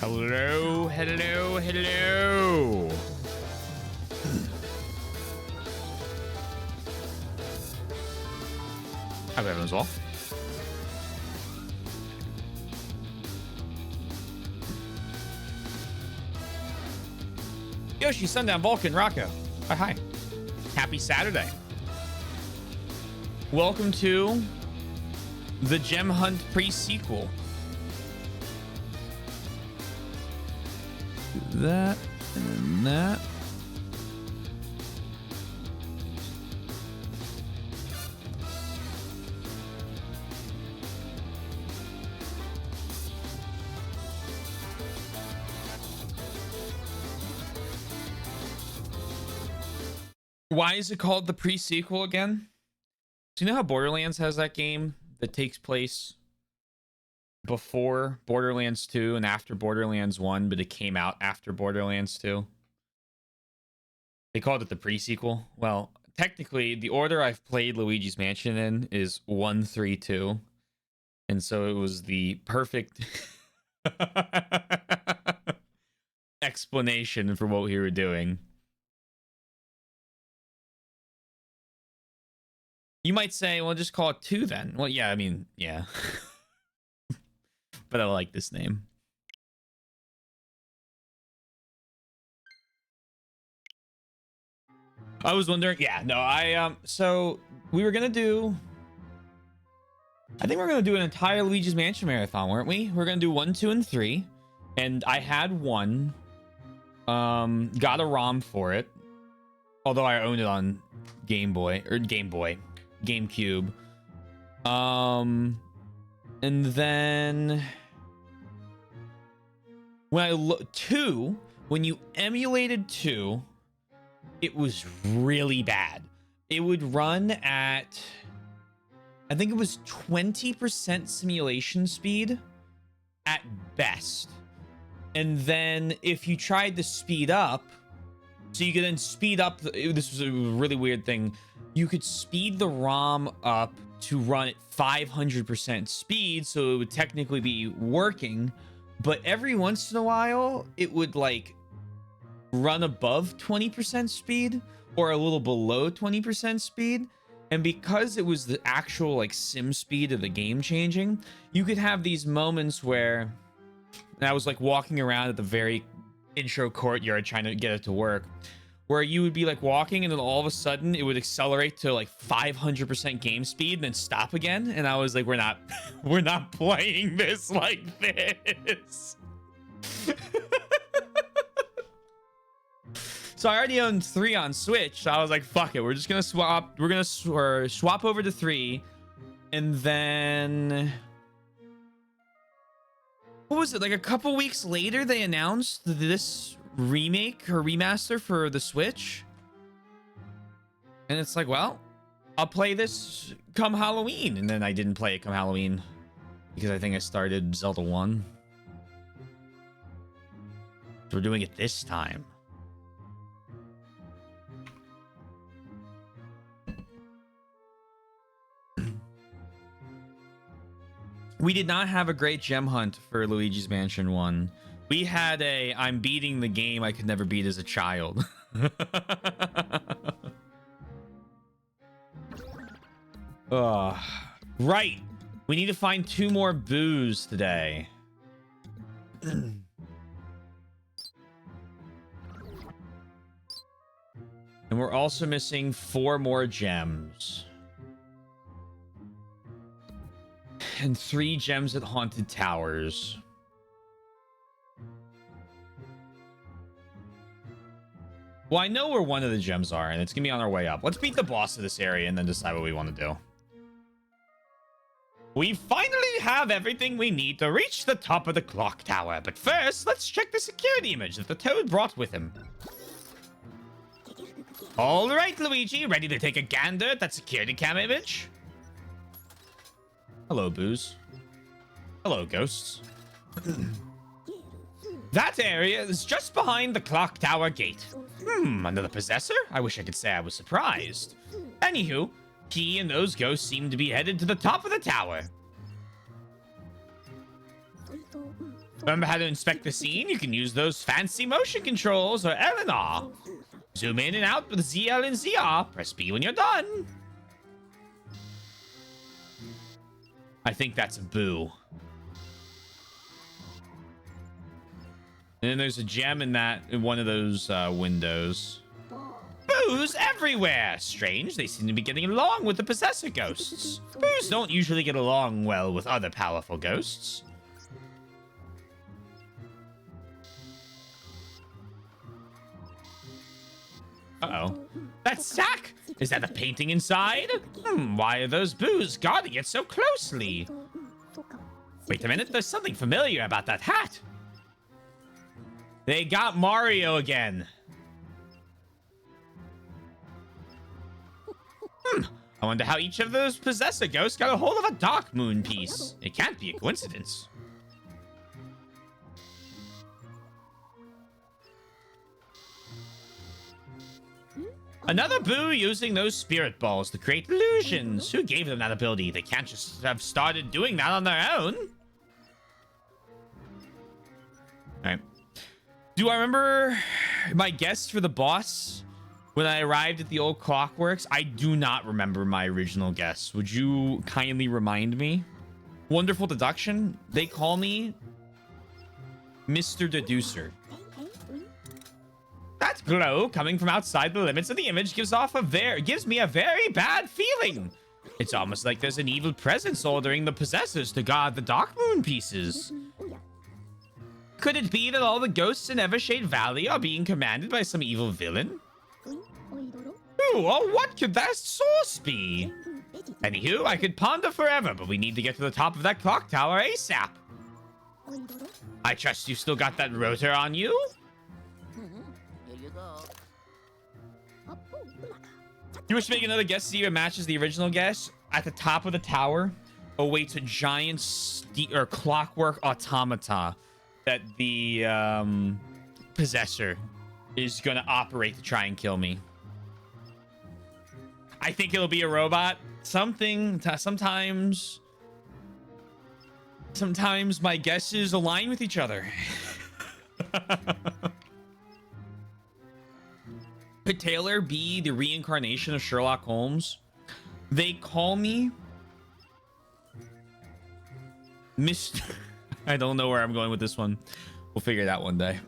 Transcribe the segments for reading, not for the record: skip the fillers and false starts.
Hello, hello, hello. Hi, everyone's well. Yoshi, Sundown, Vulcan, Rocco. Oh, hi. Happy Saturday. Welcome to the Gem Hunt pre-sequel. That and then that. Why is it called the pre-sequel again? Do you know how Borderlands has that game that takes place before Borderlands 2 and after Borderlands 1, but it came out after Borderlands 2? They called it the pre-sequel. Well, technically, the order I've played Luigi's Mansion in is 1, 3, 2. And so it was the perfect explanation for what we were doing. You might say, well, just call it 2 then. Well, yeah, I mean, yeah. But I like this name. I was wondering, yeah, no, so we were gonna do, I think we're gonna do an entire Luigi's Mansion marathon, weren't we? We're gonna do 1, 2, and 3, and I had one, got a ROM for it, although I owned it on Game Boy, GameCube, and then when you emulated 2, it was really bad. It would run at, I think it was 20% simulation speed at best. And then if you tried to speed up, so you could then speed up, this was a really weird thing. You could speed the ROM up to run at 500% speed, so it would technically be working. But every once in a while, it would like run above 20% speed or a little below 20% speed. And because it was the actual like sim speed of the game changing, you could have these moments where, and I was like walking around at the very intro courtyard trying to get it to work, where you would be like walking and then all of a sudden it would accelerate to like 500% game speed and then stop again. And I was like, we're not playing this like this. So I already owned 3 on Switch. So I was like, fuck it. We're just gonna swap. We're gonna swap over to 3, and then what was it? Like a couple weeks later, they announced this remake or remaster for the Switch, and it's like, well, I'll play this come Halloween, and then I didn't play it come Halloween because I think I started Zelda 1. So we're doing it this time. We did not have a great gem hunt for Luigi's Mansion 1. We had a I'm beating the game I could never beat as a child. Right. We need to find 2 more boos today. And we're also missing 4 more gems. And 3 gems at Haunted Towers. Well, I know where one of the gems are, and it's gonna be on our way up. Let's beat the boss of this area and then decide what we want to do. We finally have everything we need to reach the top of the clock tower. But first, let's check the security image that the Toad brought with him. All right, Luigi, ready to take a gander at that security cam image? Hello, boos. Hello, ghosts. That area is just behind the clock tower gate. Another possessor? I wish I could say I was surprised. Anywho, he and those ghosts seem to be headed to the top of the tower. Remember how to inspect the scene? You can use those fancy motion controls or L and R. Zoom in and out with ZL and ZR. Press B when you're done. I think that's a boo. And then there's a gem in one of those windows. Boos everywhere! Strange, they seem to be getting along with the possessor ghosts. Boos don't usually get along well with other powerful ghosts. Uh-oh. That's Zack! Is that the painting inside? Why are those boos guarding it so closely? Wait a minute, there's something familiar about that hat. They got Mario again. I wonder how each of those possessor ghosts got a hold of a Dark Moon piece. It can't be a coincidence. Another boo using those spirit balls to create illusions. Who gave them that ability? They can't just have started doing that on their own. Alright. Do I remember my guess for the boss when I arrived at the old Clockworks? I do not remember my original guess. Would you kindly remind me? Wonderful deduction. They call me Mr. Deducer. That glow coming from outside the limits of the image gives me a very bad feeling. It's almost like there's an evil presence ordering the possessors to guard the Dark Moon pieces. Could it be that all the ghosts in Evershade Valley are being commanded by some evil villain? Ooh, or what could that source be? Anywho, I could ponder forever, but we need to get to the top of that clock tower ASAP. I trust you still got that rotor on you? You wish to make another guess to see if it matches the original guess? At the top of the tower awaits a giant clockwork automata that the possessor is going to operate to try and kill me. I think it'll be a robot. Sometimes my guesses align with each other. Could Taylor be the reincarnation of Sherlock Holmes? They call me Mr. I don't know where I'm going with this one. We'll figure it out one day.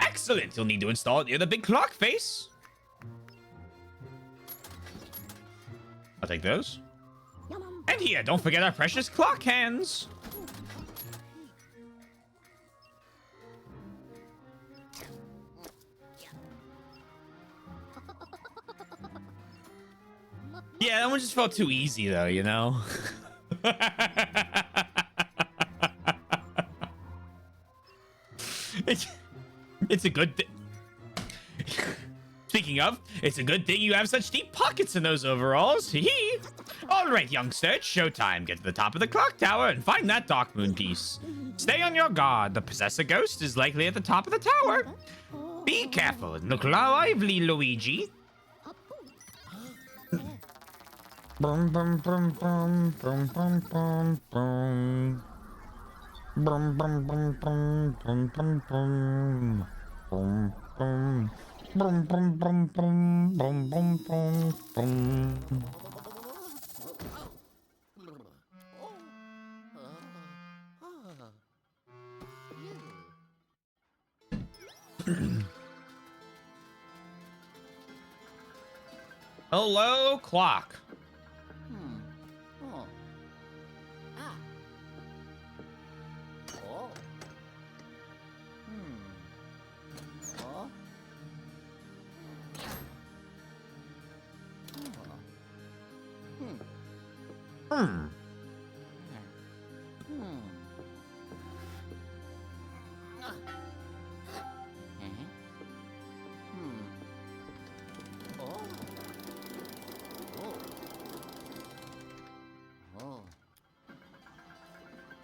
Excellent. You'll need to install it near the big clock face. I'll take those. And here, don't forget our precious clock hands. Yeah, that one just felt too easy, though, you know? It's a good thing. Speaking of, it's a good thing you have such deep pockets in those overalls. Hee. All right, youngster, it's showtime. Get to the top of the clock tower and find that Dark Moon piece. Stay on your guard. The possessor ghost is likely at the top of the tower. Be careful and look lively, Luigi. Brum, brum, brum, brum, brum, brum, brum, brum. Brum, brum, brum, brum, brum, brum, brum. Brum, brum. Brum, brum, brum, brum, brum, brum, brum, brum. Hello, clock.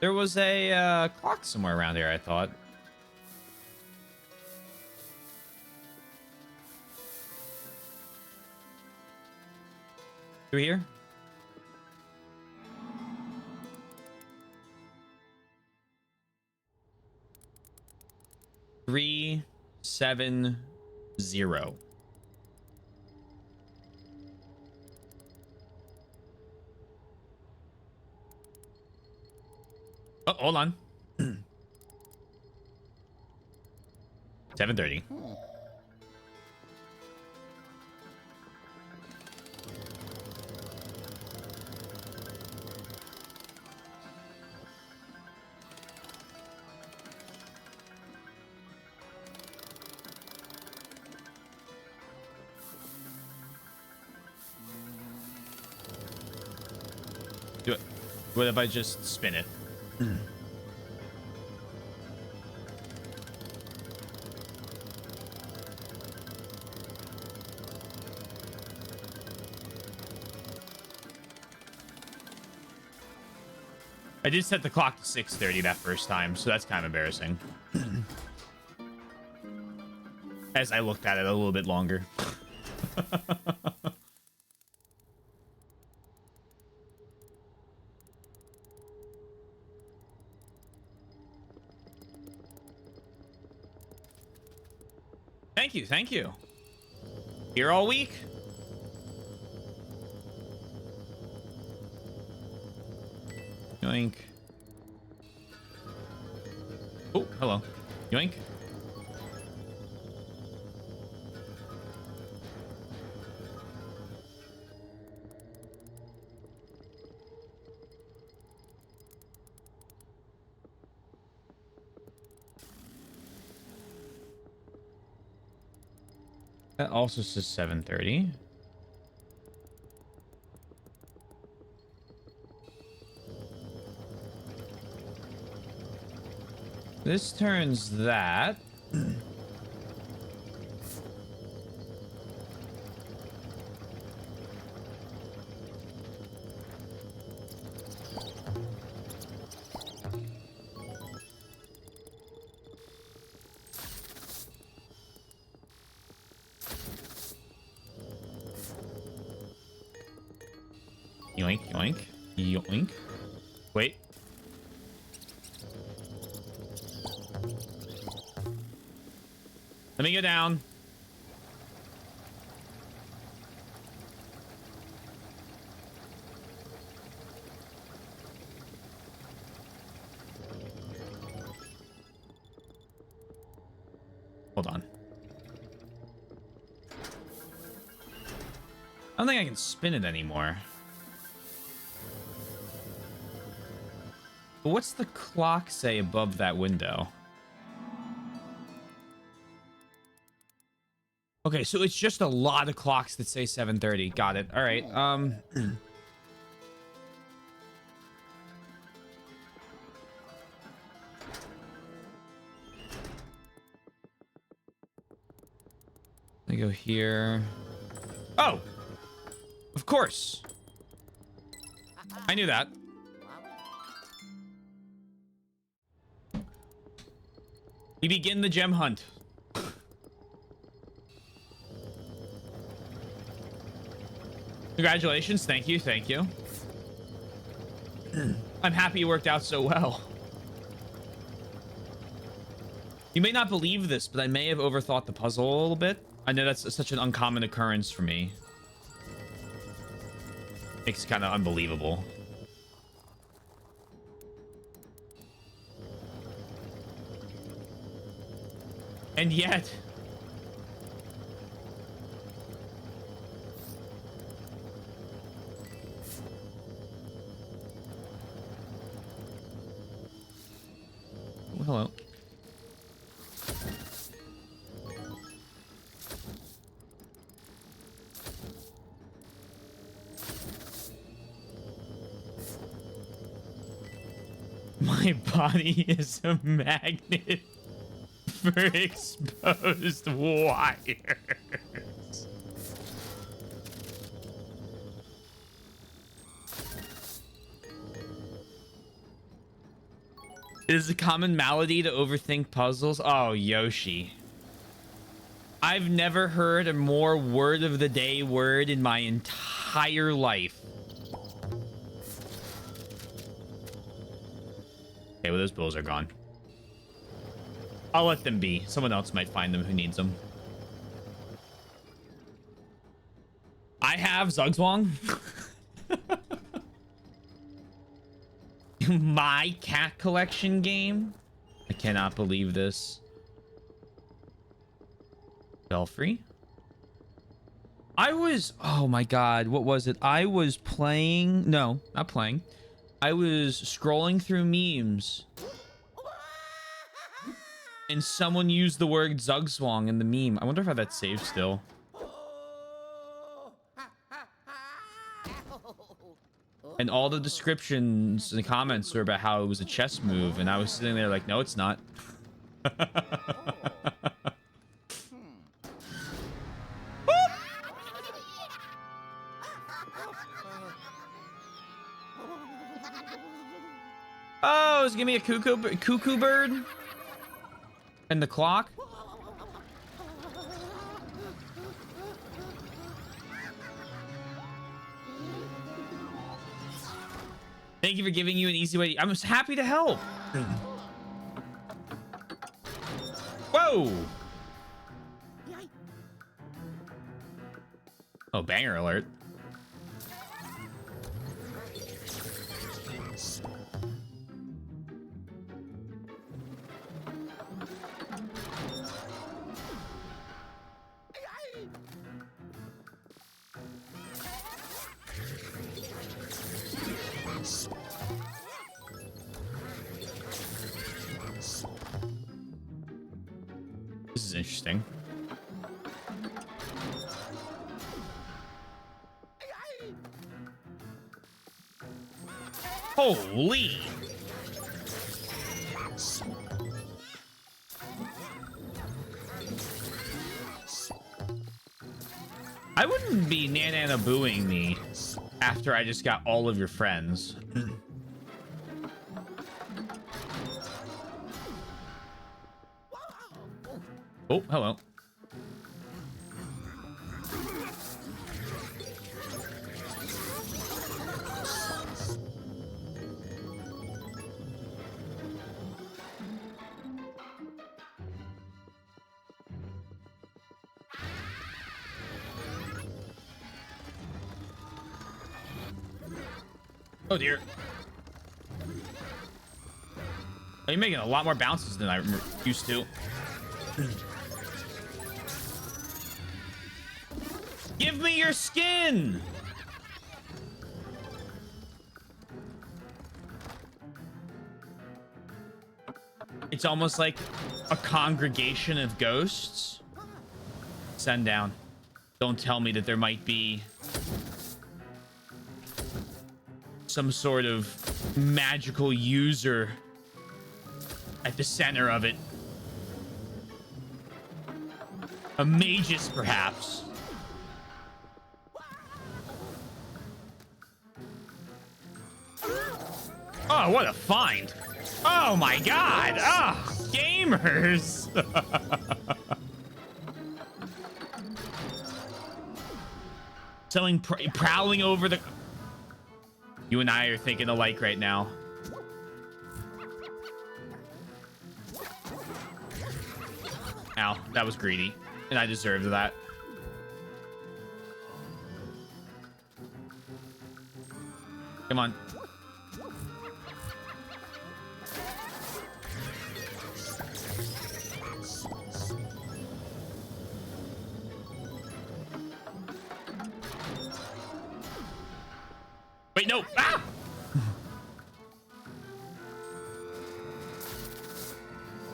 There was a clock somewhere around here, I thought. Through here? 370. Oh, hold on. 730. Do it. What if I just spin it? I did set the clock to 6:30 that first time, so that's kind of embarrassing. As I looked at it a little bit longer. Thank you, thank you. Here all week. Yoink. Oh, hello. Yoink. That also says 7:30. This turns that. Yoink, yoink, yoink. Wait. Let me go down. Hold on. I don't think I can spin it anymore. But what's the clock say above that window? Okay, so it's just a lot of clocks that say 7:30. Got it. All right. I go here. Oh, of course. I knew that. We begin the gem hunt. Congratulations. Thank you. Thank you. I'm happy it worked out so well. You may not believe this, but I may have overthought the puzzle a little bit. I know that's such an uncommon occurrence for me. It's kind of unbelievable. And yet... Oh, hello. My body is a magnet for exposed wires. It is a common malady to overthink puzzles. Oh, Yoshi. I've never heard a more word of the day word in my entire life. Okay, well, those bills are gone. I'll let them be. Someone else might find them who needs them. I have Zugzwang. My cat collection game. I cannot believe this. Belfry. Oh my god, what was it? I was playing, no, not playing. I was scrolling through memes and someone used the word Zugzwang in the meme. I wonder if I have that saved still. And all the descriptions and comments were about how it was a chess move, and I was sitting there like, no, it's not. Oh, it's gonna be a cuckoo bird and the clock. Thank you for giving you an easy way. I'm just happy to help. Whoa. Oh, banger alert. This is interesting. Holy. I wouldn't be nana-booing me after I just got all of your friends. Oh, hello. Oh dear. Oh, you're making a lot more bounces than I used to. Give me your skin! It's almost like a congregation of ghosts. Send down. Don't tell me that there might be some sort of magical user at the center of it. A magus, perhaps. Oh, what a find. Oh my god. Ah, oh, gamers. Something prowling over the... You and I are thinking alike right now. Ow, that was greedy. And I deserved that. Come on. Wait, no. Ah!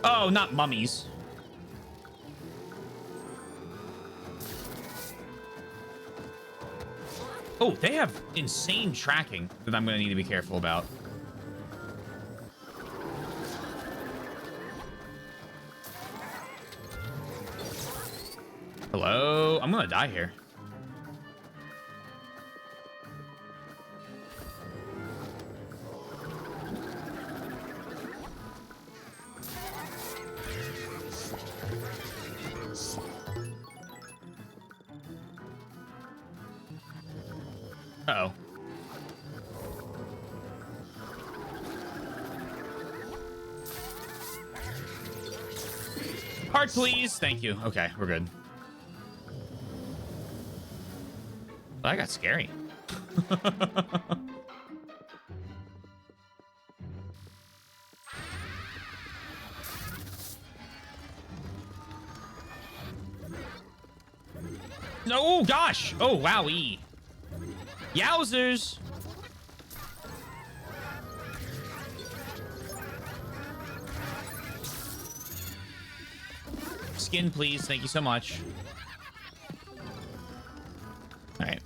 Oh, not mummies. Oh, they have insane tracking that I'm going to need to be careful about. Hello? I'm going to die here. Uh-oh. Heart, please. Thank you. Okay, we're good. That got scary. Oh, gosh. Oh, wowie. Yowzers. Skin, please. Thank you so much. All right.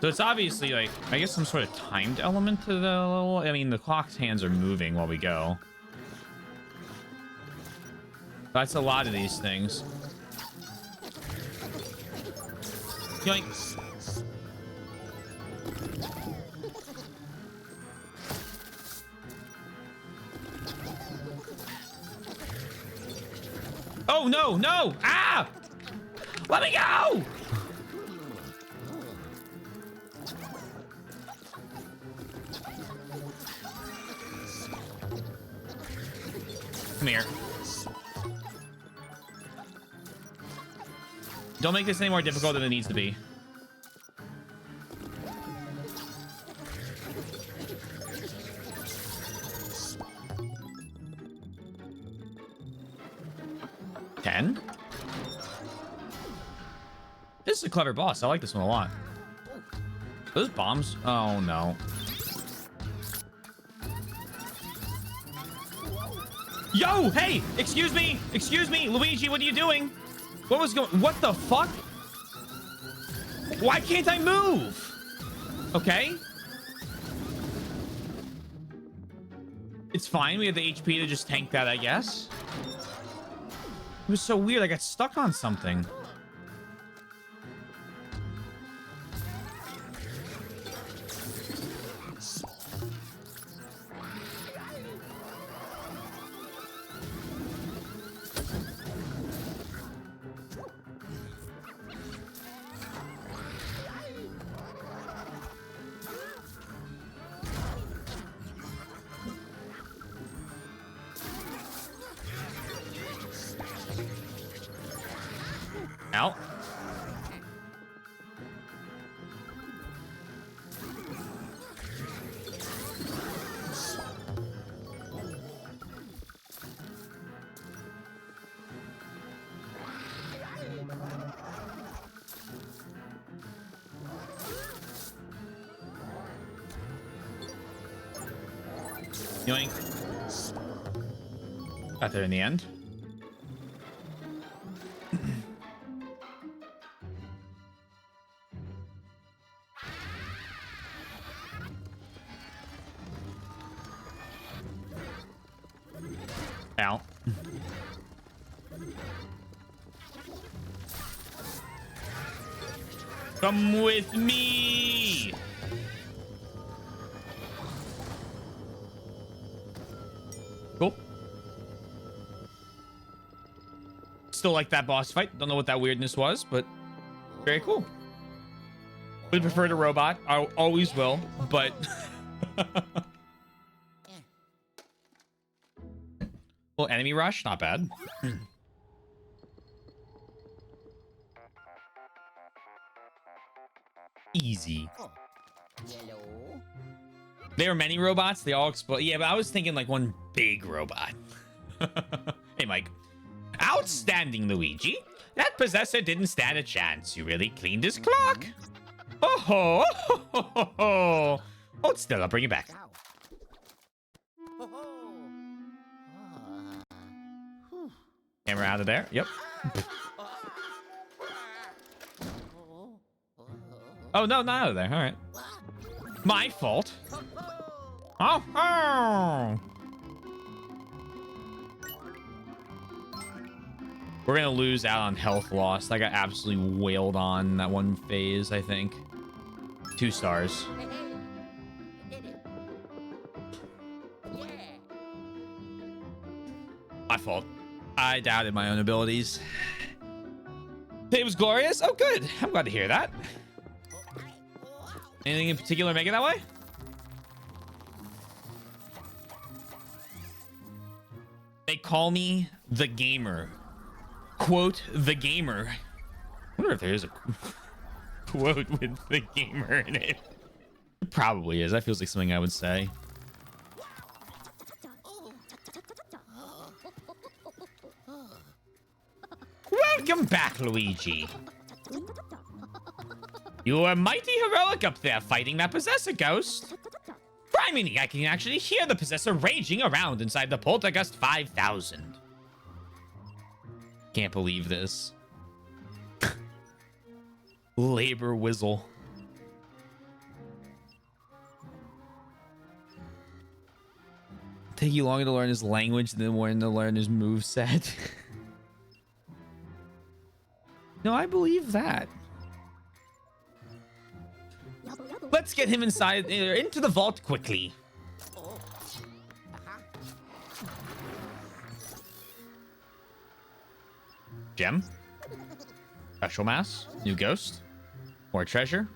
So it's obviously like, I guess some sort of timed element to the level. I mean, the clock's hands are moving while we go. That's a lot of these things. Yoink. Oh, no, no. Ah! Let me go! Come here. Don't make this any more difficult than it needs to be. Ten? This is a clever boss. I like this one a lot. Those bombs? Oh, no. Yo, hey, excuse me, Luigi, what are you doing? What was going, what the fuck? Why can't I move? Okay. It's fine, we have the HP to just tank that, I guess. It was so weird, I got stuck on something. Out. Yoink. Got there in the end. Out. Come with me. Cool. Still like that boss fight. Don't know what that weirdness was, but very cool. Would prefer a robot. I always will, but well, enemy rush, not bad. Easy. There are many robots. They all explode. Yeah, but I was thinking like one big robot. Hey, Mike. Outstanding, Luigi. That possessor didn't stand a chance. You really cleaned his clock. Oh, ho. Hold still. I'll bring you back. Camera out of there. Yep. Oh, no, not out of there. All right. My fault. Oh. We're going to lose out on health loss. I got absolutely wailed on that one phase, I think. 2 stars. My fault. I doubted my own abilities. It was glorious. Oh, good. I'm glad to hear that. Anything in particular make it that way? They call me the gamer. Quote, the gamer. I wonder if there is a quote with the gamer in it. It probably is. That feels like something I would say. Welcome back, Luigi. You were mighty heroic up there fighting that possessor ghost. Criminy, I can actually hear the possessor raging around inside the Poltergust 5000. Can't believe this. Labor Whizzle. Take you longer to learn his language than more to learn his moveset. No, I believe that. Let's get him inside, into the vault quickly. Gem. Special mass. New ghost. More treasure.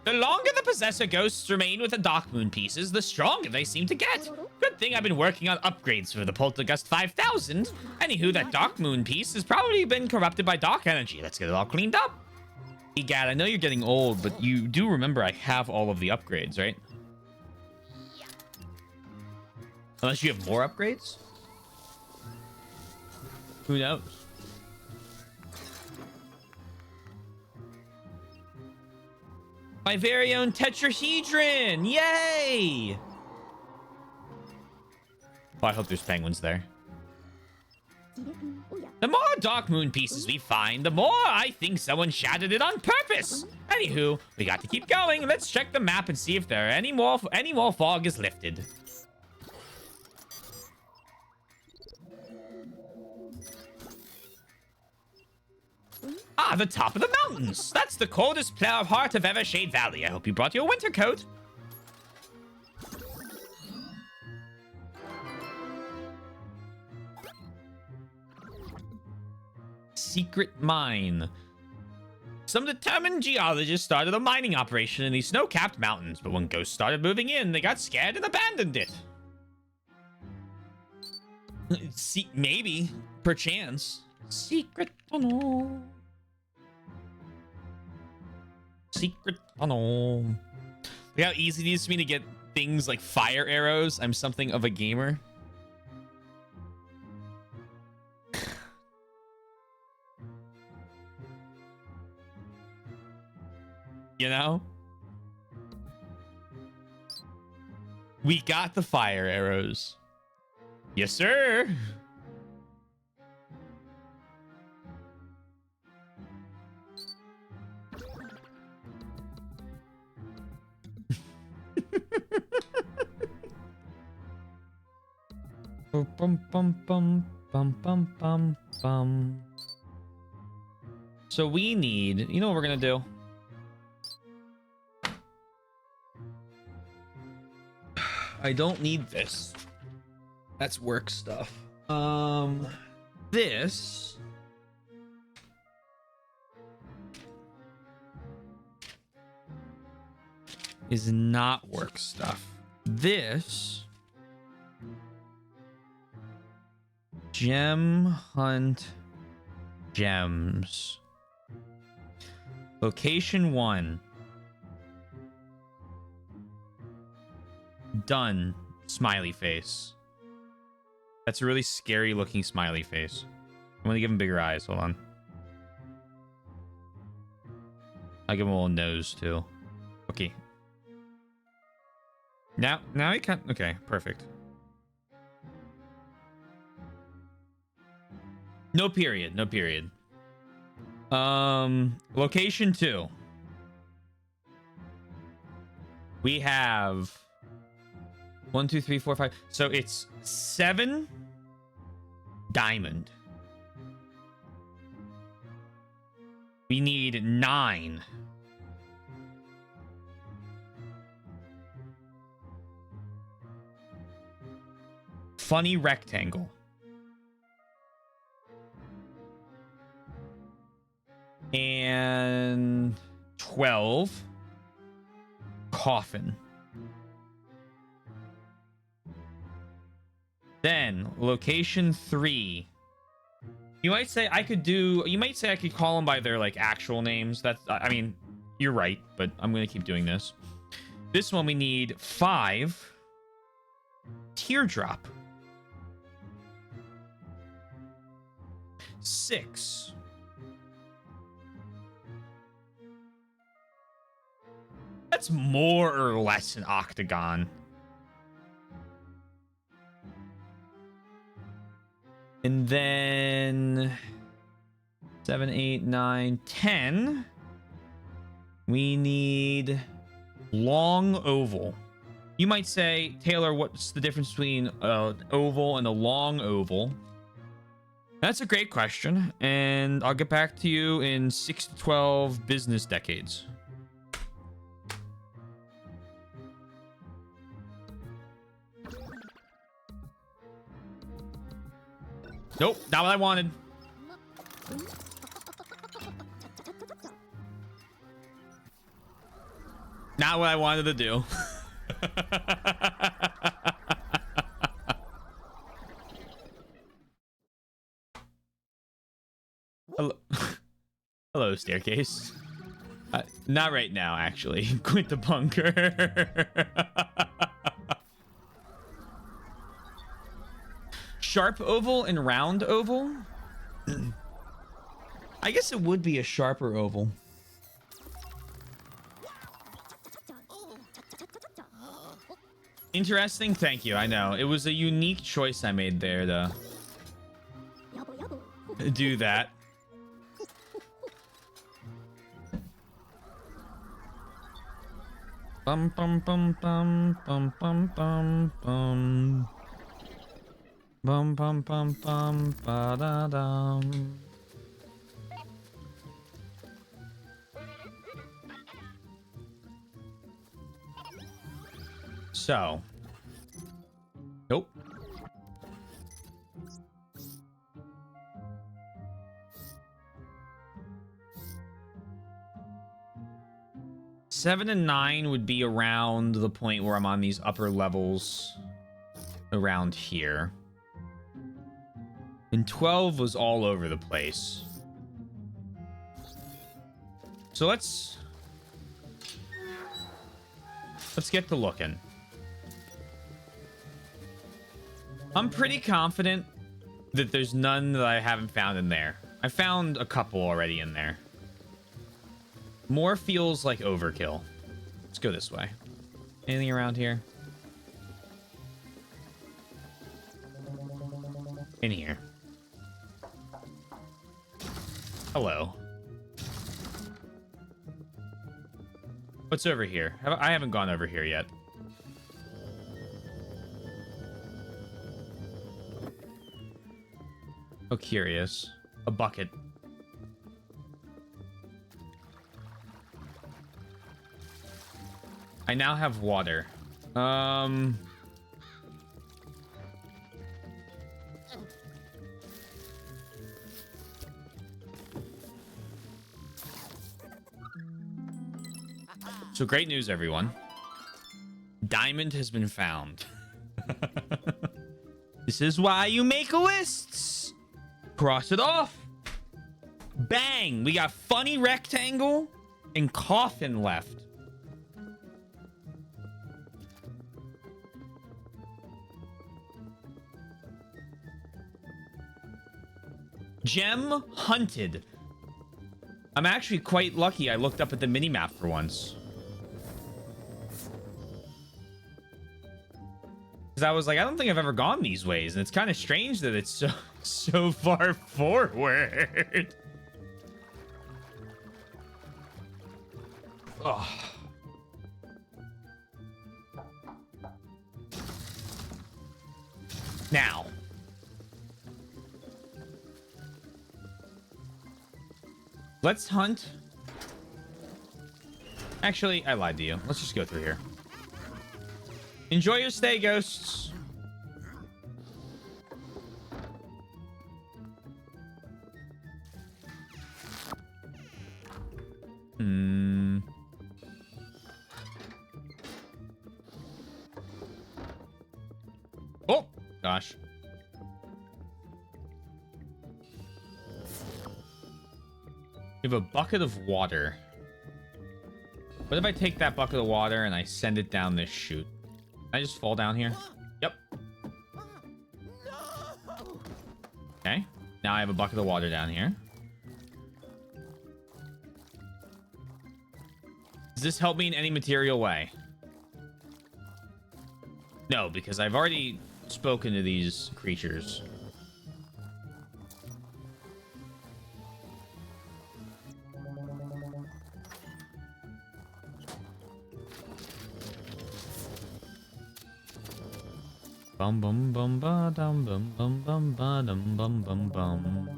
The longer the possessor ghosts remain with the Dark Moon pieces, the stronger they seem to get. Good thing I've been working on upgrades for the Poltergust 5000. Anywho, that Dark Moon piece has probably been corrupted by dark energy. Let's get it all cleaned up. Egad, I know you're getting old, but you do remember I have all of the upgrades, right? Unless you have more upgrades? Who knows? My very own tetrahedron! Yay! Well, I hope there's penguins there. The more Dark Moon pieces we find, the more I think someone shattered it on purpose. Anywho, we got to keep going. Let's check the map and see if there are any more fog is lifted. Ah, the top of the mountains. That's the coldest part of Evershade Valley. I hope you brought your winter coat. Secret mine. Some determined geologists started a mining operation in these snow-capped mountains, but when ghosts started moving in, they got scared and abandoned it. See, maybe, perchance. Secret tunnel. Secret tunnel. Look how easy it is for me to get things like fire arrows. I'm something of a gamer. You know? We got the fire arrows. Yes, sir. Bum, bum, bum, bum, bum, bum, bum. So we need, you know what we're gonna do? I don't need this. That's work stuff. This is not work stuff. This gem hunt gems. Location 1. Done. Smiley face. That's a really scary looking smiley face. I'm gonna give him bigger eyes. Hold on. I'll give him a little nose too. Okay. Now he can. Okay, perfect. No period. No period. Location 2. We have 1, 2, 3, 4, 5. So it's 7, Diamond. We need 9. Funny rectangle. And 12. Coffin. Then location 3. You might say I could call them by their like actual names. That's, I mean, you're right, but I'm gonna keep doing this. This one we need 5. Teardrop. 6. That's more or less an octagon. And then 7, 8, 9, 10. We need long oval. You might say, Taylor, what's the difference between an oval and a long oval? That's a great question, and I'll get back to you in 6 to 12 business decades. Nope, not what I wanted. Not what I wanted to do. Hello. Hello, staircase. Not right now, actually. Quit the bunker. Sharp oval and round oval? I guess it would be a sharper oval. Interesting. Thank you. I know. It was a unique choice I made there to do that. Bum bum bum bum bum bum bum bum. Bum bum bum bum ba da dum. So, nope. Seven and 9 would be around the point where I'm on these upper levels around here. And 12 was all over the place. So let's get to looking. I'm pretty confident that there's none that I haven't found in there. I found a couple already in there. More feels like overkill. Let's go this way. Anything around here? In here. Hello. What's over here? I haven't gone over here yet. Oh, curious. A bucket. I now have water. So great news, everyone. Diamond has been found. This is why you make lists. Cross it off. Bang! We got funny rectangle and coffin left. Gem hunted. I'm actually quite lucky I looked up at the minimap for once. Because I was like, I don't think I've ever gone these ways. And it's kind of strange that it's so far forward. Oh. Now, Let's hunt. Actually, I lied to you. Let's just go through here. Enjoy your stay, ghosts. Oh, gosh. We have a bucket of water. What if I take that bucket of water and I send it down this chute? Can I just fall down here? Yep. Okay. Now I have a bucket of water down here. Does this help me in any material way? No, because I've already spoken to these creatures. Bum bum bum ba dum bum bum bum ba dum bum bum bum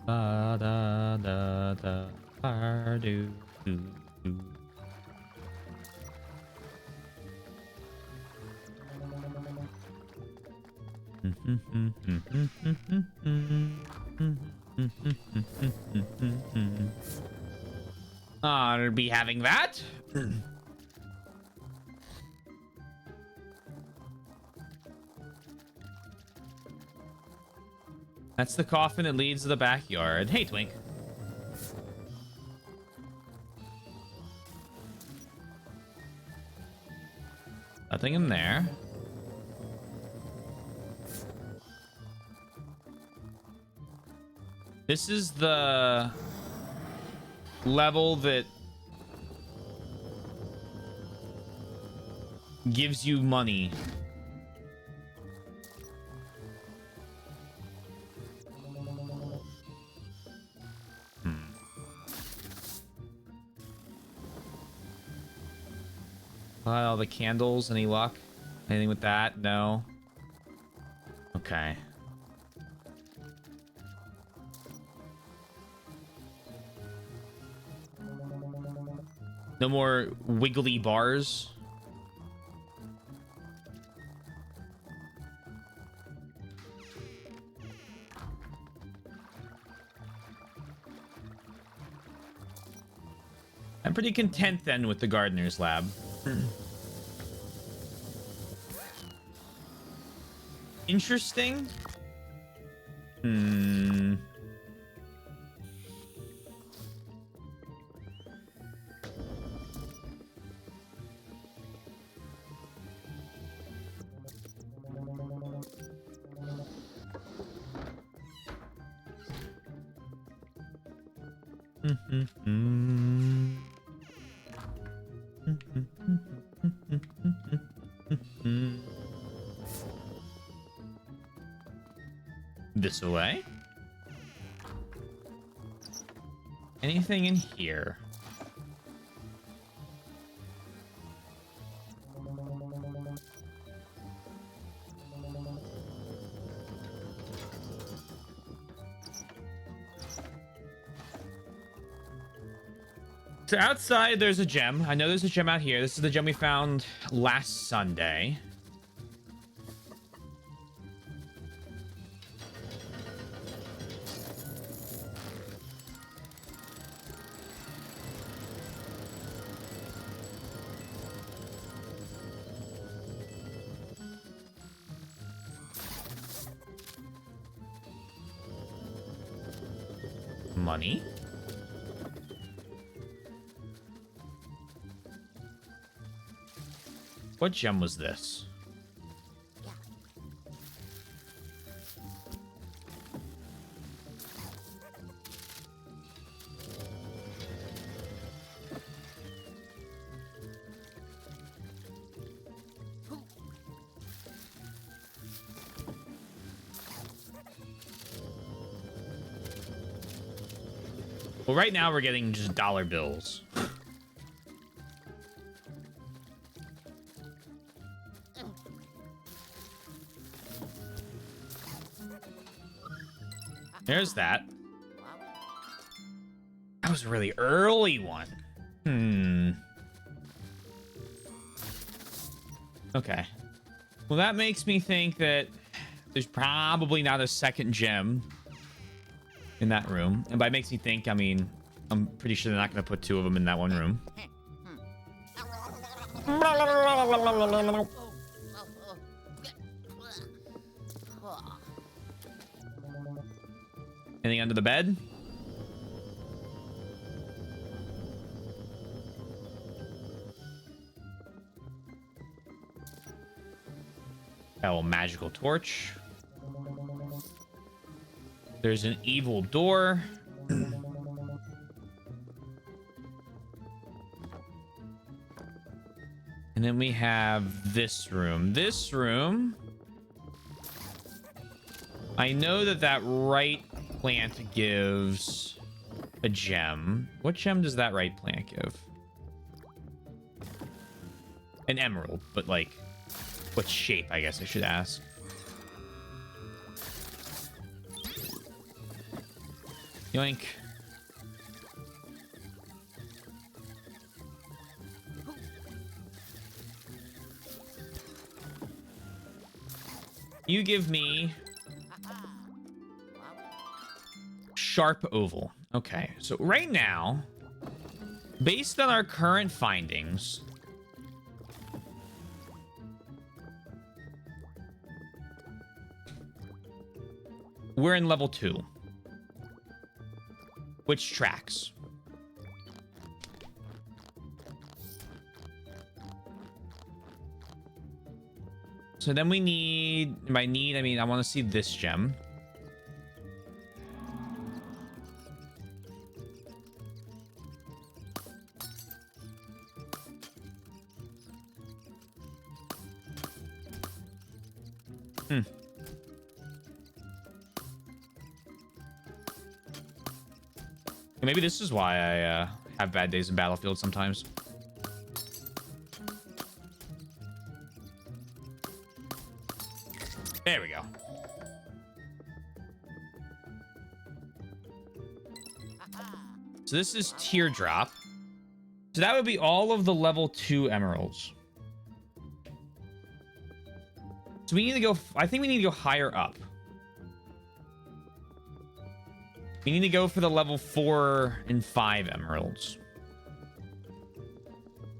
ba da da da ba do do do. I'll be having that. That's the coffin that leads to the backyard. Hey, Twink. Nothing in there. This is the level that gives you money. All the candles, any luck? Anything with that? No. Okay. No more wiggly bars. I'm pretty content then with the gardener's lab. Interesting. This way? Anything in here? So outside, there's a gem. I know there's a gem out here. This is the gem we found last Sunday. Money. What gem was this? Well, right now we're getting just dollar bills. There's that. was a really early one. Okay. Well, that makes me think that there's probably not a second gem in that room. And by makes me think, I mean, I'm pretty sure they're not going to put 2 of them in that one room. Anything under the bed? Oh, magical torch. There's an evil door. And then we have this room. This room, I know that that right plant gives a gem. What gem does that right plant give? An emerald, but like, what shape, I guess I should ask. Yoink. You give me sharp oval. Okay, so right now, based on our current findings, we're in level 2, which tracks. So then we need, I mean, I want to see this gem. Maybe this is why I have bad days in Battlefield sometimes. There we go. So this is Teardrop. So that would be all of the level 2 emeralds. So we need to go, I think we need to go higher up. We need to go for the level 4 and 5 emeralds.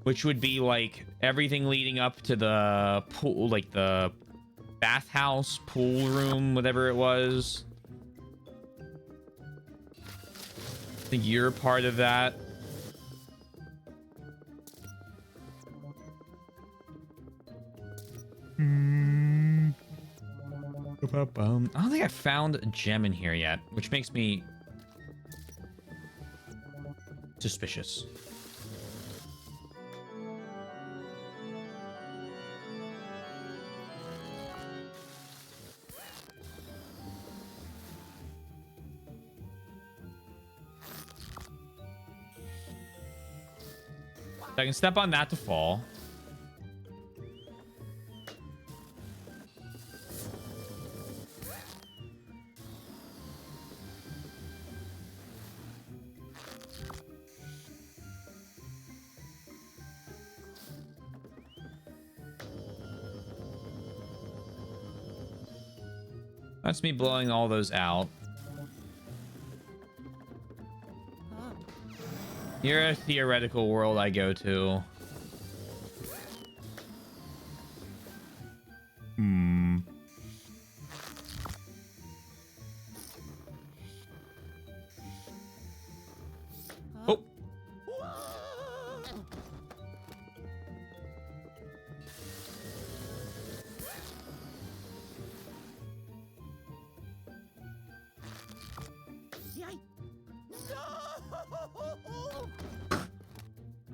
Which would be like everything leading up to the pool, like the bathhouse, pool room, whatever it was. I think you're part of that. I don't think I found a gem in here yet, which makes me suspicious. So I can step on that to fall. That's me blowing all those out. You're a theoretical world I go to. Oh.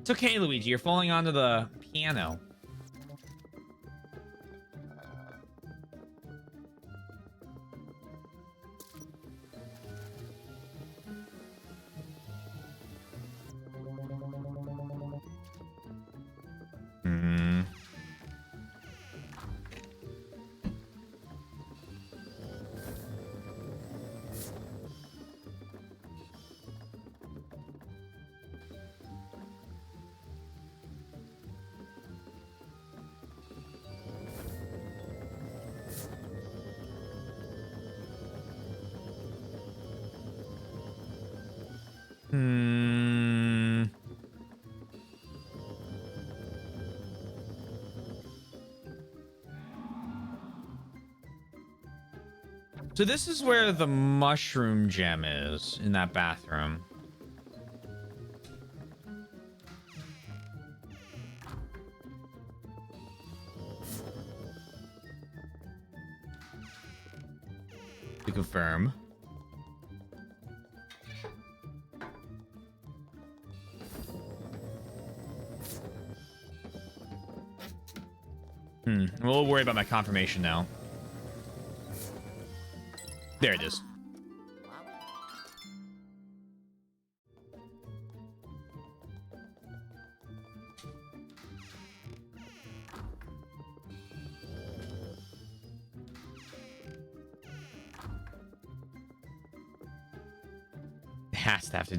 It's okay, Luigi. You're falling onto the piano. So this is where the mushroom gem is, in that bathroom. To confirm. I'm a little worried about my confirmation now. There it is.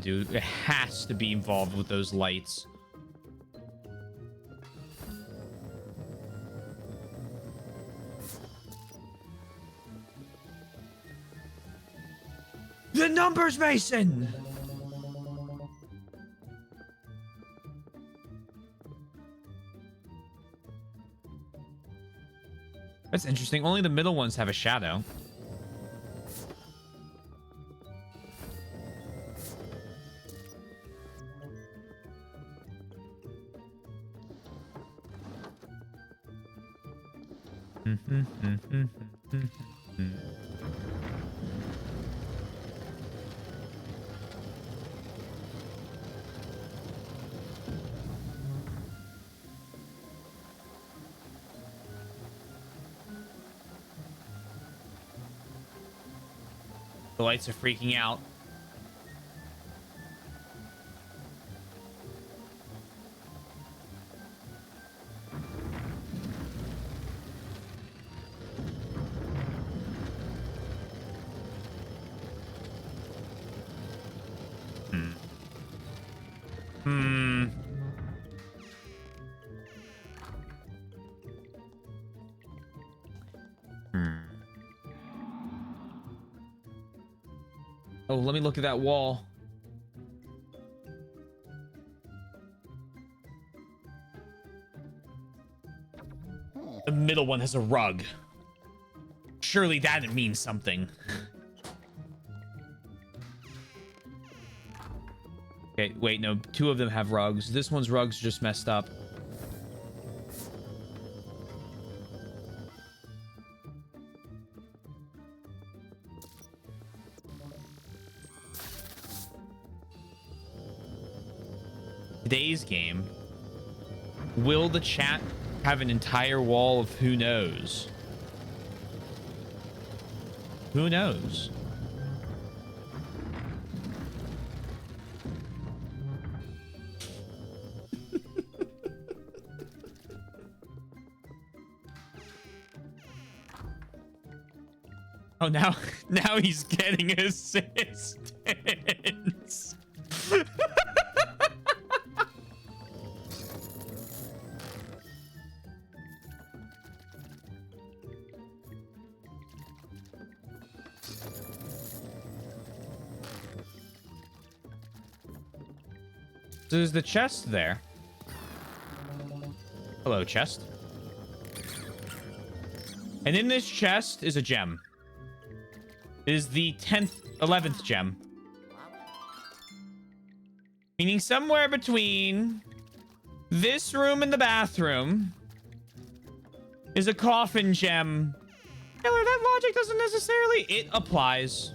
It has to be involved with those lights. The numbers, Mason! That's interesting. Only the middle ones have a shadow. The lights are freaking out. Oh, let me look at that wall. The middle one has a rug. Surely that means something. Okay, wait, no. Two of them have rugs. This one's rug's just messed up. Today's game, will the chat have an entire wall of who knows? Who knows? Oh, now he's getting assistance. So there's the chest there. Hello, chest. And in this chest is a gem. It is the 11th gem. Meaning somewhere between this room and the bathroom is a coffin gem. Taylor, that logic doesn't necessarily... It applies.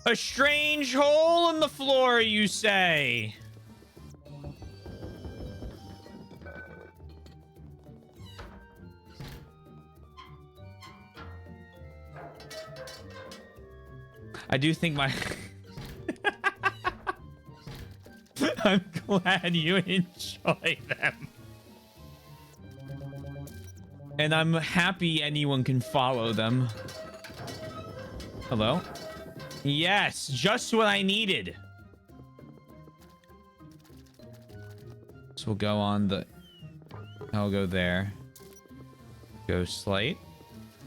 A strange hole in the floor, you say? I do think my... I'm glad you enjoy them. And I'm happy anyone can follow them. Hello? Yes, just what I needed. So we'll go on the... I'll go there. Go Slate.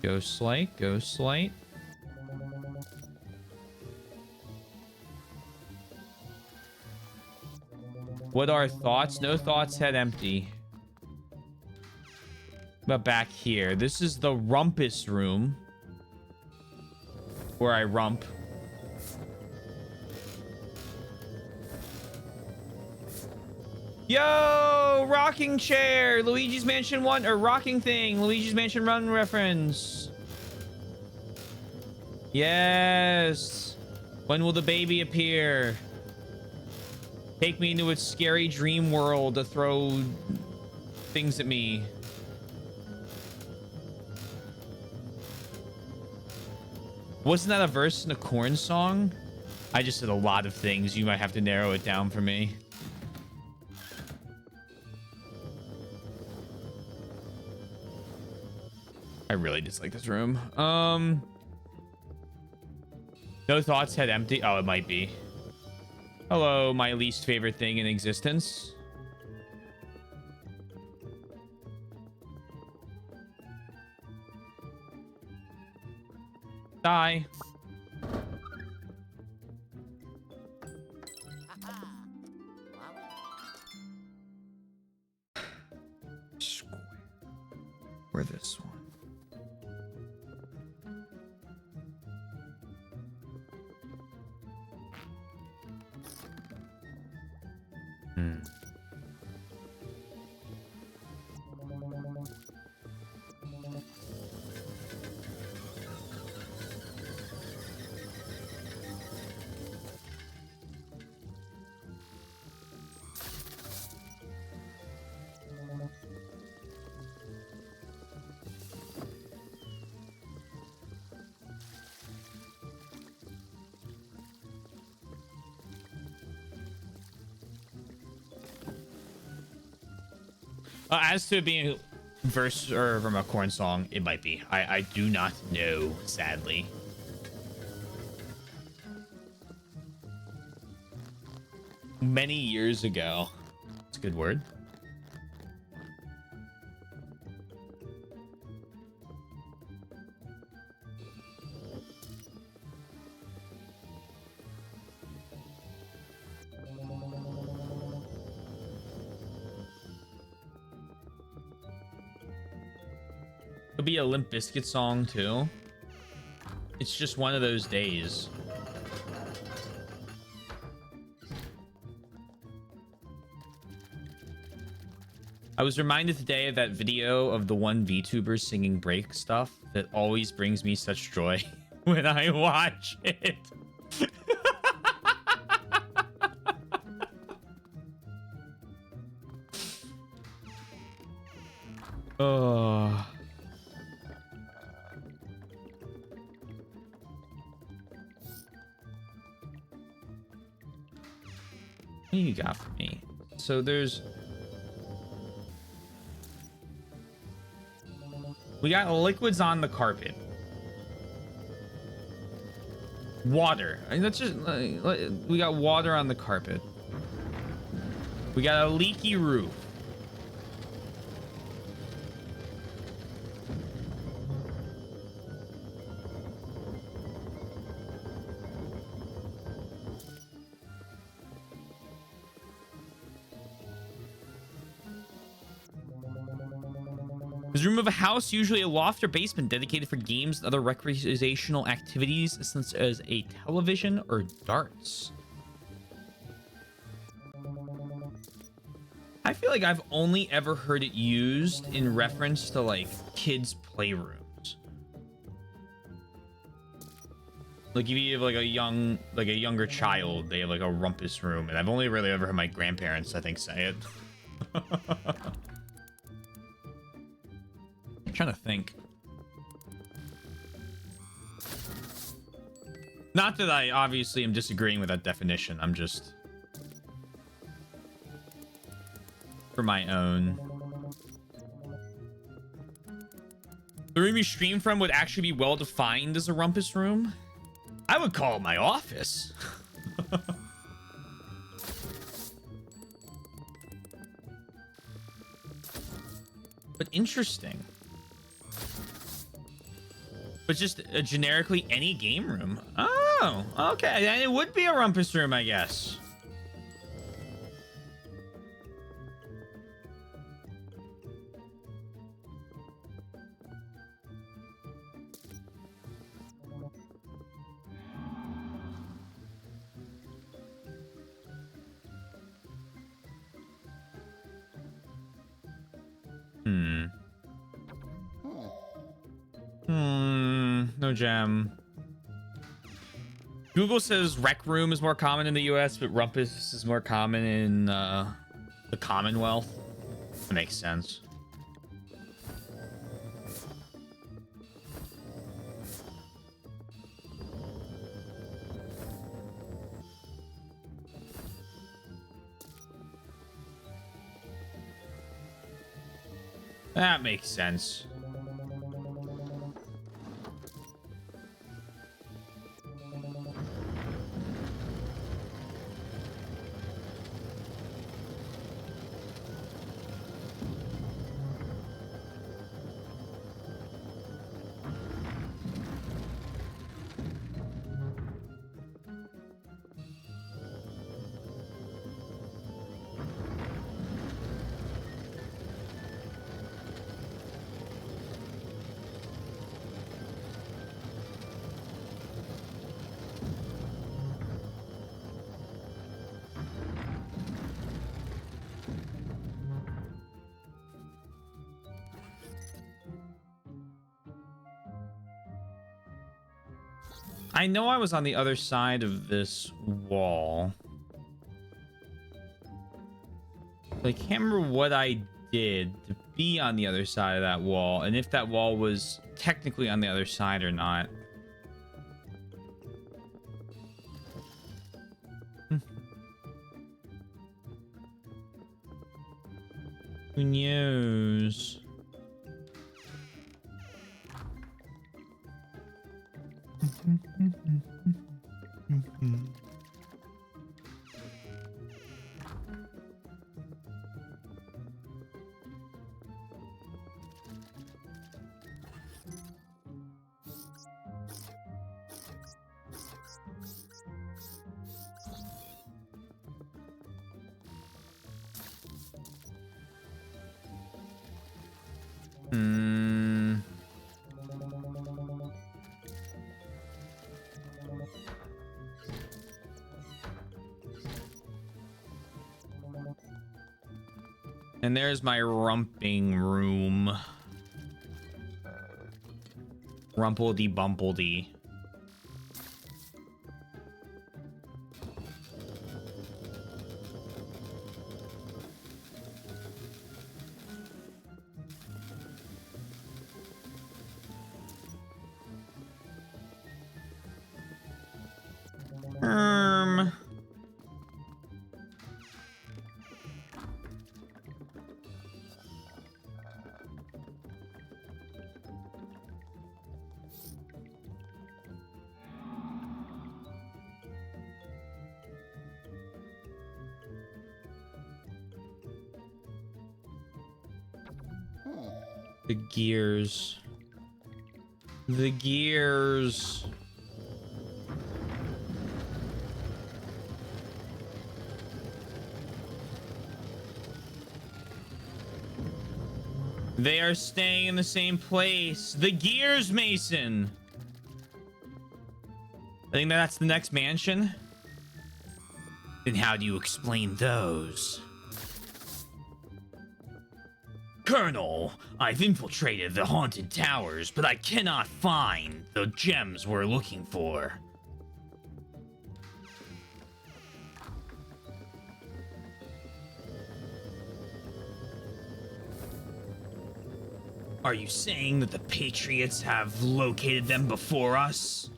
Go Slate. Go Slate. What are thoughts? No thoughts, head empty. But back here, this is the rumpus room. Where I rump. Yo, rocking chair, Luigi's Mansion 1, or rocking thing, Luigi's Mansion Run reference. Yes. When will the baby appear? Take me into its scary dream world to throw things at me. Wasn't that a verse in a Korn song? I just said a lot of things. You might have to narrow it down for me. I really dislike this room. No thoughts, head empty. Oh, it might be. Hello, my least favorite thing in existence. Die. Square. Where this one? As to it being a verse or from a Korn song, it might be. I do not know, sadly. Many years ago. It's a good word. It'll be a Limp Bizkit song too. It's just one of those days. I was reminded today of that video of the one VTuber singing break stuff that always brings me such joy when I watch it. Oh. What do you got for me? So we got liquids on the carpet. Water. I mean, that's just we got water on the carpet. We got a leaky roof. Is the room of a house usually a loft or basement dedicated for games and other recreational activities, such as a television or darts? I feel like I've only ever heard it used in reference to like kids' playrooms. Like if you have like a younger child, they have like a rumpus room, and I've only really ever heard my grandparents, I think, say it. I'm trying to think. Not that I obviously am disagreeing with that definition. I'm just for my own. The room you stream from would actually be well defined as a rumpus room. I would call it my office. But interesting. But just generically any game room. Oh, okay. Then it would be a rumpus room, I guess. No gem. Google says rec room is more common in the US, but rumpus is more common in the Commonwealth. That makes sense. That makes sense. I know I was on the other side of this wall. I can't remember what I did to be on the other side of that wall, and if that wall was technically on the other side or not. Who knows? And there's my rumping room. Rumpledy bumpledy. The gears. The gears. They are staying in the same place. The gears, Mason. I think that's the next mansion. Then how do you explain those? Colonel, I've infiltrated the haunted towers, but I cannot find the gems we're looking for. Are you saying that the Patriots have located them before us?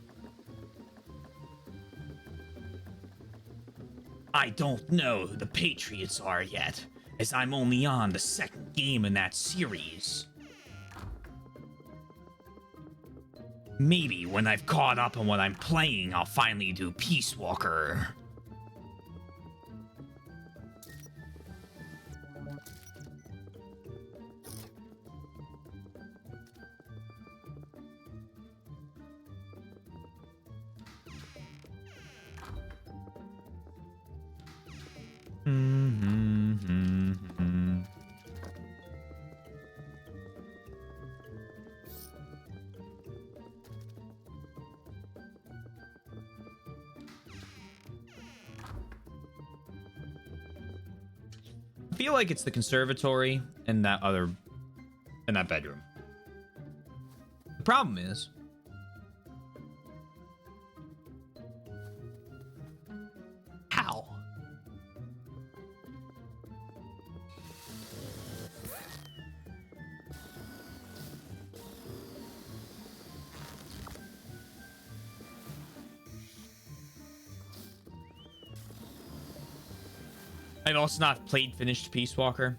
I don't know who the Patriots are yet, as I'm only on the second game in that series. Maybe when I've caught up on what I'm playing, I'll finally do Peace Walker. I feel like it's the conservatory and that bedroom. The problem is how? I've also not finished Peace Walker.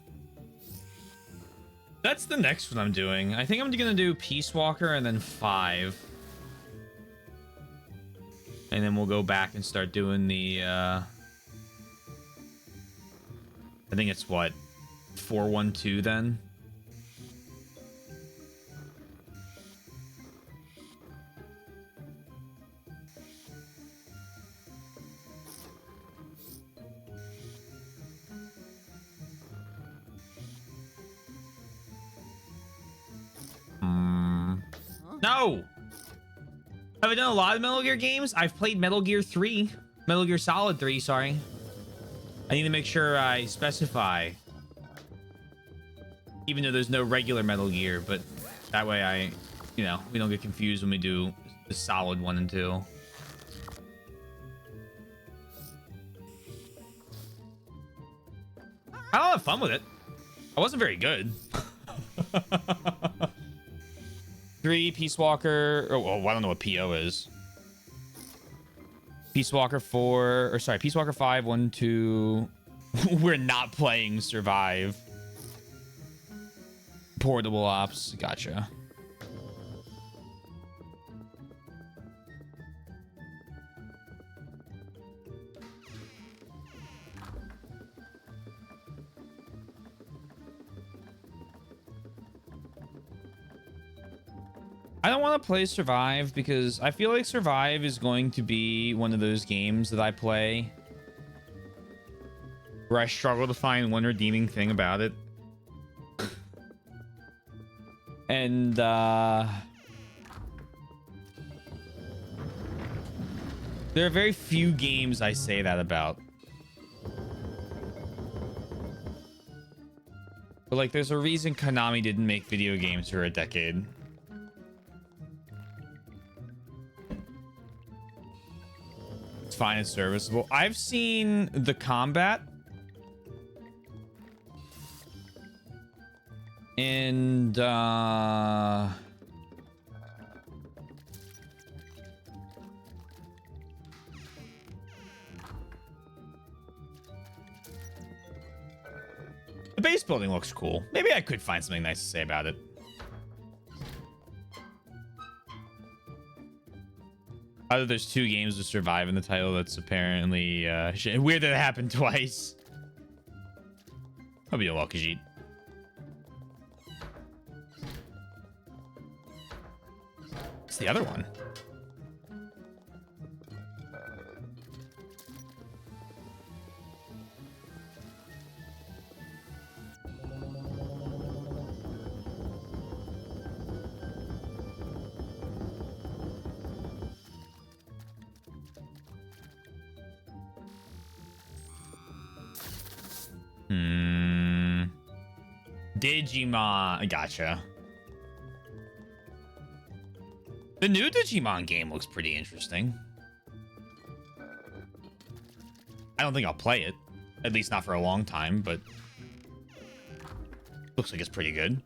That's the next one I'm doing. I think I'm gonna do Peace Walker and then 5. And then we'll go back and start doing the I think it's what? 412 then? No! Have I done a lot of Metal Gear games? I've played Metal Gear 3. Metal Gear Solid 3, sorry. I need to make sure I specify. Even though there's no regular Metal Gear, but that way we don't get confused when we do the Solid 1 and 2. I don't have fun with it. I wasn't very good. 3, Peace Walker. Oh, I don't know what PO is. Peace Walker 4, or sorry, Peace Walker 5, 1, 2. We're not playing Survive. Portable Ops. Gotcha. I don't want to play Survive because I feel like Survive is going to be one of those games that I play where I struggle to find one redeeming thing about it. And there are very few games I say that about. But like, there's a reason Konami didn't make video games for a decade. It's fine, it's serviceable. I've seen the combat and the base building looks cool. Maybe I could find something nice to say about it. Either there's 2 games to Survive in the title. That's apparently weird that it happened twice. I'll be a Wakajit. What's the other one? Digimon. Gotcha. The new Digimon game looks pretty interesting. I don't think I'll play it. At least not for a long time, but looks like it's pretty good.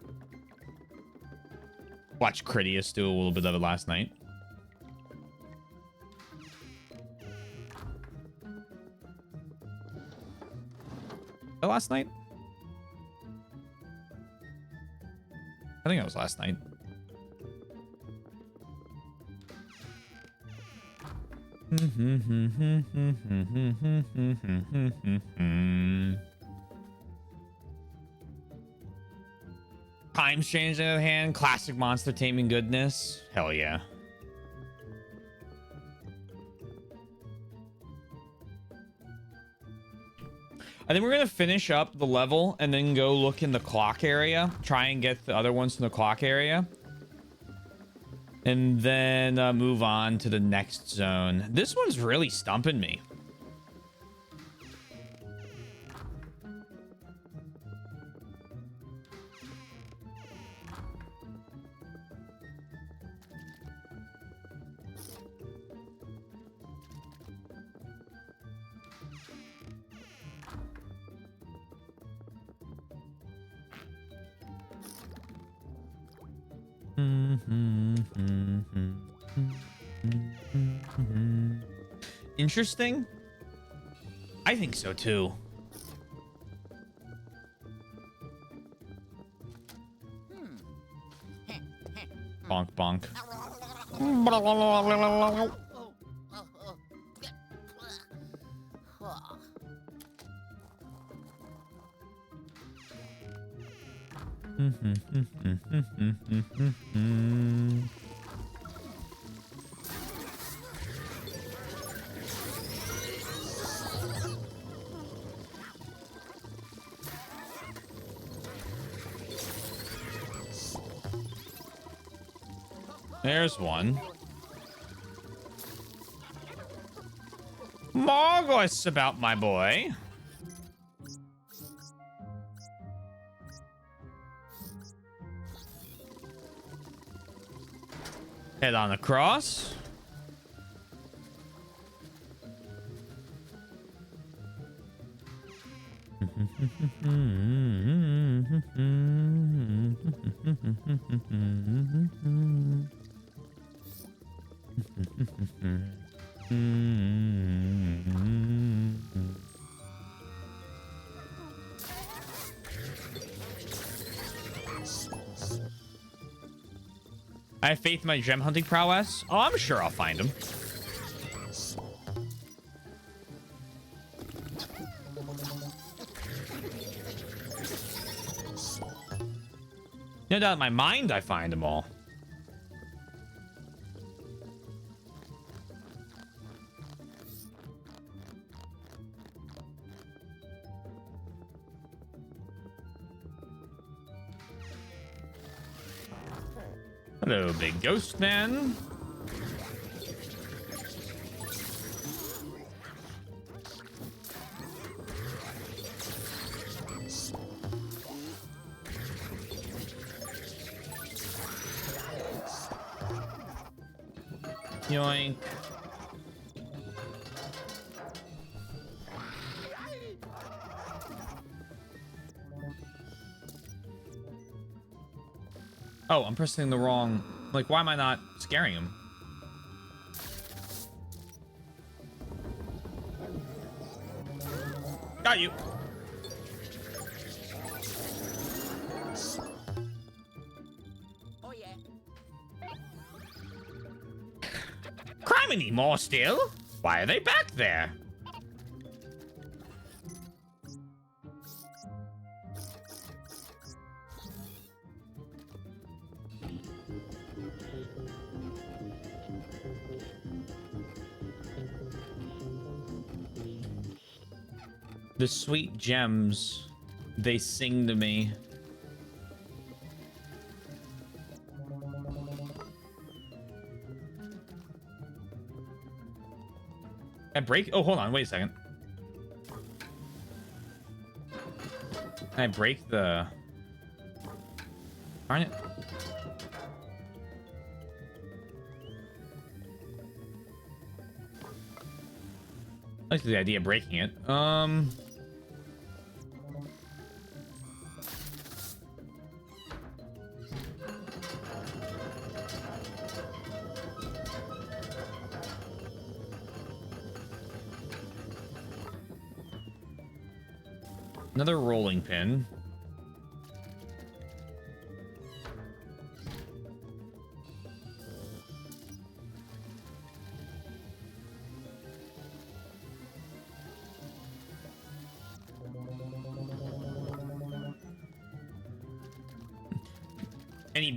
Watched Critias do a little bit of it last night. Last night? I think that was last night. Time Strange in the hand. Classic monster taming goodness. Hell yeah. I think we're going to finish up the level and then go look in the clock area. Try and get the other ones from the clock area. And then move on to the next zone. This one's really stumping me. Interesting? I think so too. Bonk bonk. There's one. Marvelous about my boy. Head on across. I have faith in my gem hunting prowess. Oh, I'm sure I'll find him. No doubt in my mind I find them all. Hello, big ghost man. Yoink. Oh, I'm pressing the wrong... Like, why am I not scaring him? Got you. Oh, yeah. Criminy more still? Why are they back there? The sweet gems, they sing to me. I break? Oh, hold on. Wait a second. Can I break the... Darn it. I like the idea of breaking it. Another rolling pin.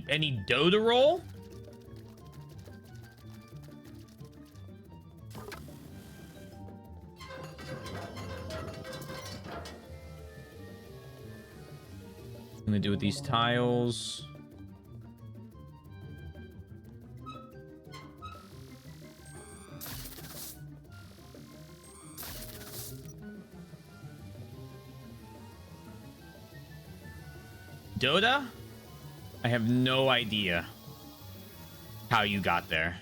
Any dough to roll? I'm gonna do with these tiles. Dota? I have no idea how you got there.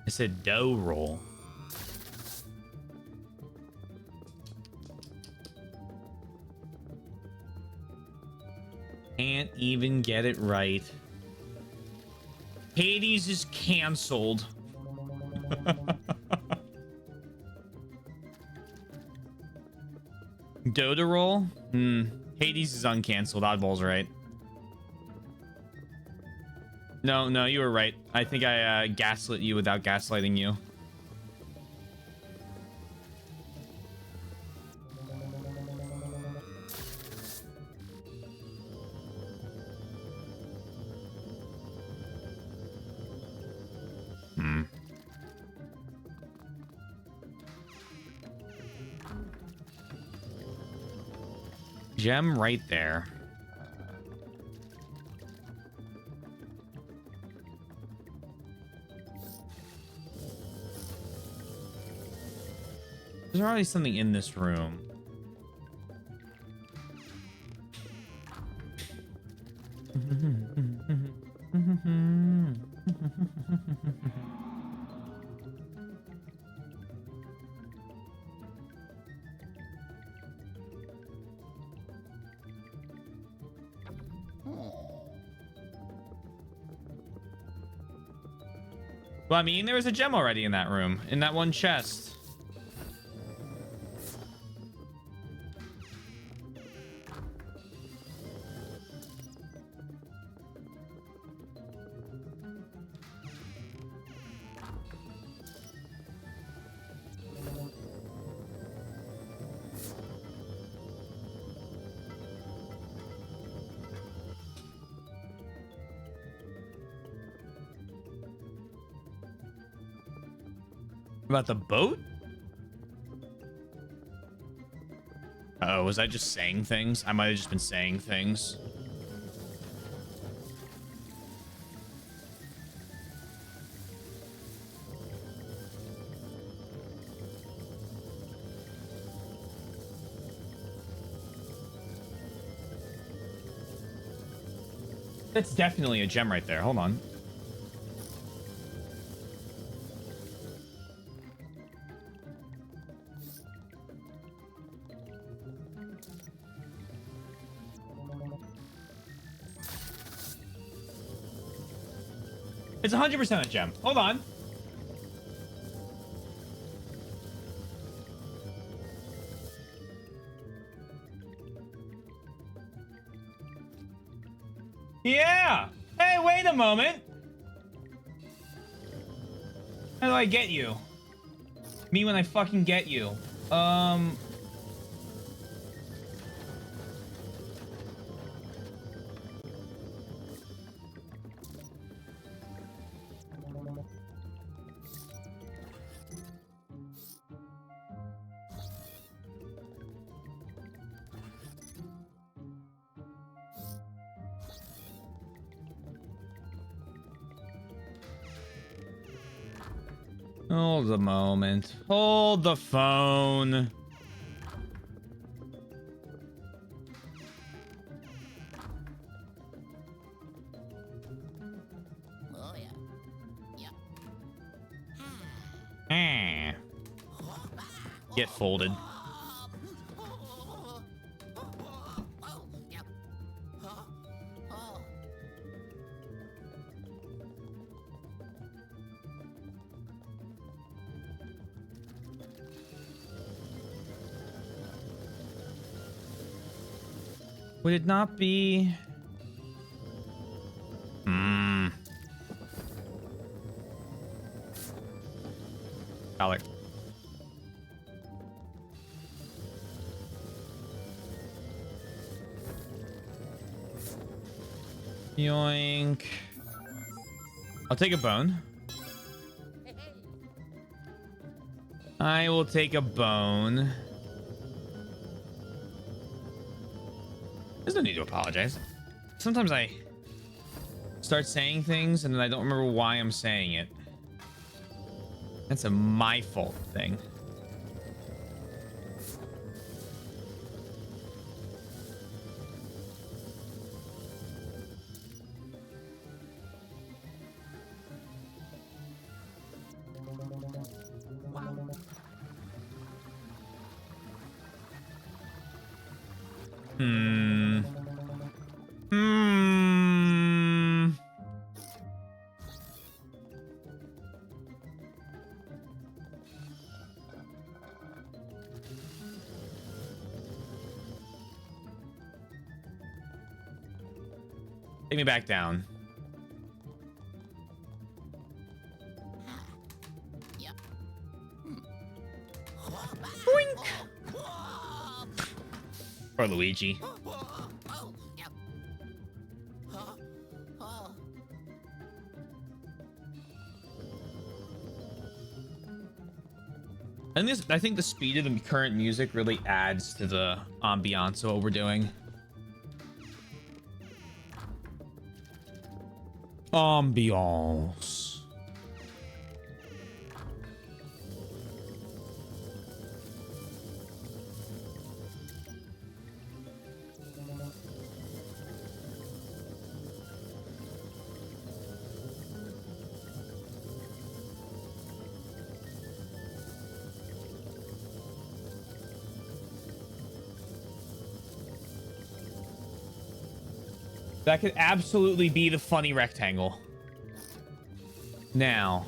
I said dough roll. Can't even get it right. Hades is canceled. Dota roll? Hades is uncanceled. Oddball's right. No, you were right. I think I gaslit you without gaslighting you. Gem right there. There's already something in this room. Well, I mean, there was a gem already in that room, in that one chest. About the boat? Uh-oh, was I just saying things? I might have just been saying things. That's definitely a gem right there. Hold on. It's 100% a gem. Hold on. Yeah. Hey, wait a moment. How do I get you? Me when I fucking get you. Hold the moment. Hold the phone. Oh, yeah. Yeah. Get folded. Would it not be? Hmm. Dollar. Yoink. I'll take a bone. I will take a bone. There's no need to apologize. Sometimes I start saying things and then I don't remember why I'm saying it. That's a my fault thing. Hmm. Hmm. Take me back down. Yep. Boink. Or Luigi. Oh, yep. Oh. And this, I think the speed of the current music really adds to the ambiance of what we're doing. Ambiance. That could absolutely be the funny rectangle. Now.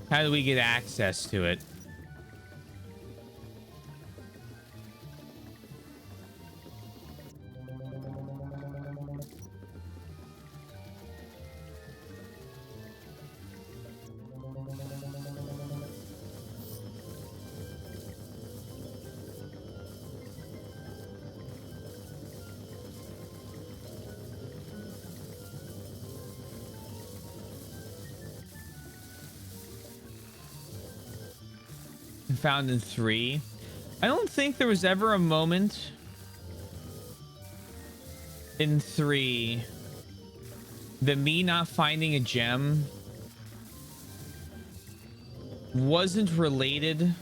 How do we get access to it? Found in 3. I don't think there was ever a moment in 3 that me not finding a gem wasn't related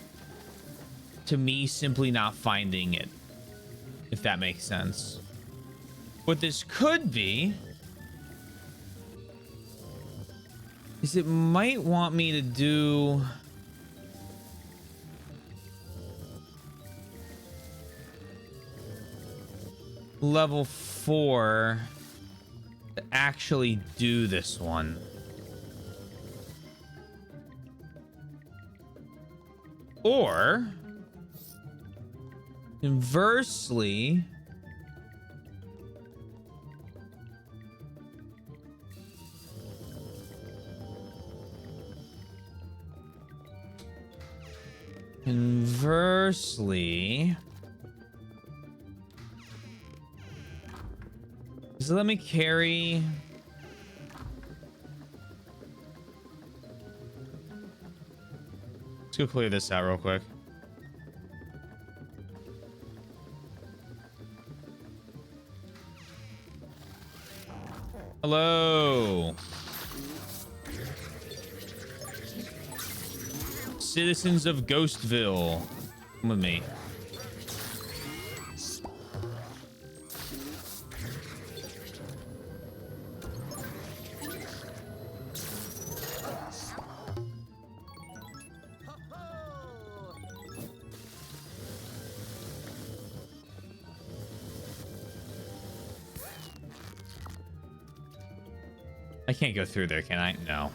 to me simply not finding it, if that makes sense. What this could be is it might want me to do level 4 to actually do this one. Or inversely, so let me carry. Let's go clear this out real quick. Hello. Citizens of Ghostville. Come with me. I can't go through there, can I? No.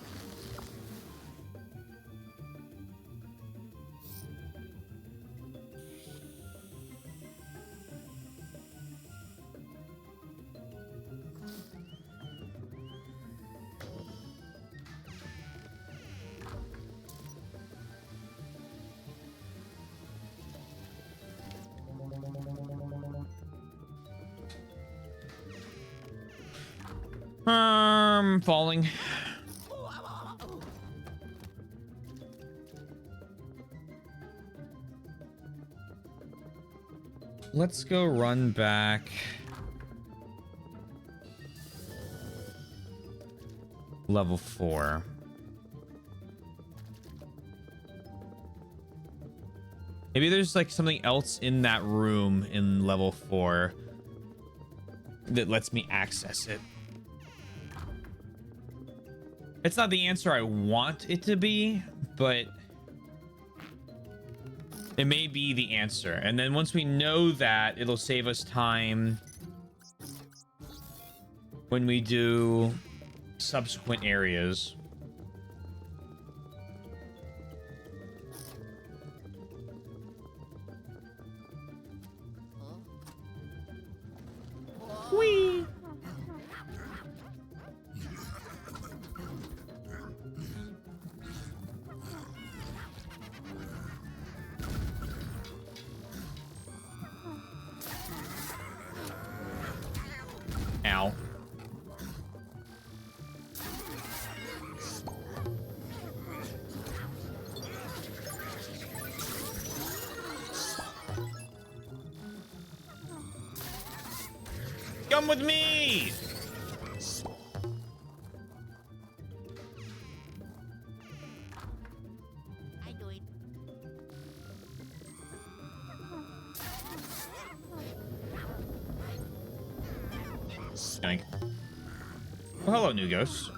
Falling. Let's go run back. Level 4. Maybe there's like something else in that room in level 4 that lets me access it. It's not the answer I want it to be, but it may be the answer. And then once we know that, it'll save us time when we do subsequent areas. Whee! Ow. Come with me! I do it. Yoink. Well, hello, new ghosts.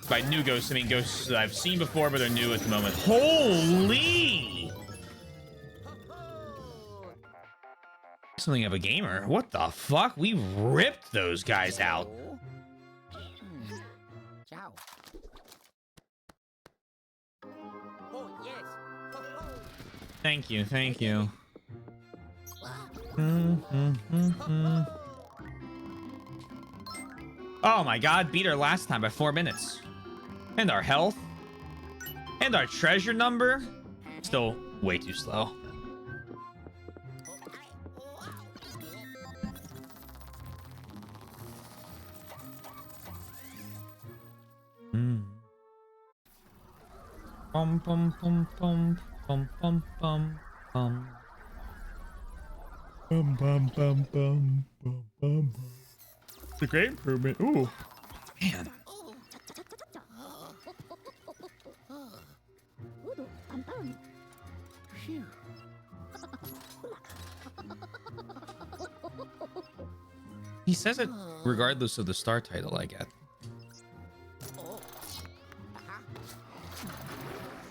By new ghosts, I mean ghosts that I've seen before, but they're new at the moment. Holy! Something of a gamer. What the fuck? We ripped those guys out. Ciao. Oh, yes. Ho, ho. Thank you, thank you. Oh my god, beat her last time by 4 minutes. And our health. And our treasure number. Still way too slow. Bum bum bum bum bum bum bum bum. Bum bum bum bum bum bum. It's a great improvement. Ooh. Man. Phew. He says it regardless of the star title I get.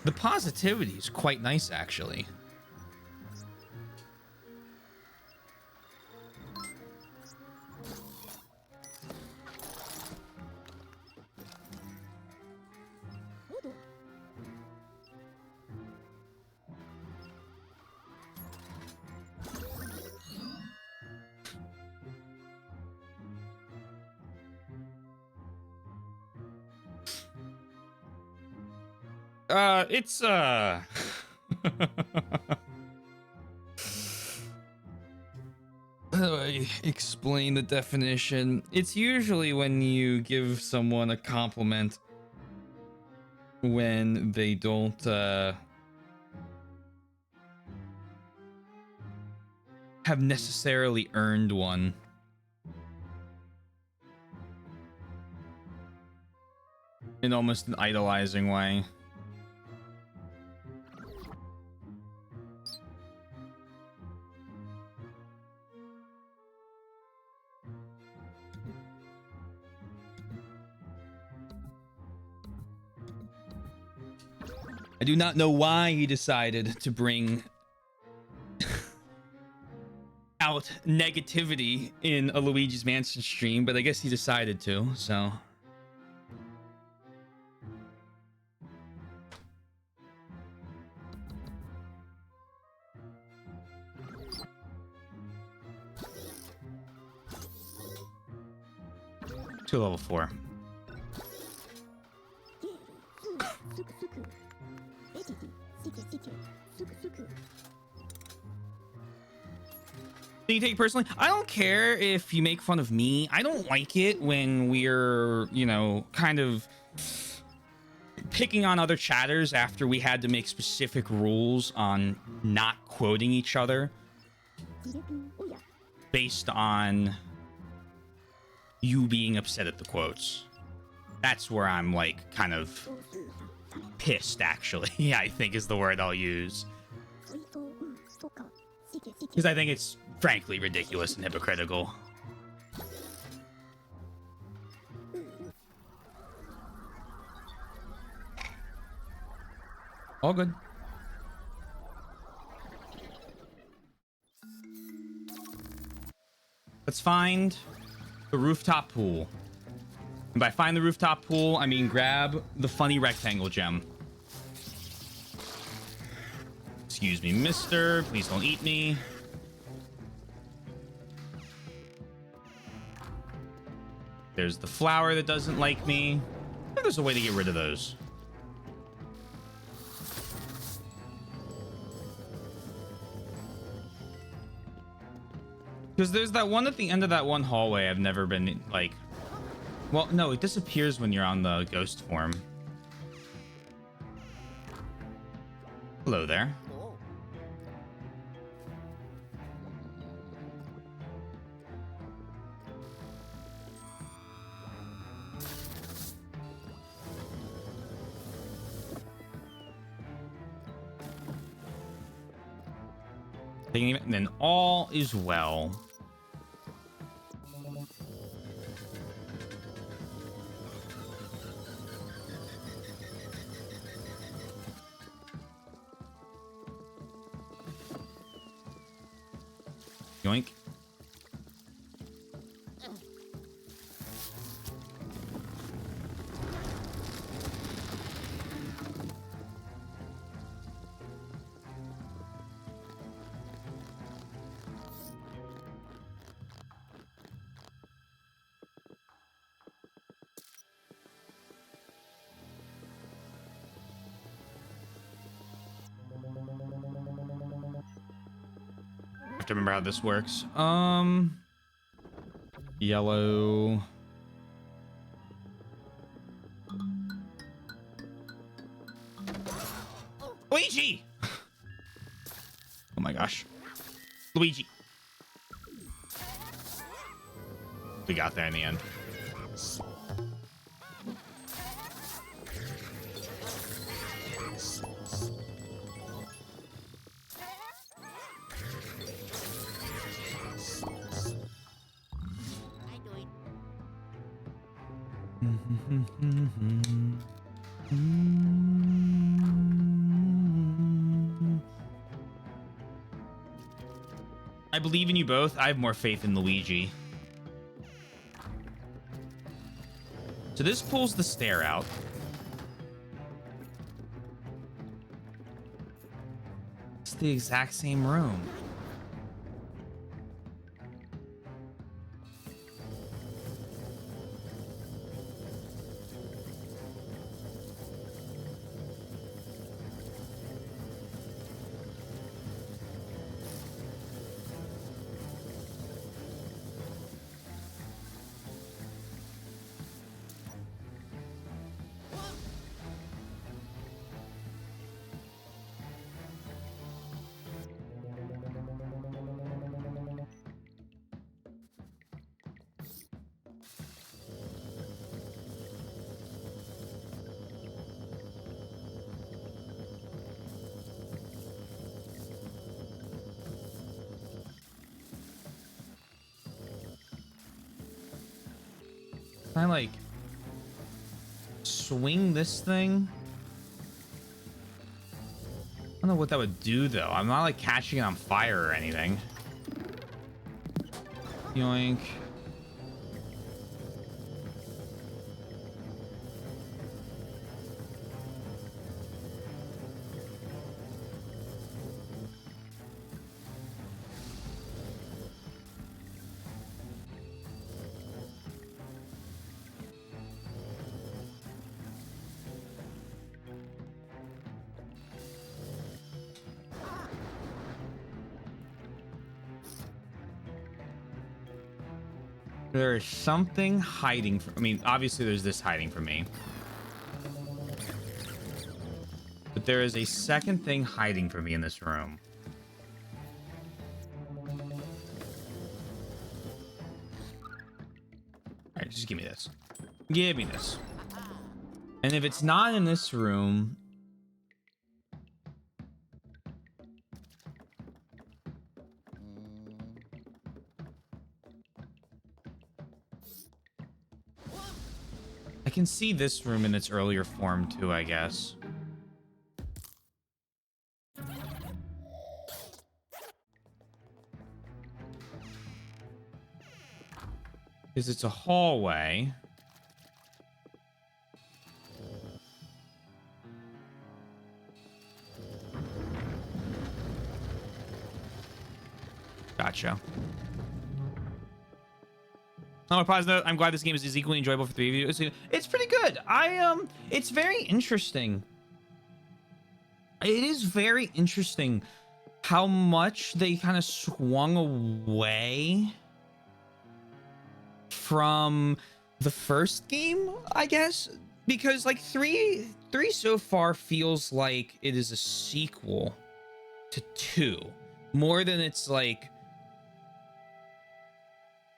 The positivity is quite nice, actually. It's how do I explain the definition? It's usually when you give someone a compliment when they don't have necessarily earned one. In almost an idolizing way. I do not know why he decided to bring out negativity in a Luigi's Mansion stream, but I guess he decided to, so. To level 4. Do you take it personally? I don't care if you make fun of me. I don't like it when we're, you know, kind of picking on other chatters after we had to make specific rules on not quoting each other based on you being upset at the quotes. That's where I'm like kind of pissed, actually. Yeah, I think is the word I'll use. Because I think it's frankly ridiculous and hypocritical. All good. Let's find the rooftop pool. And by find the rooftop pool, I mean grab the funny rectangle gem. Excuse me, mister. Please don't eat me. There's the flower that doesn't like me. I think there's a way to get rid of those. Because there's that one at the end of that one hallway I've never been, like... Well, no, it disappears when you're on the ghost form. Hello there. Oh. And then all is well. Yoink. I have to remember how this works. Yellow. Luigi! Oh my gosh. Luigi. We got there in the end. I do it. I believe in you both. I have more faith in Luigi. So this pulls the stair out. It's the exact same room. Can I like swing this thing? I don't know what that would do though. I'm not like catching it on fire or anything. Yoink. There is something hiding from, I mean, obviously there's this hiding from me. But there is a second thing hiding from me in this room. Alright, just give me this. Give me this. And if it's not in this room... I can see this room in its earlier form too, I guess. Because it's a hallway. Gotcha. On a positive note, I'm glad this game is equally enjoyable for three of you. It's pretty good. It's very interesting. It is very interesting how much they kind of swung away from the first game, I guess, because like three so far feels like it is a sequel to 2 more than it's like.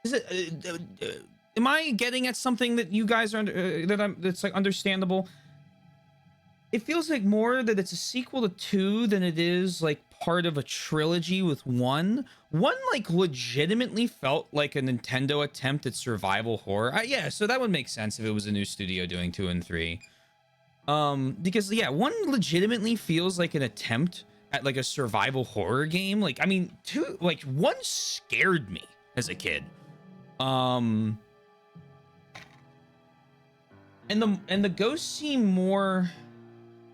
Is it? Am I getting at something that you guys are that's like understandable? It feels like more that it's a sequel to 2 than it is like part of a trilogy with 1. 1 like legitimately felt like a Nintendo attempt at survival horror. Yeah, so that would make sense if it was a new studio doing 2 and 3. Because yeah, 1 legitimately feels like an attempt at like a survival horror game. Like, I mean, 2, like 1 scared me as a kid. And the ghosts seem more,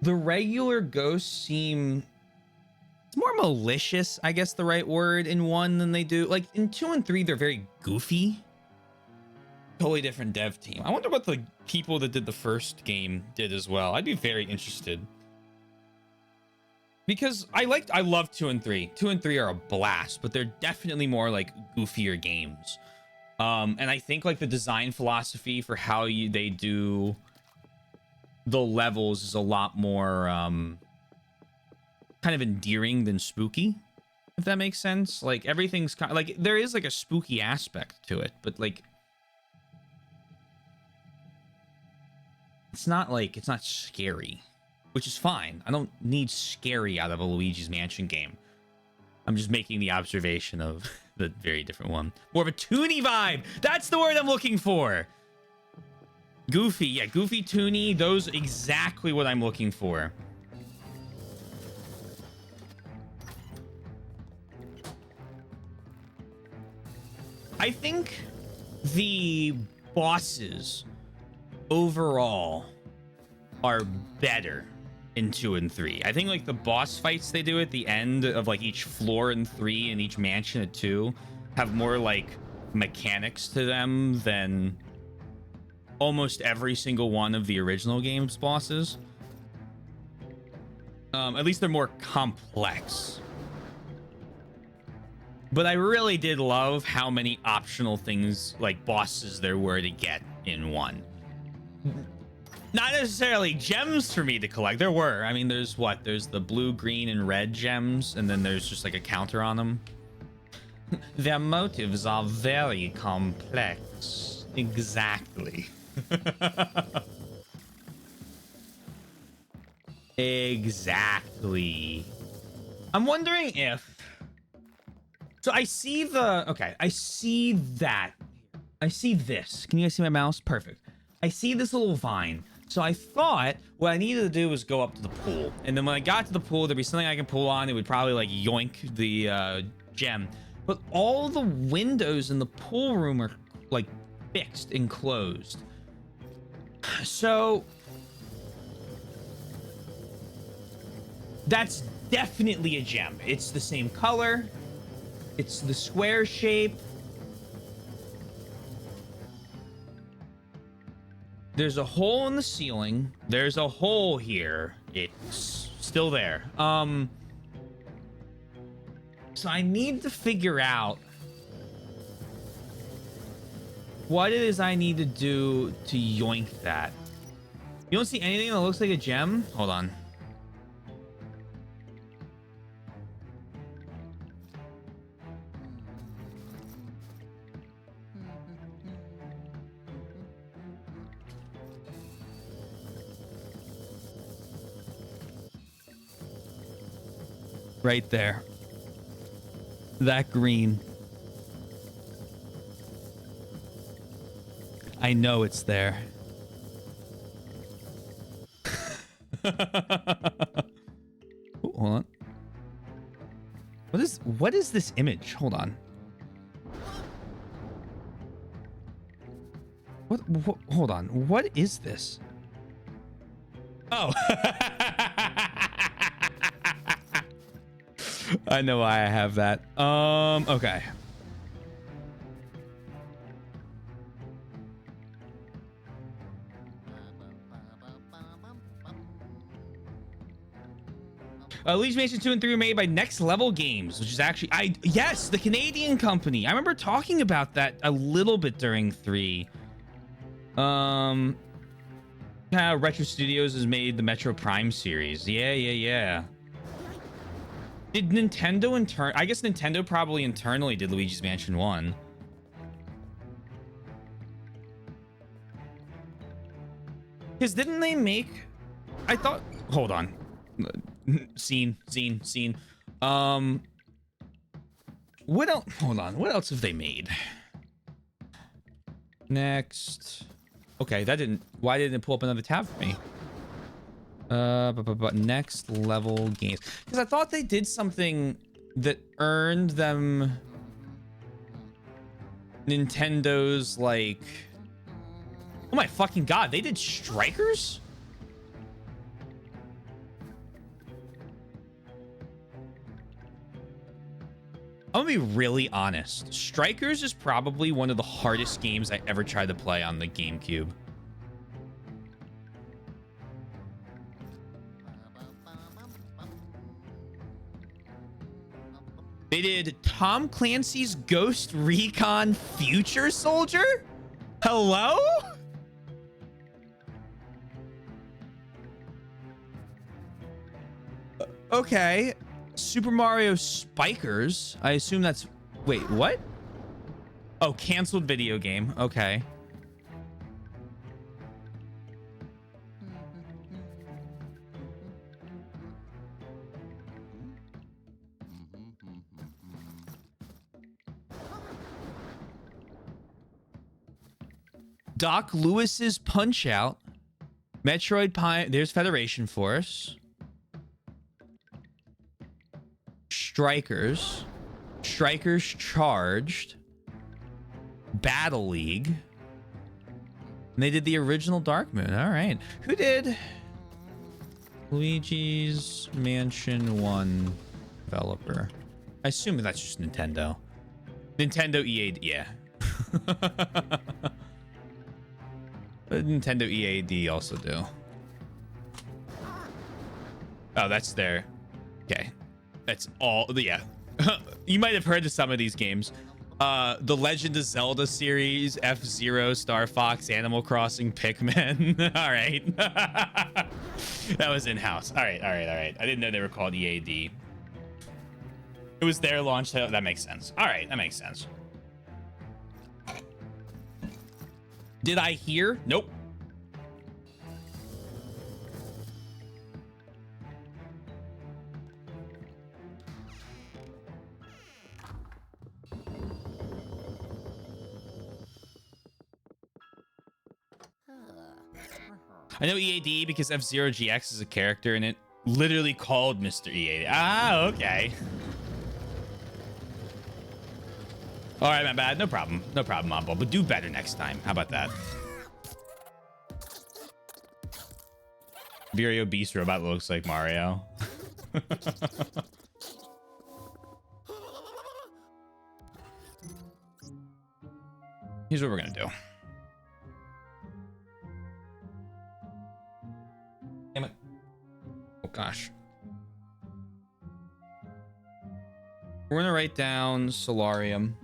the regular ghosts seem, it's more malicious, I guess the right word, in 1 than they do. Like in 2 and 3, they're very goofy. Totally different dev team. I wonder what the people that did the first game did as well. I'd be very interested. Because I love 2 and 3. 2 and 3 are a blast, but they're definitely more like goofier games. And I think like the design philosophy for how they do the levels is a lot more kind of endearing than spooky, if that makes sense. Like everything's kind of like, there is like a spooky aspect to it, but like it's not scary, which is fine. I don't need scary out of a Luigi's Mansion game. I'm just making the observation of the very different one. More of a toony vibe. That's the word I'm looking for. Goofy. Yeah, goofy, toony. Those exactly what I'm looking for. I think the bosses overall are better in 2 and 3. I think like the boss fights they do at the end of like each floor in 3 and each mansion at 2 have more like mechanics to them than almost every single one of the original game's bosses. At least they're more complex. But I really did love how many optional things like bosses there were to get in 1. Not necessarily gems for me to collect. There were. I mean, there's the blue, green, and red gems, and then there's just like a counter on them. Their motives are very complex. Exactly. Exactly. I'm wondering if... So I see the... Okay, I see that. I see this. Can you guys see my mouse? Perfect. I see this little vine. So I thought what I needed to do was go up to the pool. And then when I got to the pool, there'd be something I can pull on. It would probably like yoink the gem. But all the windows in the pool room are like fixed and closed. So that's definitely a gem. It's the same color. It's the square shape. There's a hole in the ceiling. There's a hole here. It's still there. So I need to figure out what it is I need to do to yoink that. You don't see anything that looks like a gem? Hold on. Right there. That green. I know it's there. Ooh, hold on. What is this image? Hold on. What hold on. What is this? Oh. I know why I have that. Okay. Luigi Mansion 2 and 3 were made by Next Level Games, which is actually yes, the Canadian company. I remember talking about that a little bit during 3. Retro Studios has made the Metro Prime series. Yeah. Did Nintendo I guess Nintendo probably internally did Luigi's Mansion 1. Because didn't they make... I thought... Hold on. Scene. What else? Hold on. What else have they made? Next. Okay, that didn't... Why didn't it pull up another tab for me? But Next Level Games. Because I thought they did something that earned them Nintendo's, like... Oh my fucking god, they did Strikers? I'm gonna be really honest. Strikers is probably one of the hardest games I ever tried to play on the GameCube. They did Tom Clancy's Ghost Recon Future Soldier? Hello? Okay. Super Mario Spikers. I assume that's... Wait, what? Oh, canceled video game. Okay. Doc Lewis's Punch-Out. Metroid Prime. There's Federation Force. Strikers Charged, Battle League, and they did the original Dark Moon. All right, who did Luigi's Mansion 1 developer? I assume that's just Nintendo. EA, yeah. But Nintendo EAD also do. Oh, that's there. Okay. That's all. Yeah. You might have heard of some of these games. The Legend of Zelda series, F-Zero, Star Fox, Animal Crossing, Pikmin. All right. That was in-house. All right. I didn't know they were called EAD. It was their launch title. That makes sense. All right. That makes sense. Did I hear? Nope. I know EAD because F-Zero GX is a character and it literally called Mr. EAD. Ah, okay. All right, my bad. No problem. No problem, Mumble. But do better next time. How about that? Vireo Beast Robot looks like Mario. Here's what we're gonna do. Damn it. Oh gosh. We're gonna write down Solarium.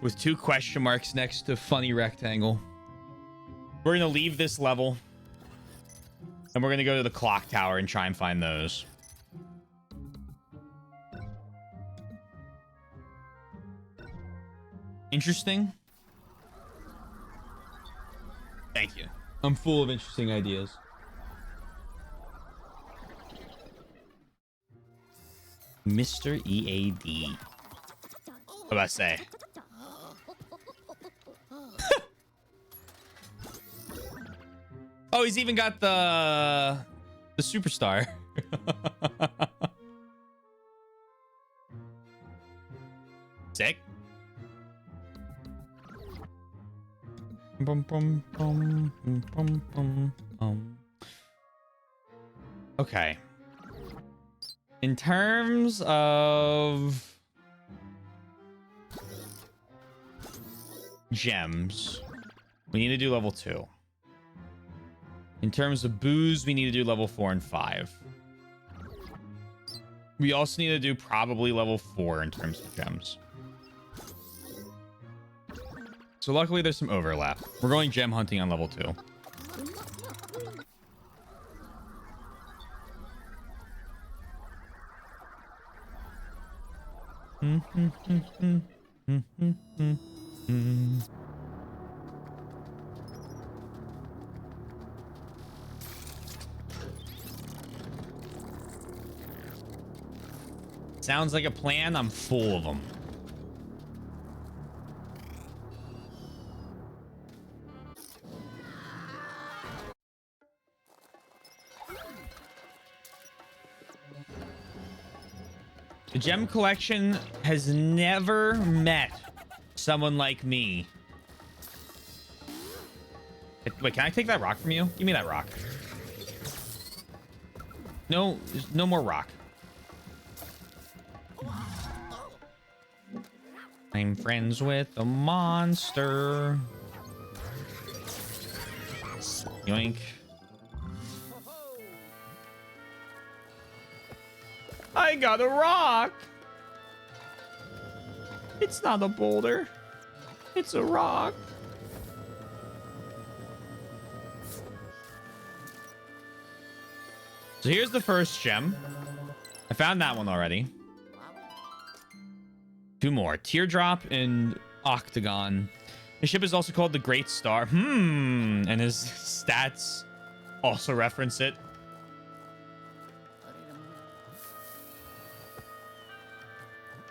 with 2 question marks next to funny rectangle. We're gonna leave this level and we're gonna go to the clock tower and try and find those. Interesting. Thank you. I'm full of interesting ideas. Mr. EAD. What about I say? Oh, he's even got the superstar. Sick. Bum, bum, bum, bum, bum, bum. Okay. In terms of gems, we need to do level 2. In terms of booze, we need to do level 4 and 5. We also need to do probably level 4 in terms of gems. So luckily there's some overlap. We're going gem hunting on level 2. Sounds like a plan. I'm full of them. The gem collection has never met someone like me. Wait, can I take that rock from you? Give me that rock. No, there's no more rock. I'm friends with a monster. Yoink. I got a rock. It's not a boulder. It's a rock. So here's the first gem. I found that one already. 2 more. Teardrop and Octagon. His ship is also called the Great Star. And his stats also reference it.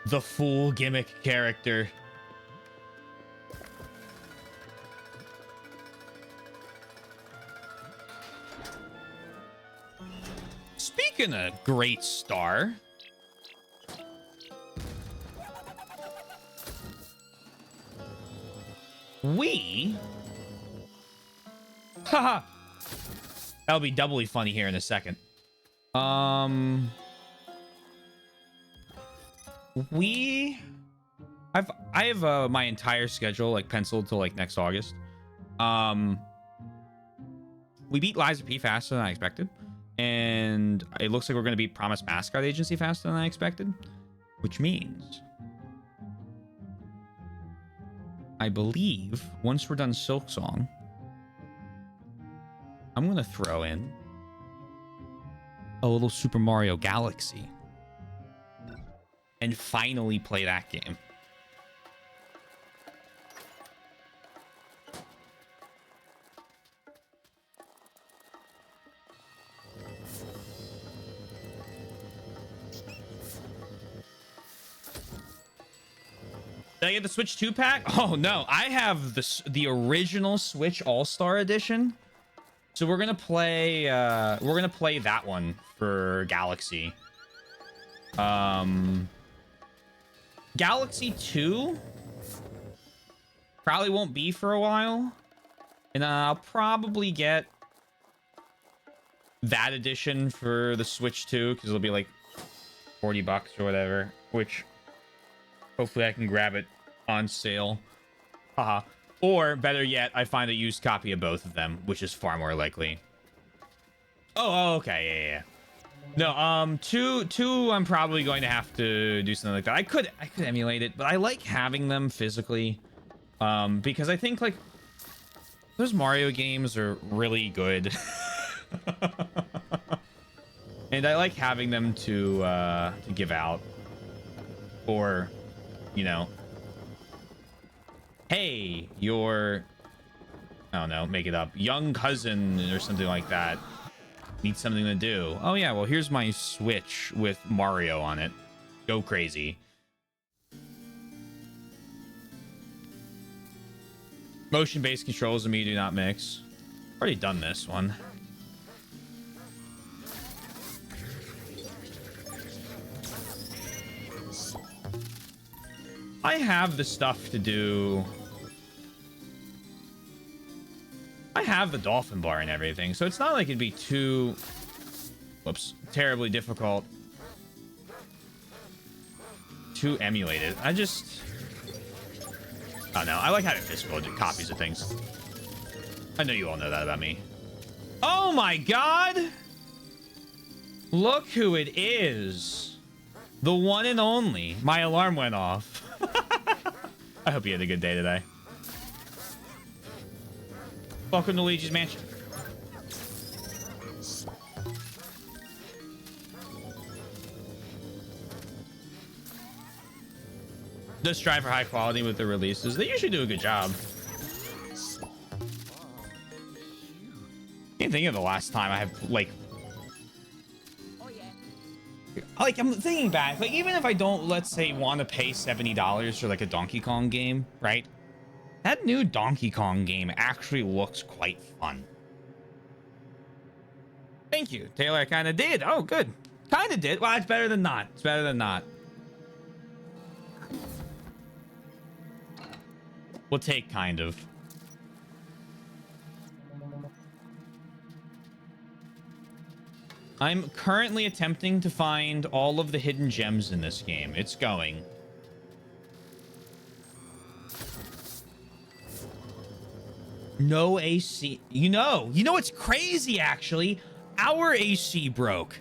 The full gimmick character. Speaking of Great Star, haha, that'll be doubly funny here in a second. I have my entire schedule like penciled till like next August. We beat Liza P faster than I expected, and it looks like we're going to beat Promise Mascot Agency faster than I expected, which means I believe once we're done Silk Song, I'm going to throw in a little Super Mario Galaxy and finally play that game. Did I get the Switch 2 pack? Oh no, I have the original Switch All-Star Edition. So we're gonna play that one for Galaxy. Galaxy 2 probably won't be for a while. And I'll probably get that edition for the Switch 2 because it'll be like $40 or whatever, which hopefully I can grab it on sale. Haha. Or better yet, I find a used copy of both of them, which is far more likely. Oh, okay, yeah. No, two, I'm probably going to have to do something like that. I could emulate it, but I like having them physically. Because I think like those Mario games are really good. And I like having them to give out. Or, you know, hey, your, I don't know, make it up, young cousin or something like that needs something to do. Oh yeah, well here's my Switch with Mario on it. Go crazy. Motion-based controls and me do not mix. Already done this one. I have the stuff to do. I have the dolphin bar and everything, so it's not like it'd be too, whoops, terribly difficult to emulate it. I just, I don't know. I like having physical copies of things. I know you all know that about me. Oh my god! Look who it is. The one and only. My alarm went off. I hope you had a good day today. Welcome to Luigi's Mansion. Just strive for high quality with the releases. They usually do a good job. Can't think of the last time I have like I'm thinking back, like even if I don't, let's say, want to pay $70 for like a Donkey Kong game, right? That new Donkey Kong game actually looks quite fun. Thank you, Taylor. I kind of did. Oh, good. Kind of did. Well, it's better than not. It's better than not. We'll take kind of. I'm currently attempting to find all of the hidden gems in this game. It's going. No AC. You know what's crazy, actually? Our AC broke.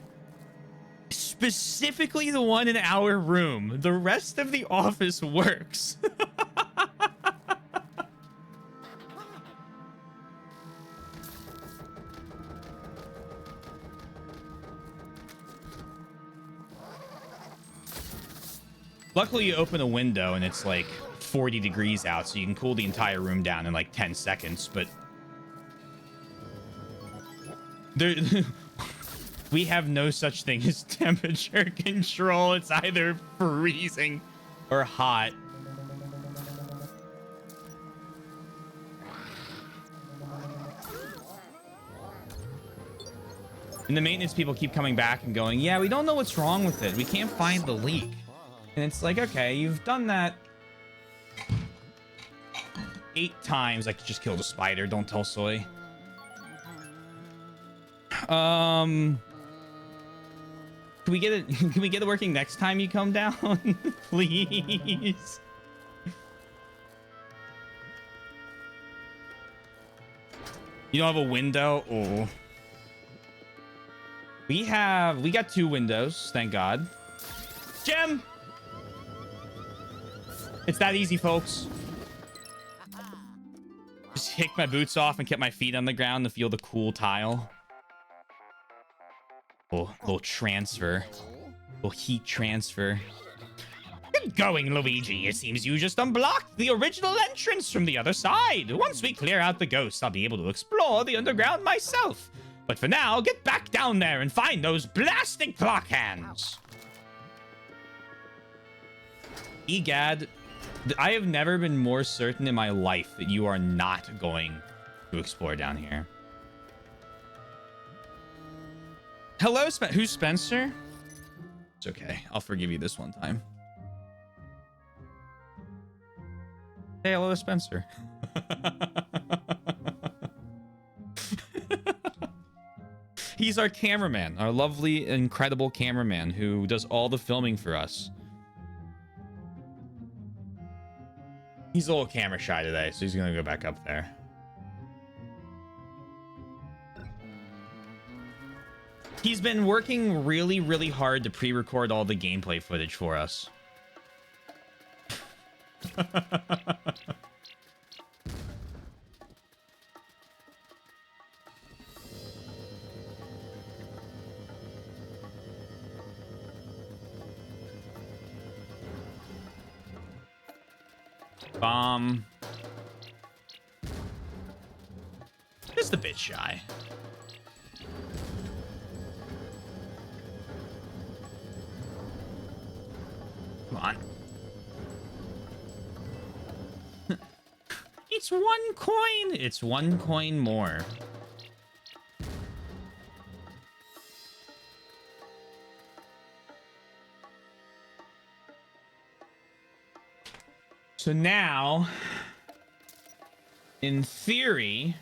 Specifically the one in our room. The rest of the office works. Luckily, you open a window and it's like 40 degrees out, so you can cool the entire room down in like 10 seconds, but there, we have no such thing as temperature control. It's either freezing or hot. And the maintenance people keep coming back and going, yeah, we don't know what's wrong with it. We can't find the leak. And it's like, okay, you've done that 8 times. I could just kill the spider. Don't tell Soy. Can we get it? Can we get it working next time you come down, please? You don't have a window? Oh. We got 2 windows, thank God. Gem! It's that easy, folks. Just kick my boots off and get my feet on the ground to feel the cool tile. Oh, little transfer. Little heat transfer. Good going, Luigi. It seems you just unblocked the original entrance from the other side. Once we clear out the ghosts, I'll be able to explore the underground myself. But for now, get back down there and find those blasting clock hands. Egad, I have never been more certain in my life that you are not going to explore down here. Hello, who's Spencer? It's okay. I'll forgive you this one time. Hey, hello, Spencer. He's our cameraman, our lovely, incredible cameraman who does all the filming for us. He's a little camera shy today, so he's gonna go back up there. He's been working really, really hard to pre-record all the gameplay footage for us. Bomb. Just a bit shy. Come on. It's 1 coin. It's 1 coin more. So now, in theory,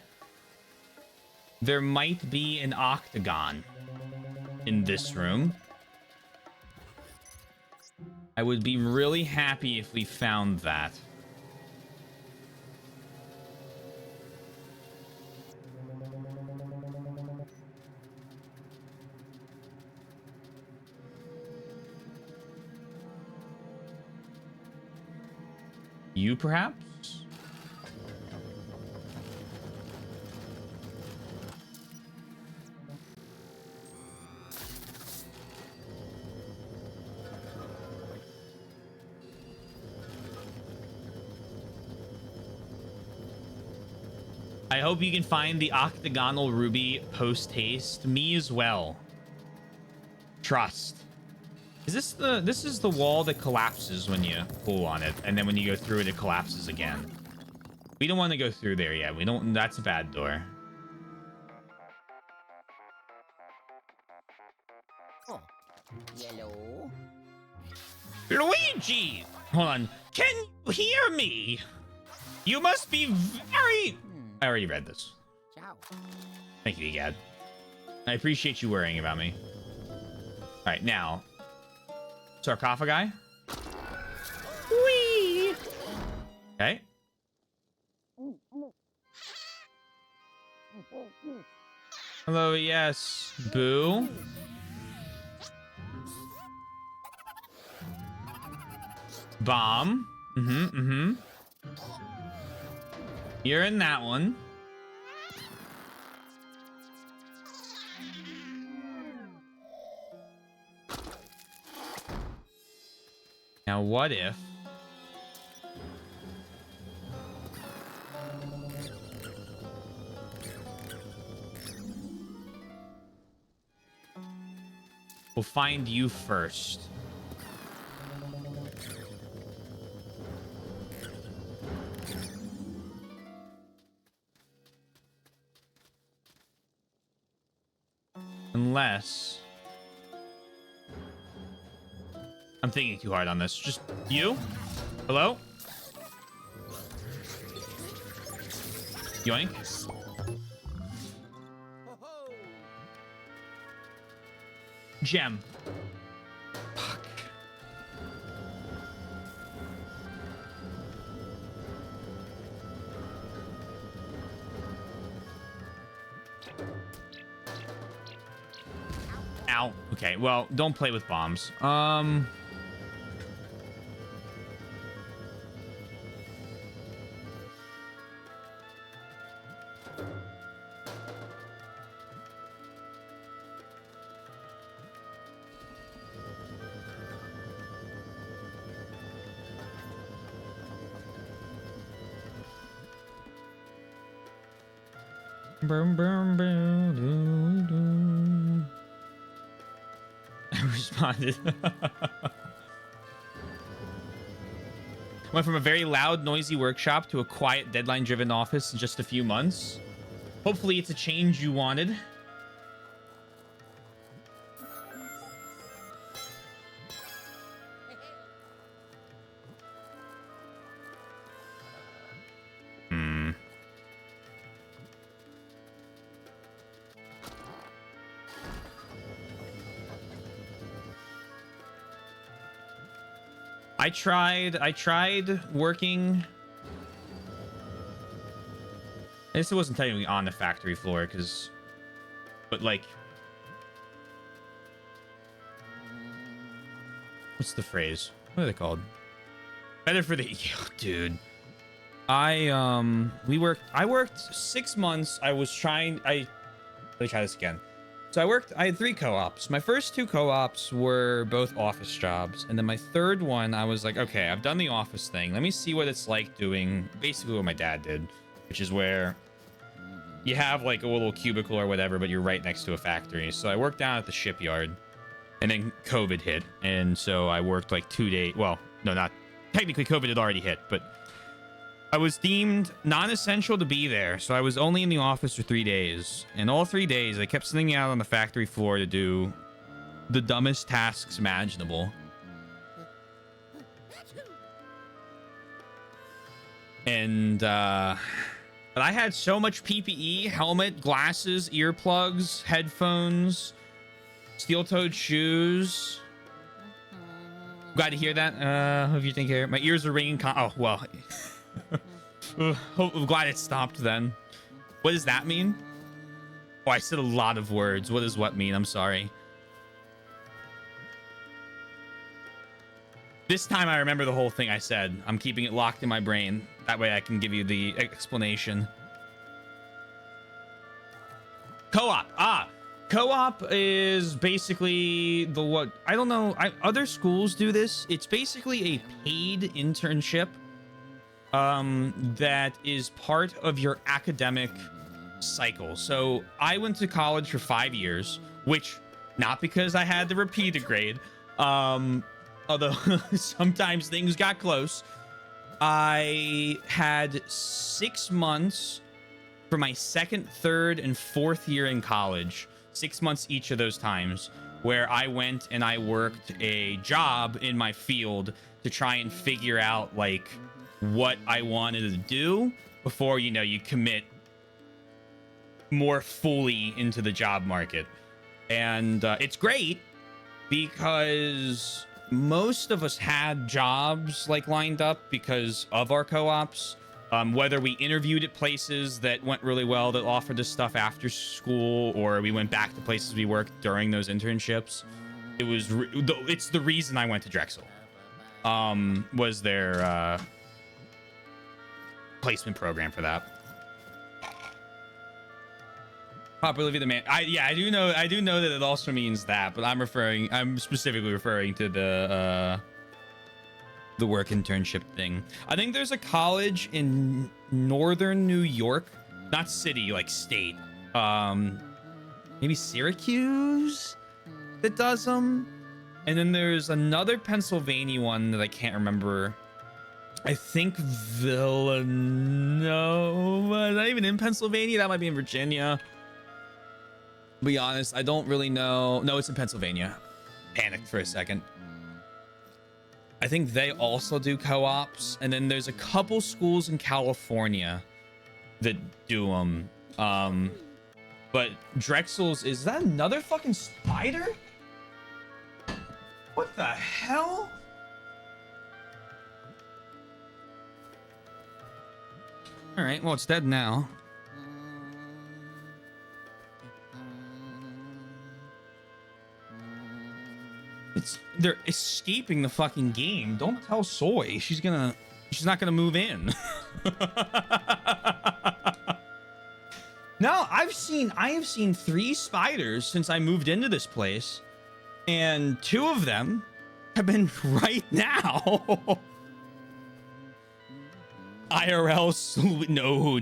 there might be an octagon in this room. I would be really happy if we found that. You, perhaps? I hope you can find the octagonal ruby post-haste. Me as well. Trust. Is this the... This is the wall that collapses when you pull on it. And then when you go through it, it collapses again. We don't want to go through there yet. We don't... That's a bad door. Oh, yellow. Luigi! Hold on. Can you hear me? You must be very... I already read this. Ciao. Thank you, Egad. I appreciate you worrying about me. All right, now. Sarcophagi. Whee! Okay. Hello, yes. Boo. Bomb. You're in that one. Now, what if... we'll find you first. Unless... I'm thinking too hard on this. Just you? Hello? Yoink. Gem. Fuck. Ow. Okay, well, don't play with bombs. Boom, boom, boom, doo, doo. I responded. Went from a very loud, noisy workshop to a quiet, deadline-driven office in just a few months. Hopefully it's a change you wanted. I tried working. This wasn't technically on the factory floor, but like, what's the phrase? What are they called? Better for the dude. I worked 6 months. Let me try this again. So I had 3 co-ops. My first 2 co-ops were both office jobs. And then my third one, I was like, okay, I've done the office thing. Let me see what it's like doing basically what my dad did, which is where you have like a little cubicle or whatever, but you're right next to a factory. So I worked down at the shipyard, and then COVID hit. And so I worked like 2 days. Well, no, not technically COVID had already hit, but I was deemed non-essential to be there, so I was only in the office for 3 days. And all 3 days, I kept sitting out on the factory floor to do the dumbest tasks imaginable. And, but I had so much PPE, helmet, glasses, earplugs, headphones, steel-toed shoes. Glad to hear that. Hope you think here. My ears are ringing. Oh, well. I'm glad it stopped then. What does that mean? Oh, I said a lot of words. What does what mean? I'm sorry. This time I remember the whole thing I said. I'm keeping it locked in my brain. That way I can give you the explanation. Co-op. Co-op is basically the what? I don't know. Other schools do this. It's basically a paid internship that is part of your academic cycle. So I went to college for 5 years, which not because I had the repeated grade, although sometimes things got close. I had 6 months for my second, third, and fourth year in college, 6 months each of those times, where I went and I worked a job in my field to try and figure out like what I wanted to do before, you know, you commit more fully into the job market. And it's great because most of us had jobs like lined up because of our co-ops, whether we interviewed at places that went really well that offered us stuff after school, or we went back to places we worked during those internships. It's the reason I went to Drexel. Was their placement program for that. Properly be the man. I do know that it also means that, but I'm specifically referring to the work internship thing. I think there's a college in northern New York, not city, like state. Maybe Syracuse that does them. And then there's another Pennsylvania one that I can't remember. I think Villanova. Not even in Pennsylvania. That might be in Virginia. To be honest, I don't really know. No, it's in Pennsylvania. Panicked for a second. I think they also do co-ops. And then there's a couple schools in California that do them. But Drexel's, is that another fucking spider? What the hell? All right, well, it's dead now. They're escaping the fucking game. Don't tell Soy. She's not gonna move in. No, I have seen 3 spiders since I moved into this place, and 2 of them have been right now. IRL, no.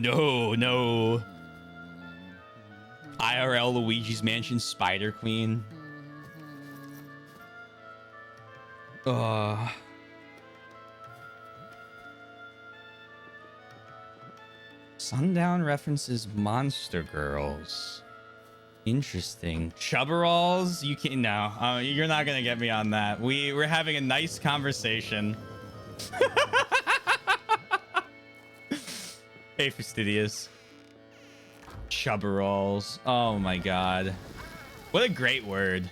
IRL Luigi's Mansion Spider Queen. Sundown references Monster Girls. Interesting. Chubberalls? You can't. No, you're not gonna get me on that. We're having a nice conversation. Hey, fastidious. Chubberalls. Oh my god. What a great word.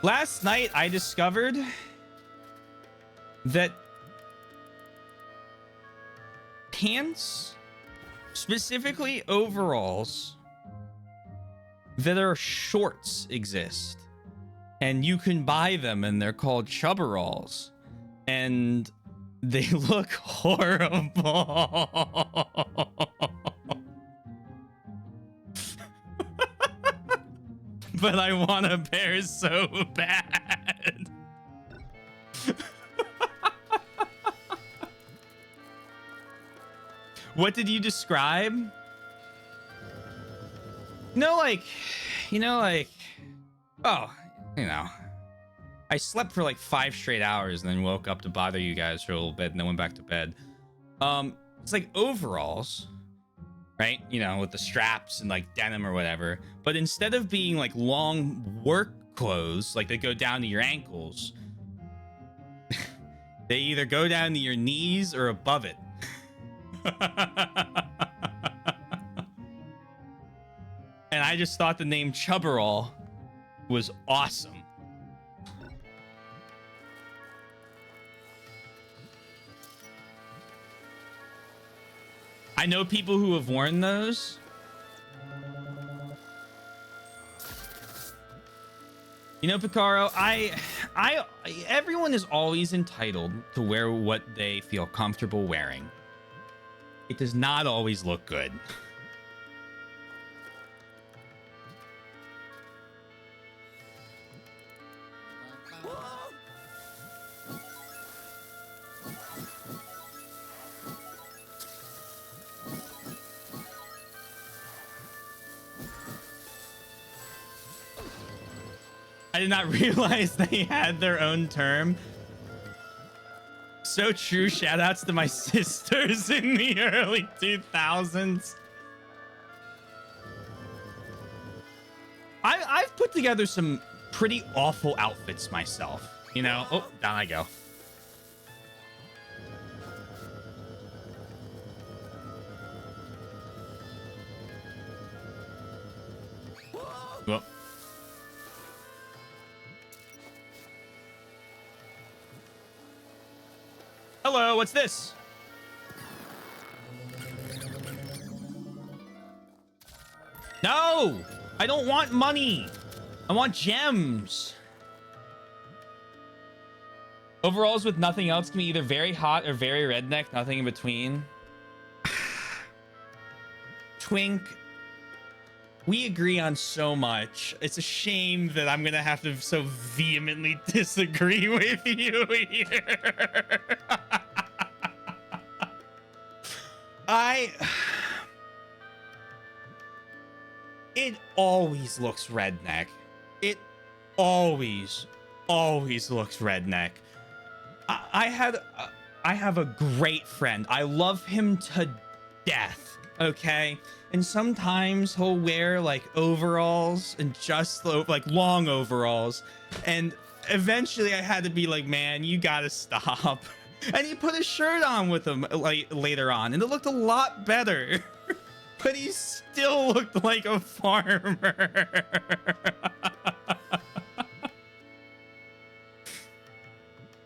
Last night, I discovered that pants, specifically overalls, that are shorts exist. and you can buy them, and they're called chubberalls, and they look horrible. But I want a pair so bad. What did you describe? Like, oh, I slept for like 5 straight hours and then woke up to bother you guys for a little bit and then went back to bed. It's like overalls, right? With the straps and like denim or whatever. But instead of being like long work clothes, like they go down to your ankles, they either go down to your knees or above it. And I just thought the name Chubberall was awesome. I know people who have worn those. Picaro, everyone is always entitled to wear what they feel comfortable wearing. It does not always look good. I did not realize they had their own term. So true. Shout outs to my sisters in the early 2000s. I've put together some pretty awful outfits myself. Oh, down I go. Well. Hello, what's this? No! I don't want money. I want gems. Overalls with nothing else can be either very hot or very redneck, nothing in between. Twink, we agree on so much. It's a shame that I'm gonna have to so vehemently disagree with you here. It always looks redneck. It always looks redneck. I have a great friend. I love him to death. Okay. And sometimes he'll wear like overalls and just like long overalls. And eventually I had to be like, man, you gotta stop. And he put a shirt on with him like later on, and it looked a lot better. But he still looked like a farmer.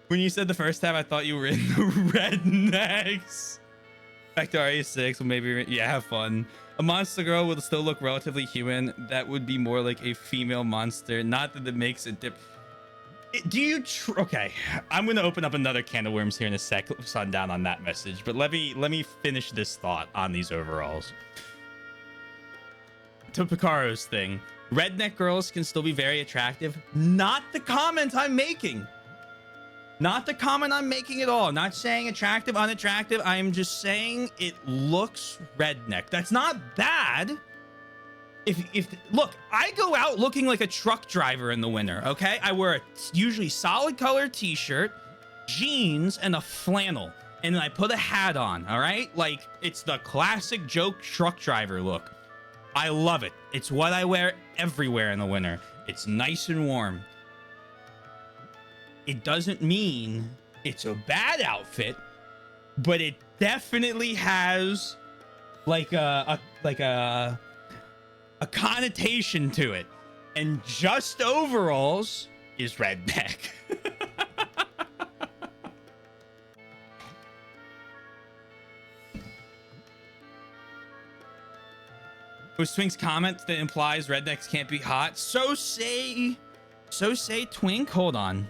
When you said the first time, I thought you were in the rednecks. Back to RE6, well, maybe, yeah, have fun. A monster girl would still look relatively human. That would be more like a female monster. Not that it makes it do you okay, I'm gonna open up another can of worms here in a sec, sundown on that message, but let me finish this thought on these overalls. To Picaro's thing, redneck girls can still be very attractive. Not the comment I'm making. Not the comment I'm making at all. Not saying attractive, unattractive. I'm just saying it looks redneck. That's not bad. If look, I go out looking like a truck driver in the winter, okay? I wear a usually solid color t-shirt, jeans, and a flannel. And then I put a hat on, all right? Like, it's the classic joke truck driver look. I love it. It's what I wear everywhere in the winter. It's nice and warm. It doesn't mean it's a bad outfit, but it definitely has like a connotation to it. And just overalls is redneck. Was Swink's comment that implies rednecks can't be hot? So say So say twink. Hold on.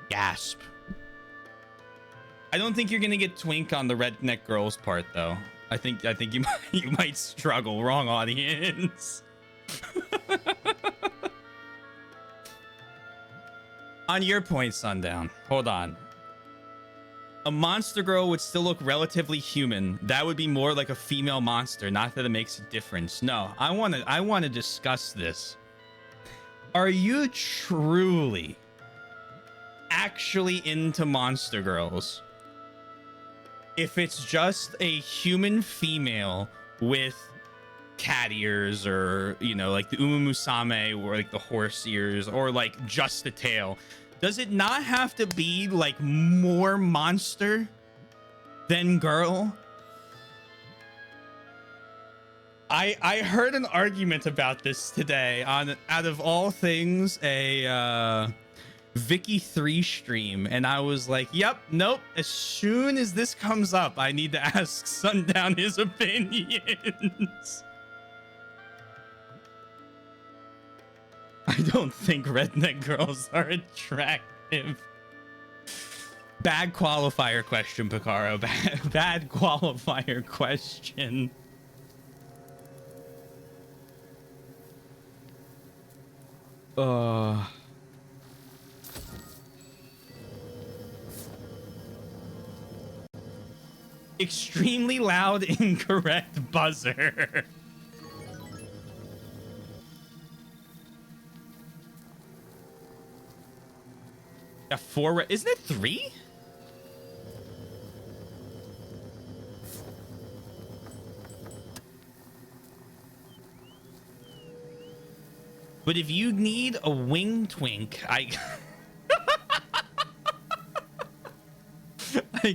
Gasp. I don't think you're gonna get twink on the redneck girls part though. I think you might struggle. Wrong audience. On your point, Sundown. Hold on. A monster girl would still look relatively human. That would be more like a female monster. Not that it makes a difference. No, I want to discuss this. Are you truly actually into monster girls if it's just a human female with cat ears, or you know, like the Umumusame, or like the horse ears, or like just the tail? Does it not have to be like more monster than girl? I heard an argument about this today on, out of all things, a Vicky 3 stream, and I was like, yep, nope, as soon as this comes up, I need to ask Sundown his opinions. I don't think redneck girls are attractive. Bad qualifier question, Picaro. Bad qualifier question. Extremely loud, incorrect buzzer. A 4, isn't it 3? But if you need a wing twink, I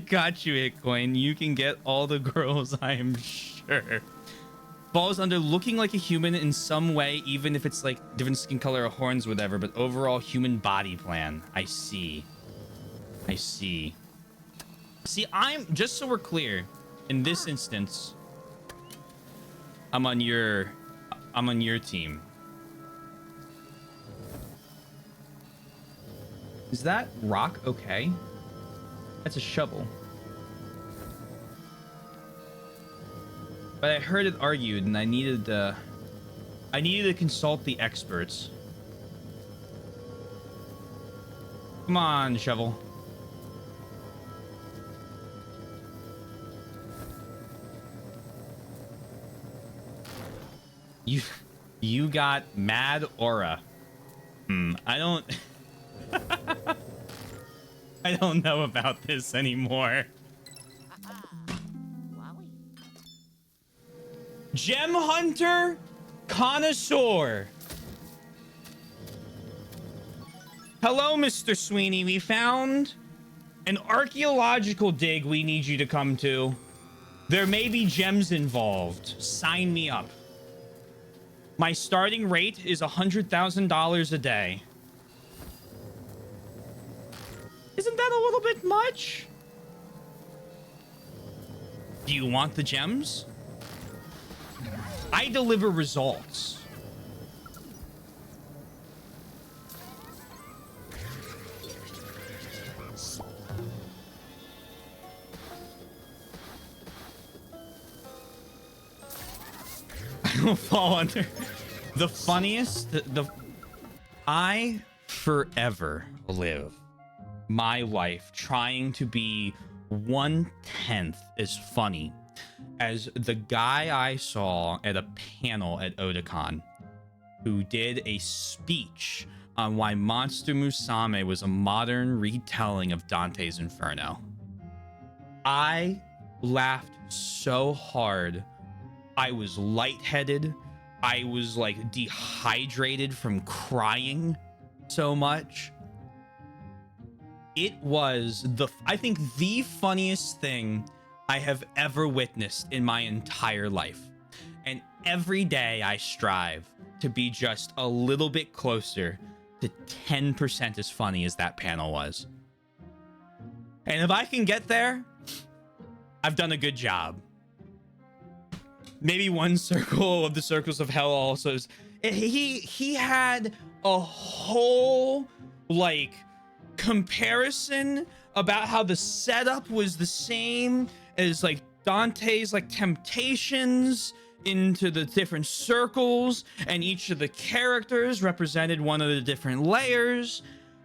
got you, Hitcoin. You can get all the girls, I am sure. Falls under looking like a human in some way, even if it's like different skin color or horns, whatever, but overall human body plan. I see. I see. See, just so we're clear, in this instance, I'm on your team. Is that rock okay? That's a shovel. But I heard it argued, and I needed to consult the experts. Come on, shovel. You got mad aura. I don't I don't know about this anymore. Gem Hunter Connoisseur. Hello, Mr. Sweeney. We found an archaeological dig we need you to come to. There may be gems involved. Sign me up. My starting rate is $100,000 a day. Isn't that a little bit much? Do you want the gems? I deliver results. I don't fall under the funniest. I forever live my life trying to be 1/10 as funny as the guy I saw at a panel at Otakon, who did a speech on why Monster Musame was a modern retelling of Dante's Inferno. I laughed so hard. I was lightheaded. I was like dehydrated from crying so much. It was I think the funniest thing I have ever witnessed in my entire life. And every day I strive to be just a little bit closer to 10% as funny as that panel was. And if I can get there, I've done a good job. Maybe one circle of the circles of hell also He had a whole like comparison about how the setup was the same as like Dante's like temptations into the different circles, and each of the characters represented one of the different layers,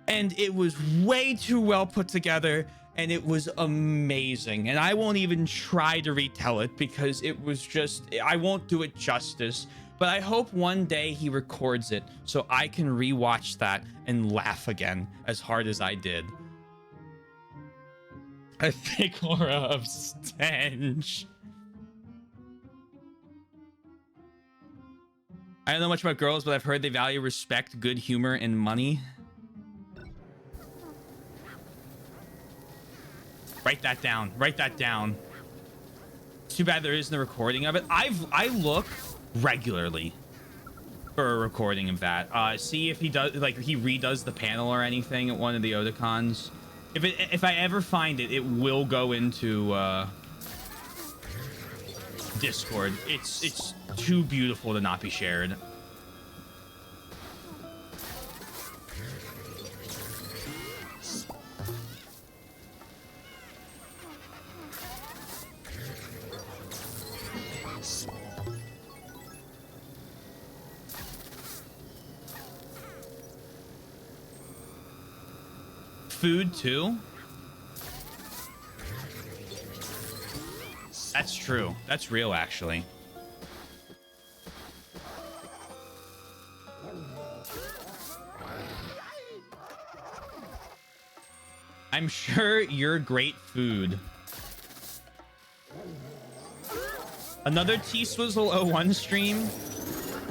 and it was way too well put together, and it was amazing. And I won't even try to retell it because it was just, I won't do it justice. But I hope one day he records it so I can rewatch that and laugh again as hard as I did. A thick aura of stench. I don't know much about girls, but I've heard they value respect, good humor, and money. Write that down. Write that down. It's too bad there isn't a recording of it. I look regularly for a recording of that. See if he does, like, he redoes the panel or anything at one of the Otakons. If I ever find it, it will go into Discord. It's too beautiful to not be shared. Food too? That's true. That's real, actually. I'm sure you're great food. Another T-Swizzle 01 stream.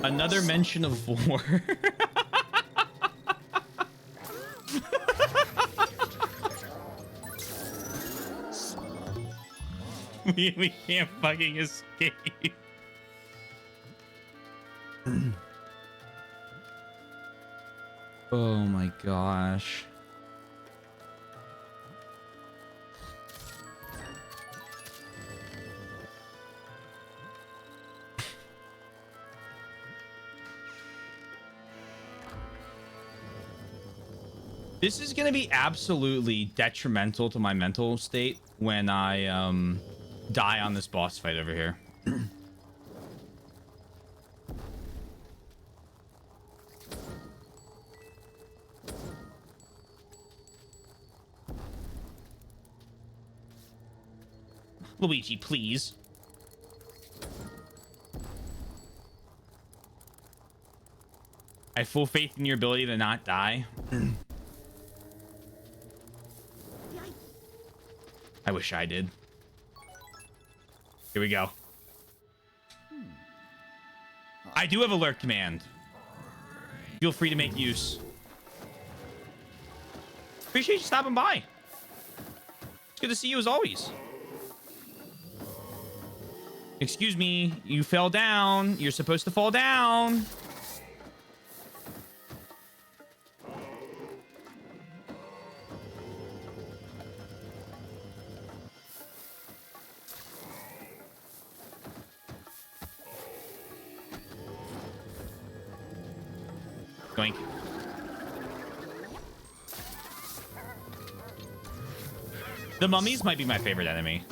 Another mention of war. we can't fucking escape. Oh my gosh. This is going to be absolutely detrimental to my mental state when I die on this boss fight over here. Luigi, please. I have full faith in your ability to not die. I wish I did. Here we go. I do have alert command. Feel free to make use. Appreciate you stopping by. It's good to see you as always. Excuse me, you fell down. You're supposed to fall down. Doink. The mummies might be my favorite enemy.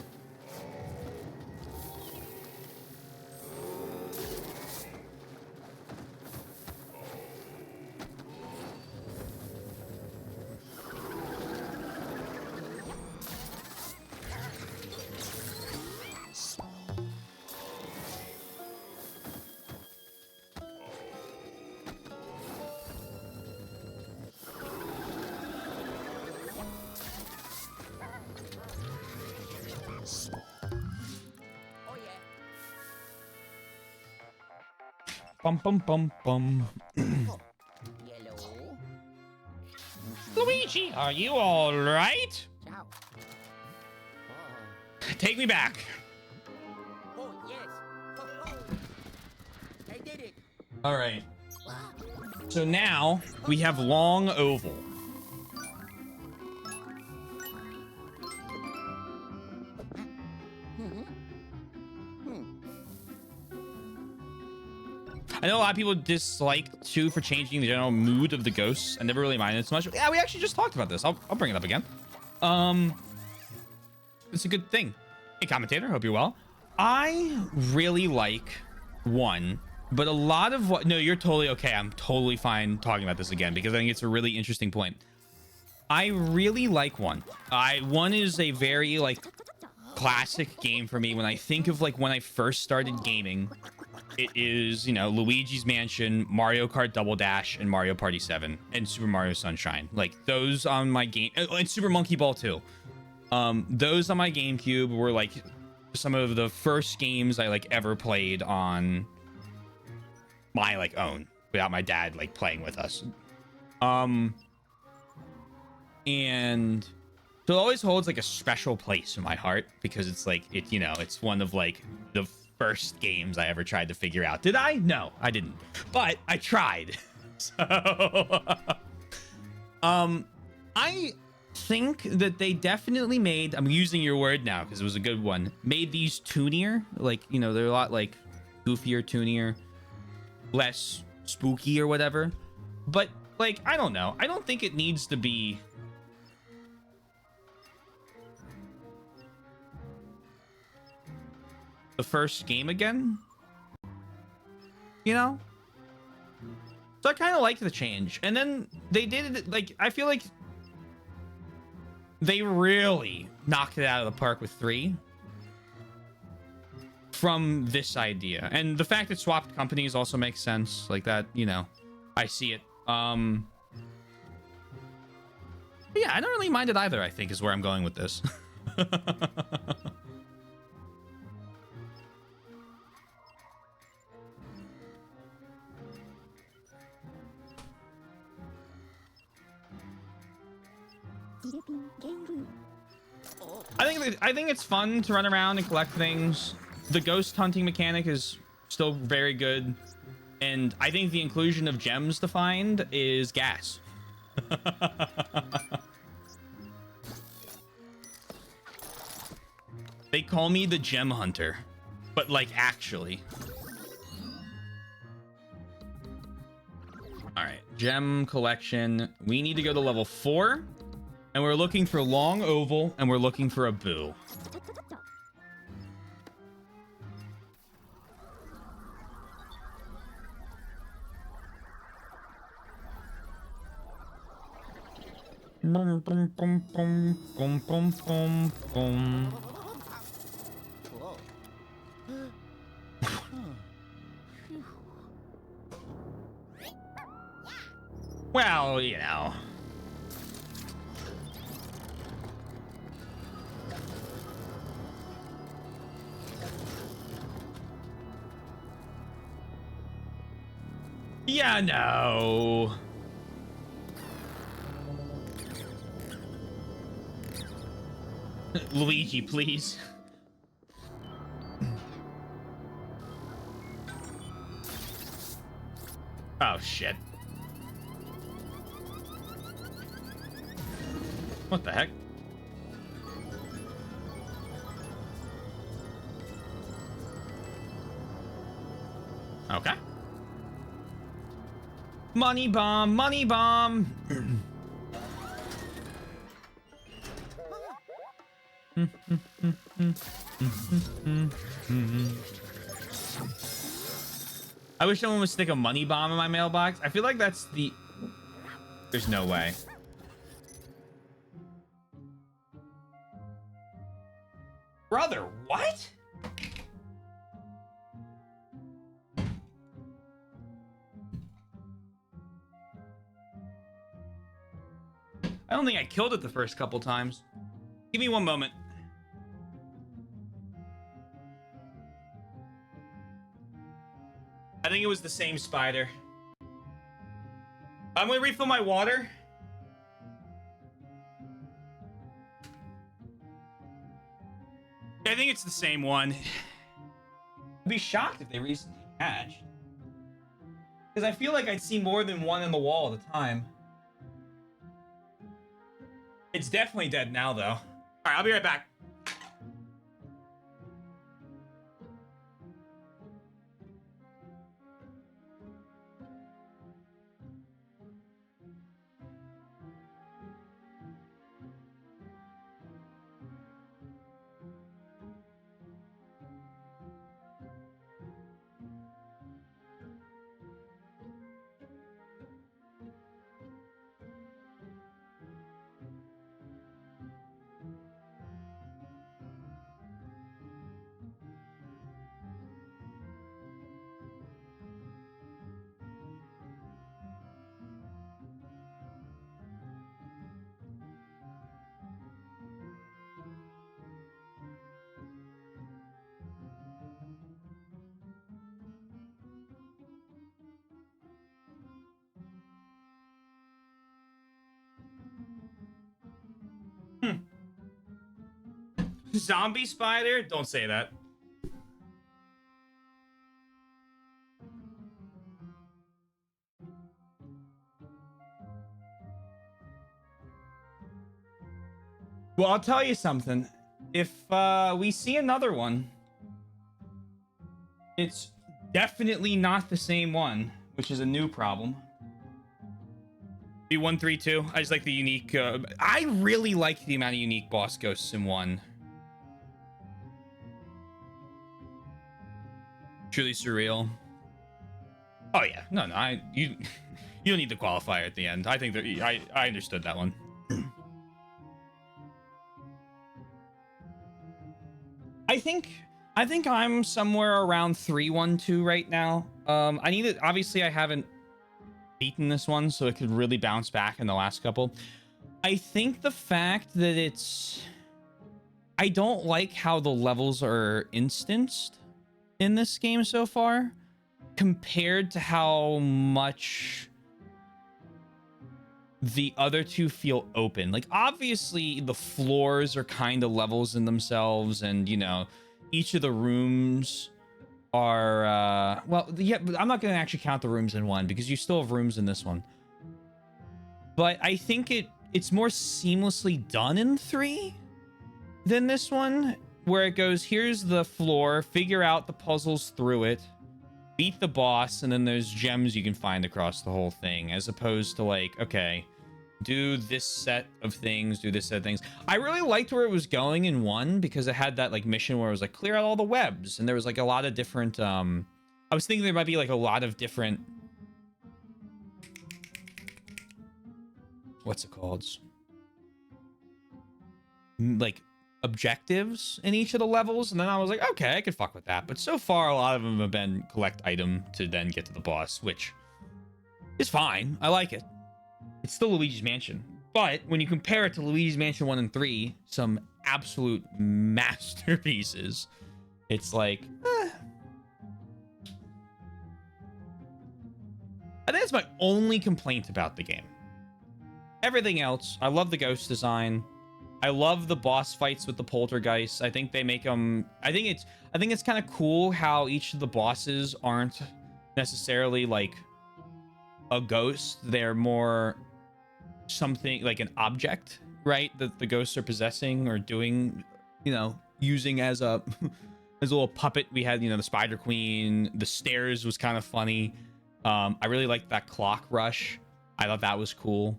Bum bum bum bum. Yellow. Luigi, are you all right? Ciao. Take me back. Oh, yes. Oh. I did it. All right. So now we have long oval. I know a lot of people dislike 2 for changing the general mood of the ghosts. I never really minded so much. Yeah, we actually just talked about this. I'll bring it up again. It's a good thing. Hey, commentator, hope you're well. I really like 1, but a lot of what... No, you're totally okay. I'm totally fine talking about this again because I think it's a really interesting point. I really like 1. 1 is a very, like, classic game for me. When I think of, like, when I first started gaming, it is, you know, Luigi's Mansion, Mario Kart Double Dash, and Mario Party 7, and Super Mario Sunshine. Like, those on my game... And Super Monkey Ball 2. Those on my GameCube were, like, some of the first games I, like, ever played on my, like, own, without my dad, like, playing with us. And so it always holds, like, a special place in my heart because it's, like, it, you know, it's one of, like, the first games I ever tried to figure out. Did I? No, I didn't. But I tried. So, I think that they definitely made, I'm using your word now because it was a good one, made these toonier. Like, you know, they're a lot, like, goofier, toonier, less spooky or whatever. But, like, I don't know. I don't think it needs to be the first game again, you know? So I kind of liked the change. And then they did it, like, I feel like they really knocked it out of the park with 3 from this idea. And the fact that swapped companies also makes sense. Like that, you know, I see it. But yeah, I don't really mind it either, I think, is where I'm going with this. I think it's fun to run around and collect things. The ghost hunting mechanic is still very good, and I think the inclusion of gems to find is gas. They call me the gem hunter, but like actually. All right, gem collection. We need to go to level 4. And we're looking for long oval, and we're looking for a boo. Boom, boom, boom, boom, boom, boom, boom, boom. Well, you know. Yeah, no. Luigi, please. Oh, shit. What the heck? Okay. Money bomb, money bomb. I wish someone would stick a money bomb in my mailbox. I feel like that's the... There's no way. Brother, what? I don't think I killed it the first couple times. Give me one moment. I think it was the same spider. I'm gonna refill my water. I think it's the same one. I'd be shocked if they recently hatched. Because I feel like I'd see more than one in the wall at a time. It's definitely dead now, though. All right, I'll be right back. Zombie spider? Don't say that. Well, I'll tell you something. If we see another one, it's definitely not the same one, which is a new problem. B132. I just like the unique. I really like the amount of unique boss ghosts in 1. Truly surreal. Oh yeah, no, you don't need the qualifier at the end. I think that I understood that one. I think I'm somewhere around 312 right now. I need it. Obviously, I haven't beaten this one, so it could really bounce back in the last couple. I think the fact that I don't like how the levels are instanced in this game so far, compared to how much the other two feel open. Like, obviously, the floors are kind of levels in themselves, and, you know, each of the rooms are, well, yeah, but I'm not going to actually count the rooms in 1, because you still have rooms in this one. But I think it's more seamlessly done in 3 than this one, where it goes, here's the floor, figure out the puzzles through it, beat the boss, and then there's gems you can find across the whole thing, as opposed to like, okay, do this set of things, do this set of things. I really liked where it was going in 1, because it had that like mission where it was like, clear out all the webs, and there was like a lot of different I was thinking there might be like a lot of different, what's it called, like objectives in each of the levels, and then I was like, okay, I could fuck with that. But so far, a lot of them have been collect item to then get to the boss, which is fine. I like it. It's still Luigi's Mansion, but when you compare it to Luigi's Mansion 1 and 3, some absolute masterpieces, it's like, I think that's my only complaint about the game. Everything else, I love the ghost design. I love the boss fights with the poltergeists. I think they make them. I think it's kind of cool how each of the bosses aren't necessarily like a ghost. They're more something like an object, right? That the ghosts are possessing or doing, you know, using as a as a little puppet. We had, you know, the Spider Queen. The stairs was kind of funny. I really liked that clock rush. I thought that was cool.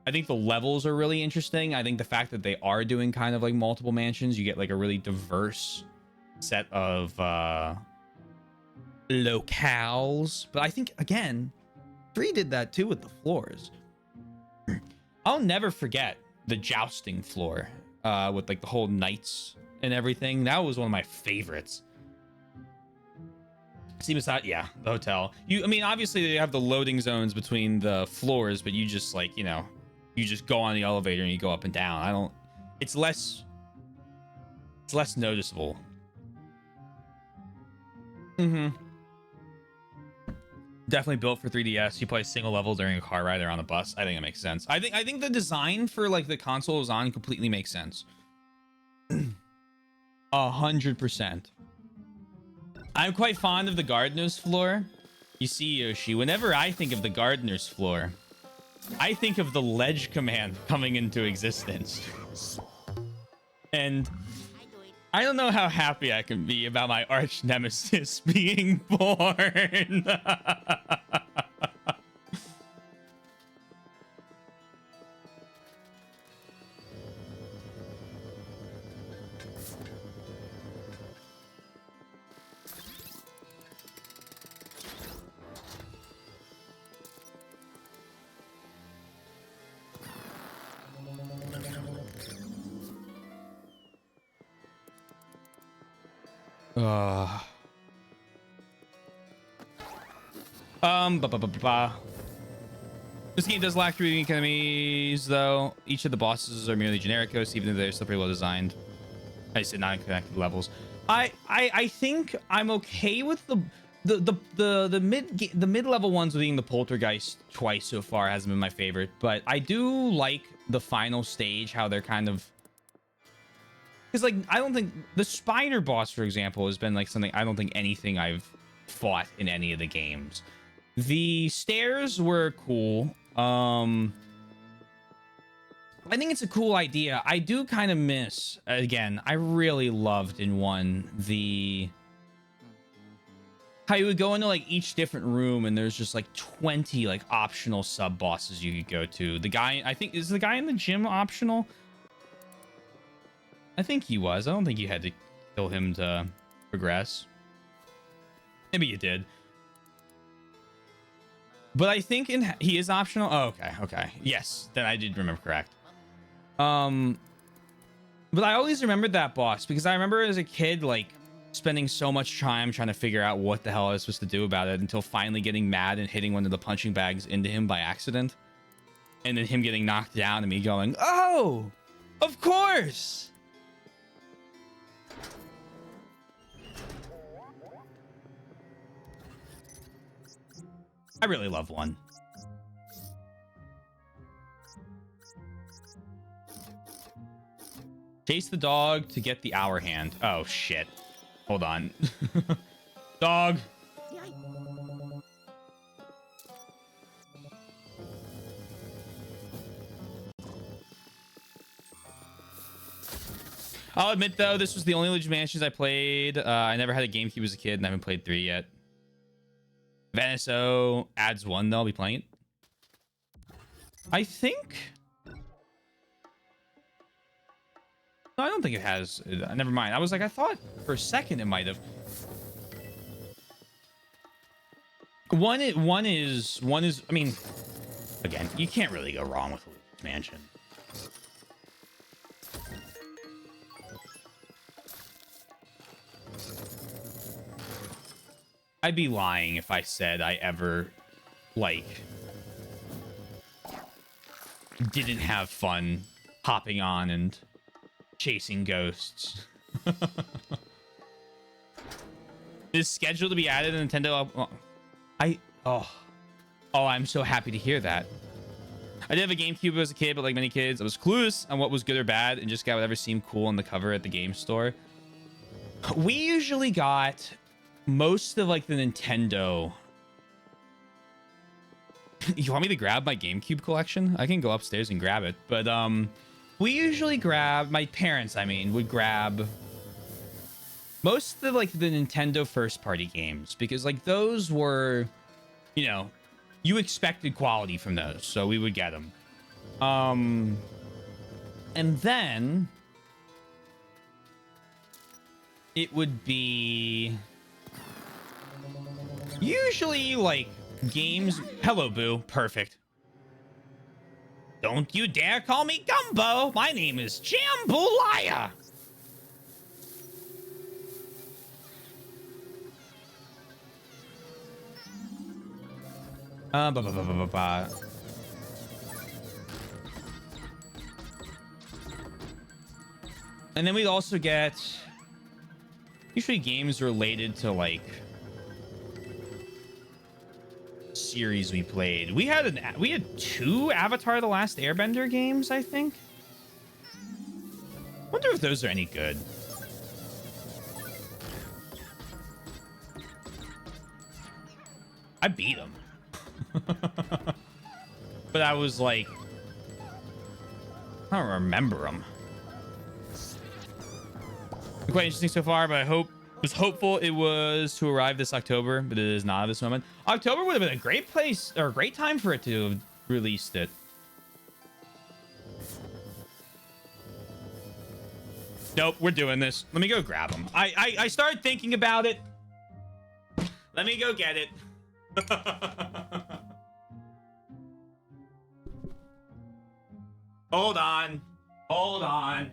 I think the levels are really interesting. I think the fact that they are doing kind of like multiple mansions, you get like a really diverse set of locales. But I think, again, 3 did that too with the floors. I'll never forget the jousting floor with like the whole knights and everything. That was one of my favorites. Seems that, yeah, the hotel. I mean, obviously they have the loading zones between the floors, but you just like, you know, you just go on the elevator and you go up and down. It's less noticeable. Definitely built for 3DS. You play a single level during a car ride or on a bus. I think it makes sense. I think the design for like the console is on completely makes sense. 100%. I'm quite fond of the gardener's floor. You see, Yoshi, whenever I think of the gardener's floor, I think of the ledge command coming into existence. And I don't know how happy I can be about my arch nemesis being born. This game does lack 3 unique enemies, though. Each of the bosses are merely generic ghosts, even though they're still pretty well designed. I said non-connected levels. I think I'm okay with the mid-level ones being the poltergeist twice so far hasn't been my favorite, but I do like the final stage, how they're kind of because like I don't think the spider boss, for example, has been like something I don't think anything I've fought in any of the games. The stairs were cool. I think it's a cool idea. I do kind of miss, again, I really loved in one the how you would go into like each different room and there's just like 20 like optional sub bosses you could go to. The guy, I think, is the guy in the gym optional? I think he was. I don't think you had to kill him to progress. Maybe you did. But I think he is optional. Oh, okay. Yes, then I did remember correct. But I always remembered that boss because I remember as a kid, like, spending so much time trying to figure out what the hell I was supposed to do about it until finally getting mad and hitting one of the punching bags into him by accident. And then him getting knocked down and me going, oh, of course. I really love one. Chase the dog to get the hour hand. Oh, shit. Hold on. Dog. I'll admit, though, this was the only Luigi Mansions I played. I never had a GameCube as a kid, and I haven't played 3 yet. If NSO adds 1, though, I'll be playing it. I think... No, I don't think it has. Never mind. I was like, I thought for a second it might have. One is. I mean, again, you can't really go wrong with Luigi's Mansion. I'd be lying if I said I ever, like, didn't have fun hopping on and chasing ghosts. Is scheduled to be added to Nintendo. I'm so happy to hear that. I did have a GameCube as a kid, but like many kids, I was clueless on what was good or bad and just got whatever seemed cool on the cover at the game store. We usually got most of like the Nintendo. You want me to grab my GameCube collection? I can go upstairs and grab it, but we usually grab, my parents, I mean, would grab most of like the Nintendo first party games because like those were, you know, you expected quality from those, so we would get them. And then it would be usually like games. Hello, Boo. Perfect. Don't you dare call me Gumbo. My name is Jambalaya. And then we'd also get usually games related to like series we played. We had 2 Avatar: The Last Airbender games, I think. Wonder if those are any good. I beat them. But I was like, I don't remember them. Quite interesting so far, but was hopeful it was to arrive this October, but it is not at this moment. October would have been a great place or a great time for it to have released it. Nope, we're doing this. Let me go grab them. I started thinking about it. Let me go get it. Hold on. Hold on.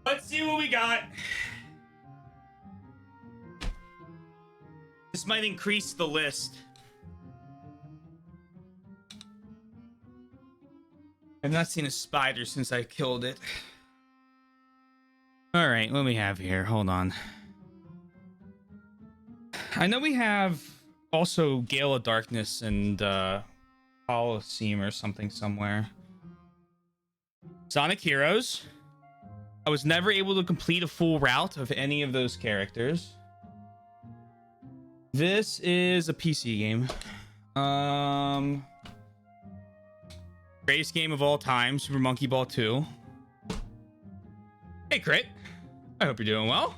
Let's see what we got. This might increase the list. I've not seen a spider since I killed it. All right, what do we have here? Hold on. I know we have also Gale of Darkness and Coliseum or something somewhere. Sonic Heroes. I was never able to complete a full route of any of those characters. This is a PC game. Greatest game of all time, Super Monkey Ball 2. Hey, Crit. I hope you're doing well.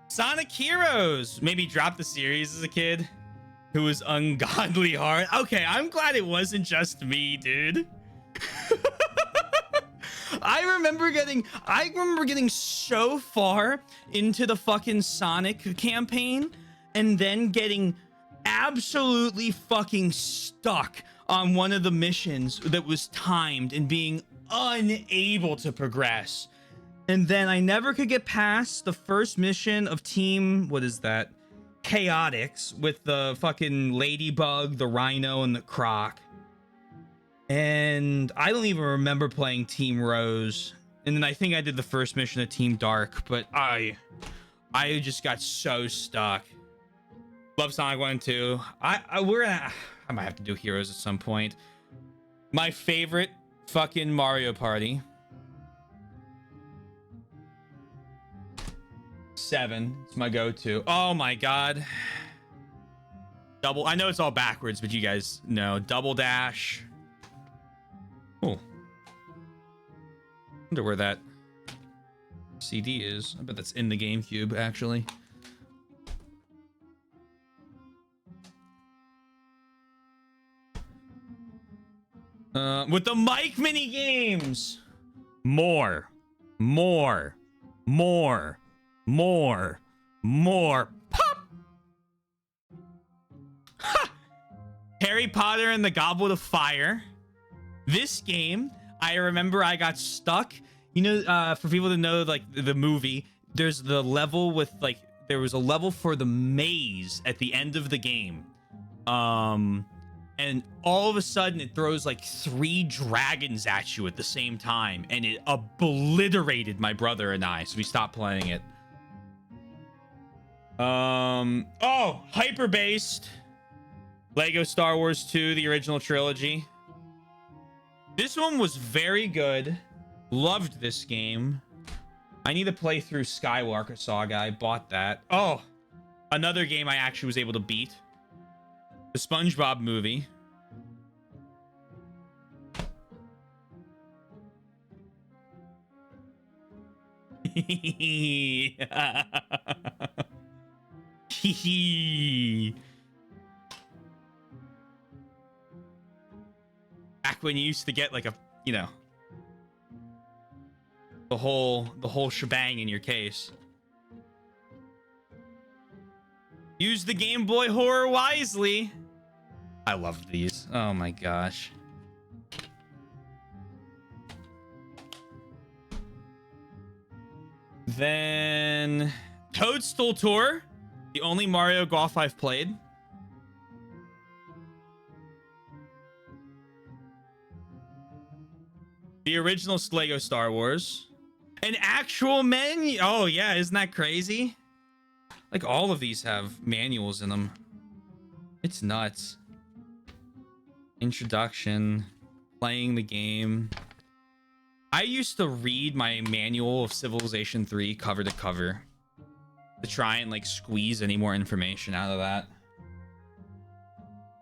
Sonic Heroes. Maybe dropped the series as a kid. Who was ungodly hard. Okay, I'm glad it wasn't just me, dude. I remember getting so far into the fucking Sonic campaign and then getting absolutely fucking stuck on one of the missions that was timed and being unable to progress. And then I never could get past the first mission of Team, what is that? Chaotix, with the fucking Ladybug, the Rhino, and the Croc. And I don't even remember playing Team Rose. And then I think I did the first mission of Team Dark, but I just got so stuck. Love Sonic 1 and 2. I might have to do Heroes at some point. My favorite fucking Mario Party. 7. It's my go-to. Oh my god. I know it's all backwards, but you guys know. Double Dash. Oh. Wonder where that CD is. I bet that's in the GameCube, actually. With the mic mini games. More. Pop. Ha! Harry Potter and the Goblet of Fire. This game, I remember I got stuck. You know, for people to know, like, the movie, there's the level with, like, there was a level for the maze at the end of the game. And all of a sudden it throws like 3 dragons at you at the same time, and it obliterated my brother and I, so we stopped playing it. Oh, hyper-based Lego Star Wars 2, the original trilogy. This one was very good. Loved this game. I need to play through Skywalker Saga. I bought that. Oh, another game I actually was able to beat. The SpongeBob movie. Back when you used to get like a, you know, the whole shebang in your case. Use the Game Boy Horror wisely. I love these. Oh my gosh. Then Toadstool Tour, the only Mario Golf I've played. The original Lego Star Wars. An actual menu. Oh yeah, isn't that crazy? Like all of these have manuals in them. It's nuts. Introduction, playing the game. I used to read my manual of Civilization 3 cover to cover to try and like squeeze any more information out of that.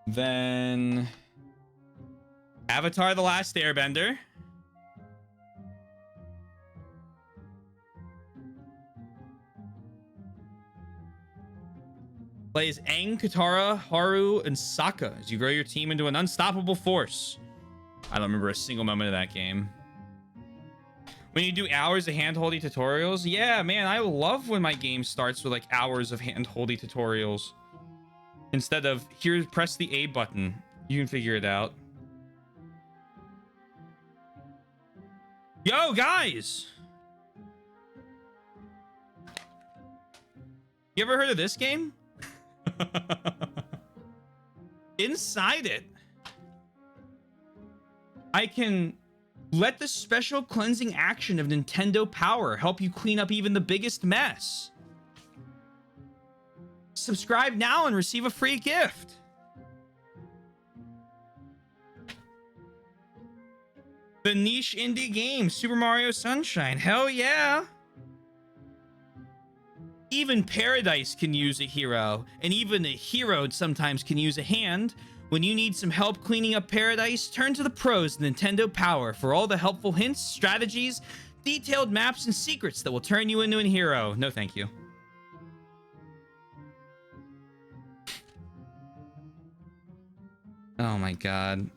Then Avatar: The Last Airbender. Plays Aang, Katara, Haru, and Sokka as you grow your team into an unstoppable force. I don't remember a single moment of that game. When you do hours of hand-holdy tutorials, yeah, man, I love when my game starts with like hours of hand-holdy tutorials. Instead of, here, press the A button. You can figure it out. Yo, guys! You ever heard of this game? Inside it, I can let the special cleansing action of Nintendo Power help you clean up even the biggest mess. Subscribe now and receive a free gift. The niche indie game, Super Mario Sunshine. Hell yeah. Even Paradise can use a hero, and even a hero sometimes can use a hand. When you need some help cleaning up Paradise, turn to the pros of Nintendo Power for all the helpful hints, strategies, detailed maps, and secrets that will turn you into a hero. No, thank you. Oh my god.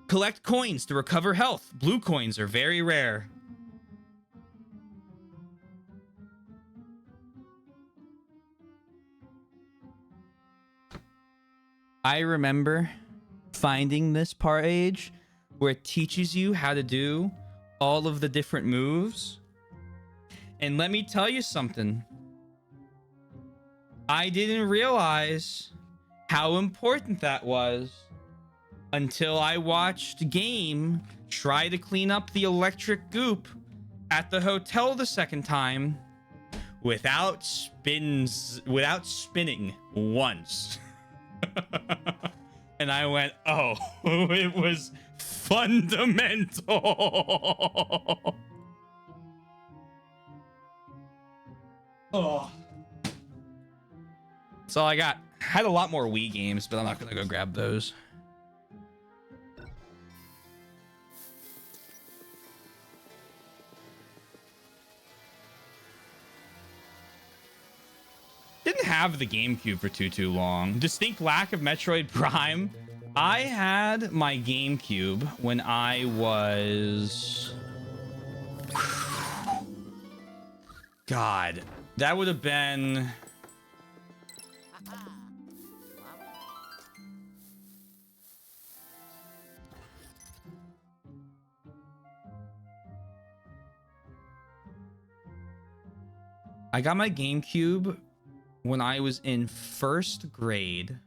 Collect coins to recover health. Blue coins are very rare. I remember finding this part age where it teaches you how to do all of the different moves. And let me tell you something. I didn't realize how important that was until I watched Game try to clean up the electric goop at the hotel the second time without spinning once. And I went, oh, it was fundamental. Oh. That's all I got. I had a lot more Wii games, but I'm not gonna go grab those. Didn't have the GameCube for too long. Distinct lack of Metroid Prime. I had my GameCube when I was... God, that would have been... I got my GameCube when I was in first grade.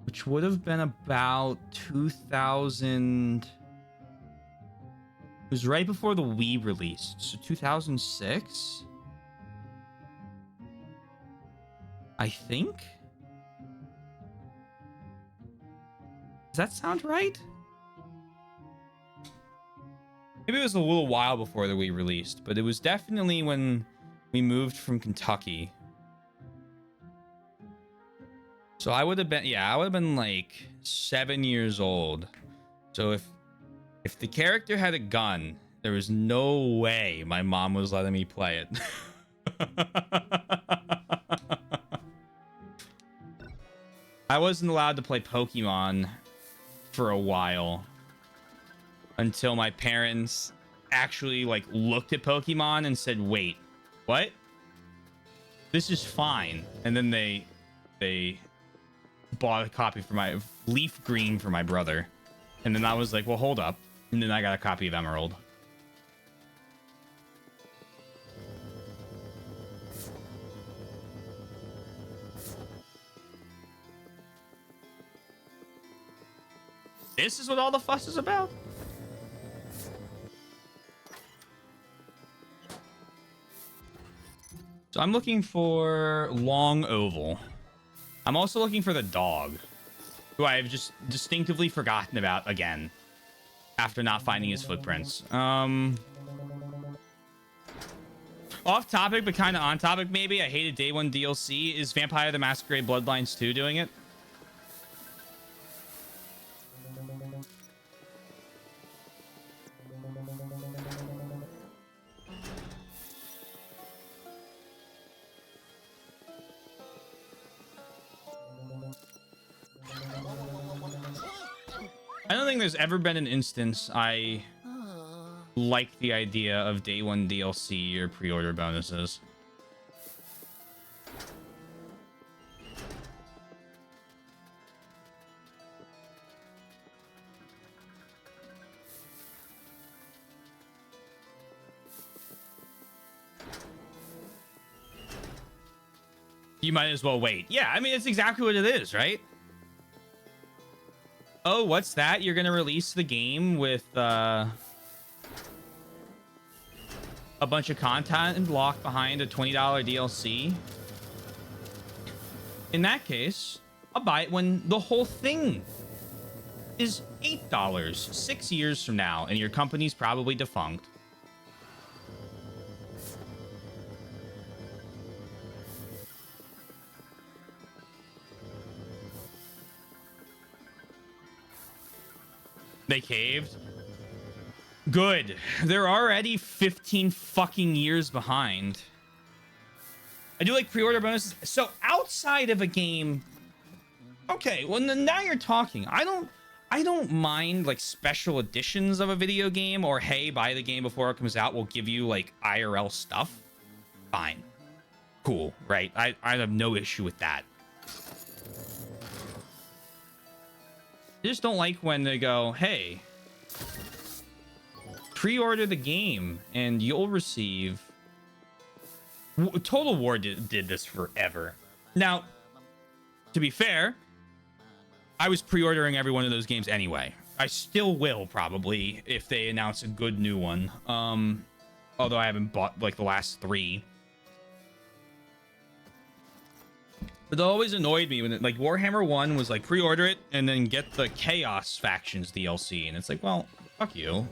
Which would have been about 2000. It was right before the Wii released. So 2006? I think? Does that sound right? Maybe it was a little while before the Wii released, but it was definitely when we moved from Kentucky. So I would have been, yeah, I would have been like 7 years old. So if the character had a gun, there was no way my mom was letting me play it. I wasn't allowed to play Pokemon for a while until my parents actually like looked at Pokemon and said, wait, what? This is fine. And then they bought a copy for my Leaf Green for my brother. And then I was like, well, hold up. And then I got a copy of Emerald. This is what all the fuss is about? So I'm looking for Long Oval. I'm also looking for the dog, who I have just distinctively forgotten about again after not finding his footprints. Off topic, but kind of on topic maybe. I hated Day 1 DLC. Is Vampire the Masquerade Bloodlines 2 doing it? I don't think there's ever been an instance I like the idea of Day 1 DLC or pre-order bonuses. You might as well wait. Yeah, I mean, it's exactly what it is, right? Oh, what's that? You're gonna release the game with a bunch of content locked behind a $20 DLC? In that case, I'll buy it when the whole thing is $8 6 years from now, and your company's probably defunct. They caved. Good. They're already 15 fucking years behind. I do like pre-order bonuses. So outside of a game, okay, well now you're talking. I don't mind like special editions of a video game, or hey, buy the game before it comes out, we'll give you like IRL stuff. Fine. Cool, right? I have no issue with that. I just don't like when they go, hey, pre-order the game and you'll receive... Total War did this forever. Now, to be fair, I was pre-ordering every one of those games anyway. I still will, probably, if they announce a good new one. Although I haven't bought, like, the last 3. But it always annoyed me when, like, Warhammer 1 was, like, pre-order it and then get the Chaos Factions DLC. And it's like, well, fuck you.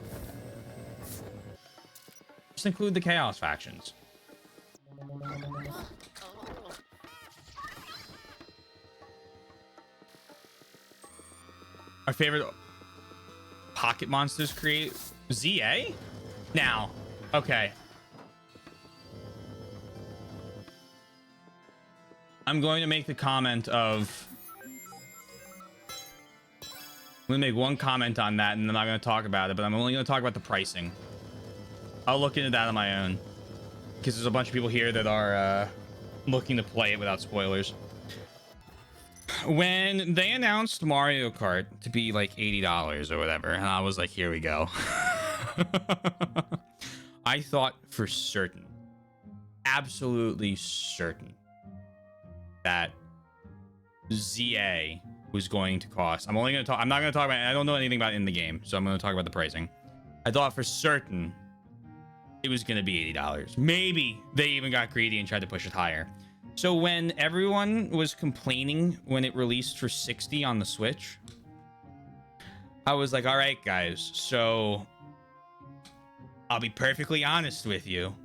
Just include the Chaos Factions. Our favorite pocket monsters create ZA? Now, okay. I'm going to make the comment of... I'm going to make one comment on that, and I'm not going to talk about it, but I'm only going to talk about the pricing. I'll look into that on my own. Because there's a bunch of people here that are looking to play it without spoilers. When they announced Mario Kart to be like $80 or whatever, and I was like, here we go. I thought for certain, absolutely certain, that ZA was going to cost. I'm not going to talk about it. I don't know anything about it in the game, so I'm going to talk about the pricing. I thought for certain it was going to be $80. Maybe they even got greedy and tried to push it higher. So when everyone was complaining when it released for $60 on the Switch, I was like, all right, guys, so I'll be perfectly honest with you.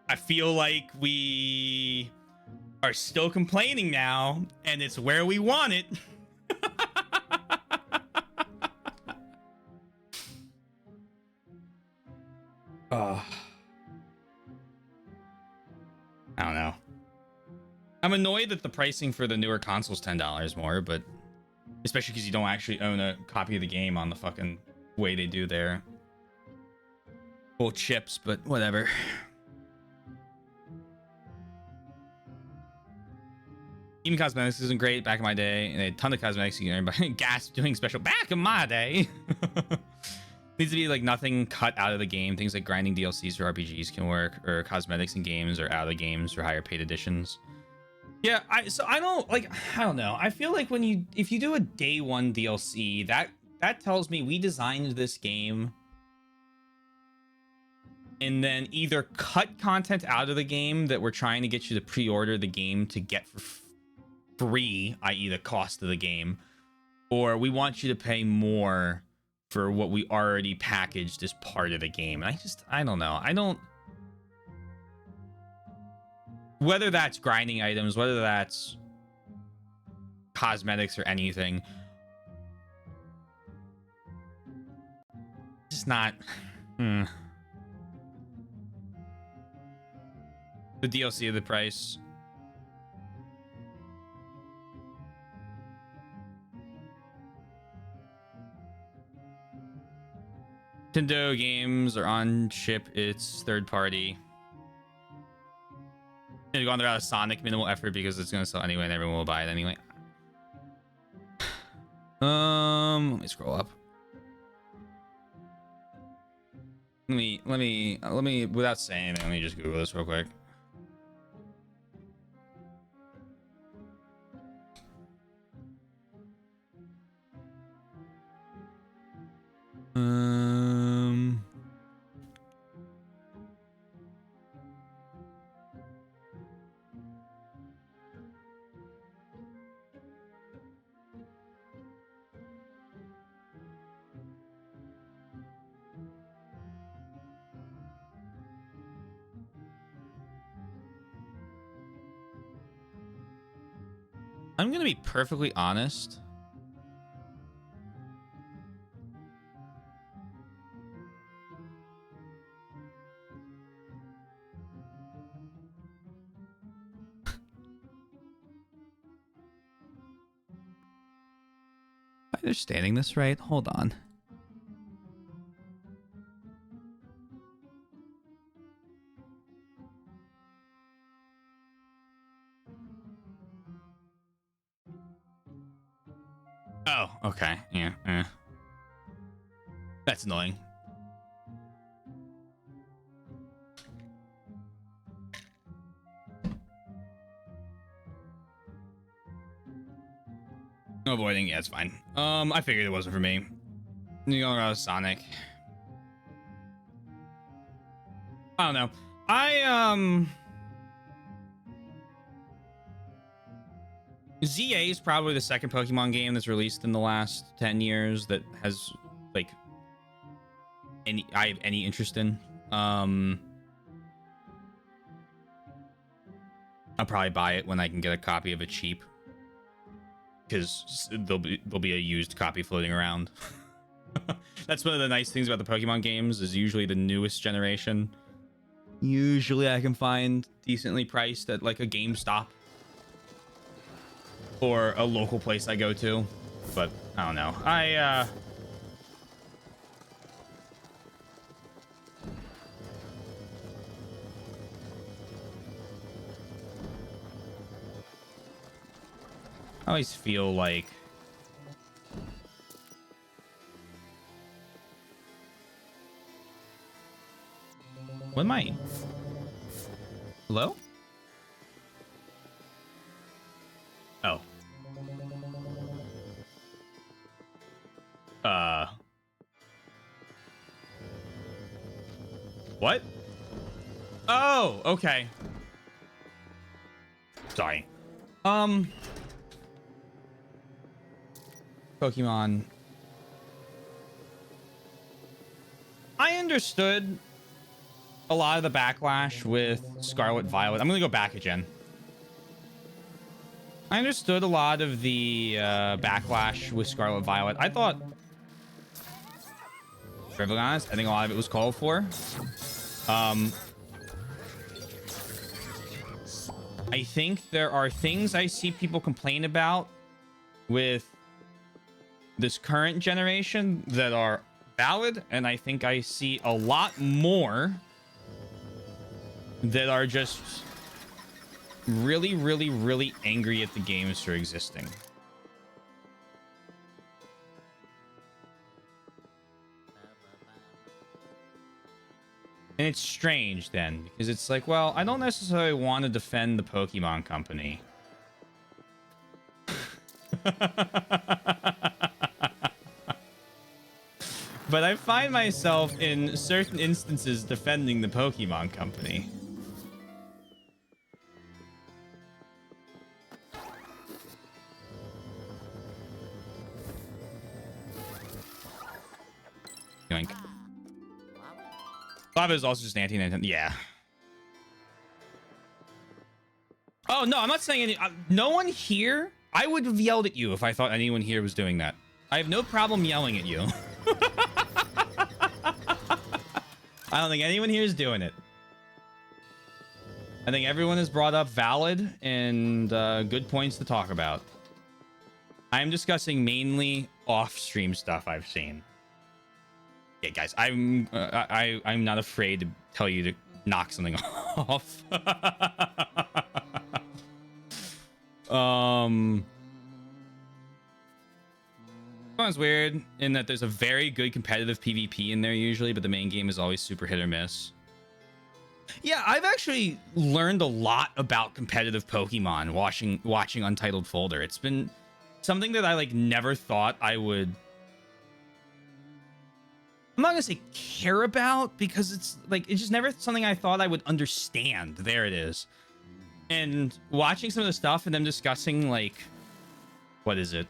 I feel like we are still complaining now, and it's where we want it. I don't know. I'm annoyed that the pricing for the newer console's $10 more, but especially because you don't actually own a copy of the game on the fucking way they do their full chips, but whatever. Even cosmetics isn't great back in my day, and a ton of cosmetics you can earn by gas doing special back in my day. Needs to be like nothing cut out of the game. Things like grinding DLCs for RPGs can work, or cosmetics in games or out of games for higher paid editions. Yeah, I don't know. I feel like if you do a day one DLC, that tells me we designed this game and then either cut content out of the game that we're trying to get you to pre-order the game to get for free, i.e. the cost of the game, or we want you to pay more for what we already packaged as part of the game. And I don't know. Whether that's grinding items, whether that's cosmetics or anything, it's not... The DLC of the price. Nintendo games are on chip. It's third party. Gonna go on the route of Sonic, minimal effort because it's gonna sell anyway and everyone will buy it anyway. Let me scroll up. let me, without saying anything, let me just Google this real quick. Um, I'm gonna be perfectly honest. Am I understanding this right? Hold on. Oh, okay. Yeah. That's annoying. Avoiding, yeah, it's fine. I figured it wasn't for me. You going around Sonic. I don't know. ZA is probably the second Pokemon game that's released in the last 10 years that has like I have any interest in. I'll probably buy it when I can get a copy of it cheap, because there'll be a used copy floating around. That's one of the nice things about the Pokemon games, is usually the newest generation. Usually I can find decently priced at like a GameStop or a local place I go to, but I don't know. I always feel like what am I? Hello? Oh. What? Oh, okay. Sorry. Pokemon. I understood a lot of the backlash with Scarlet Violet. I'm gonna go back again. I understood a lot of the backlash with Scarlet Violet. I thought, to be honest, I think a lot of it was called for. I think there are things I see people complain about with this current generation that are valid, and I think I see a lot more that are just really, really, really angry at the games for existing. And it's strange then, because it's like, well, I don't necessarily want to defend the Pokemon Company. But I find myself in certain instances defending the Pokemon Company. Yoink. Lava is also just anti-Nintendo. Yeah. Oh, no, I'm not saying any... no one here... I would have yelled at you if I thought anyone here was doing that. I have no problem yelling at you. I don't think anyone here is doing it. I think everyone has brought up valid and good points to talk about. I'm discussing mainly off-stream stuff I've seen. Yeah, guys, I'm not afraid to tell you to knock something off. Pokemon's weird in that there's a very good competitive PvP in there usually, but the main game is always super hit or miss. Yeah, I've actually learned a lot about competitive Pokemon watching Untitled Folder. It's been something that I like never thought I would. I'm not gonna say care about because it's just never something I thought I would understand. There it is. And watching some of the stuff and them discussing like, what is it?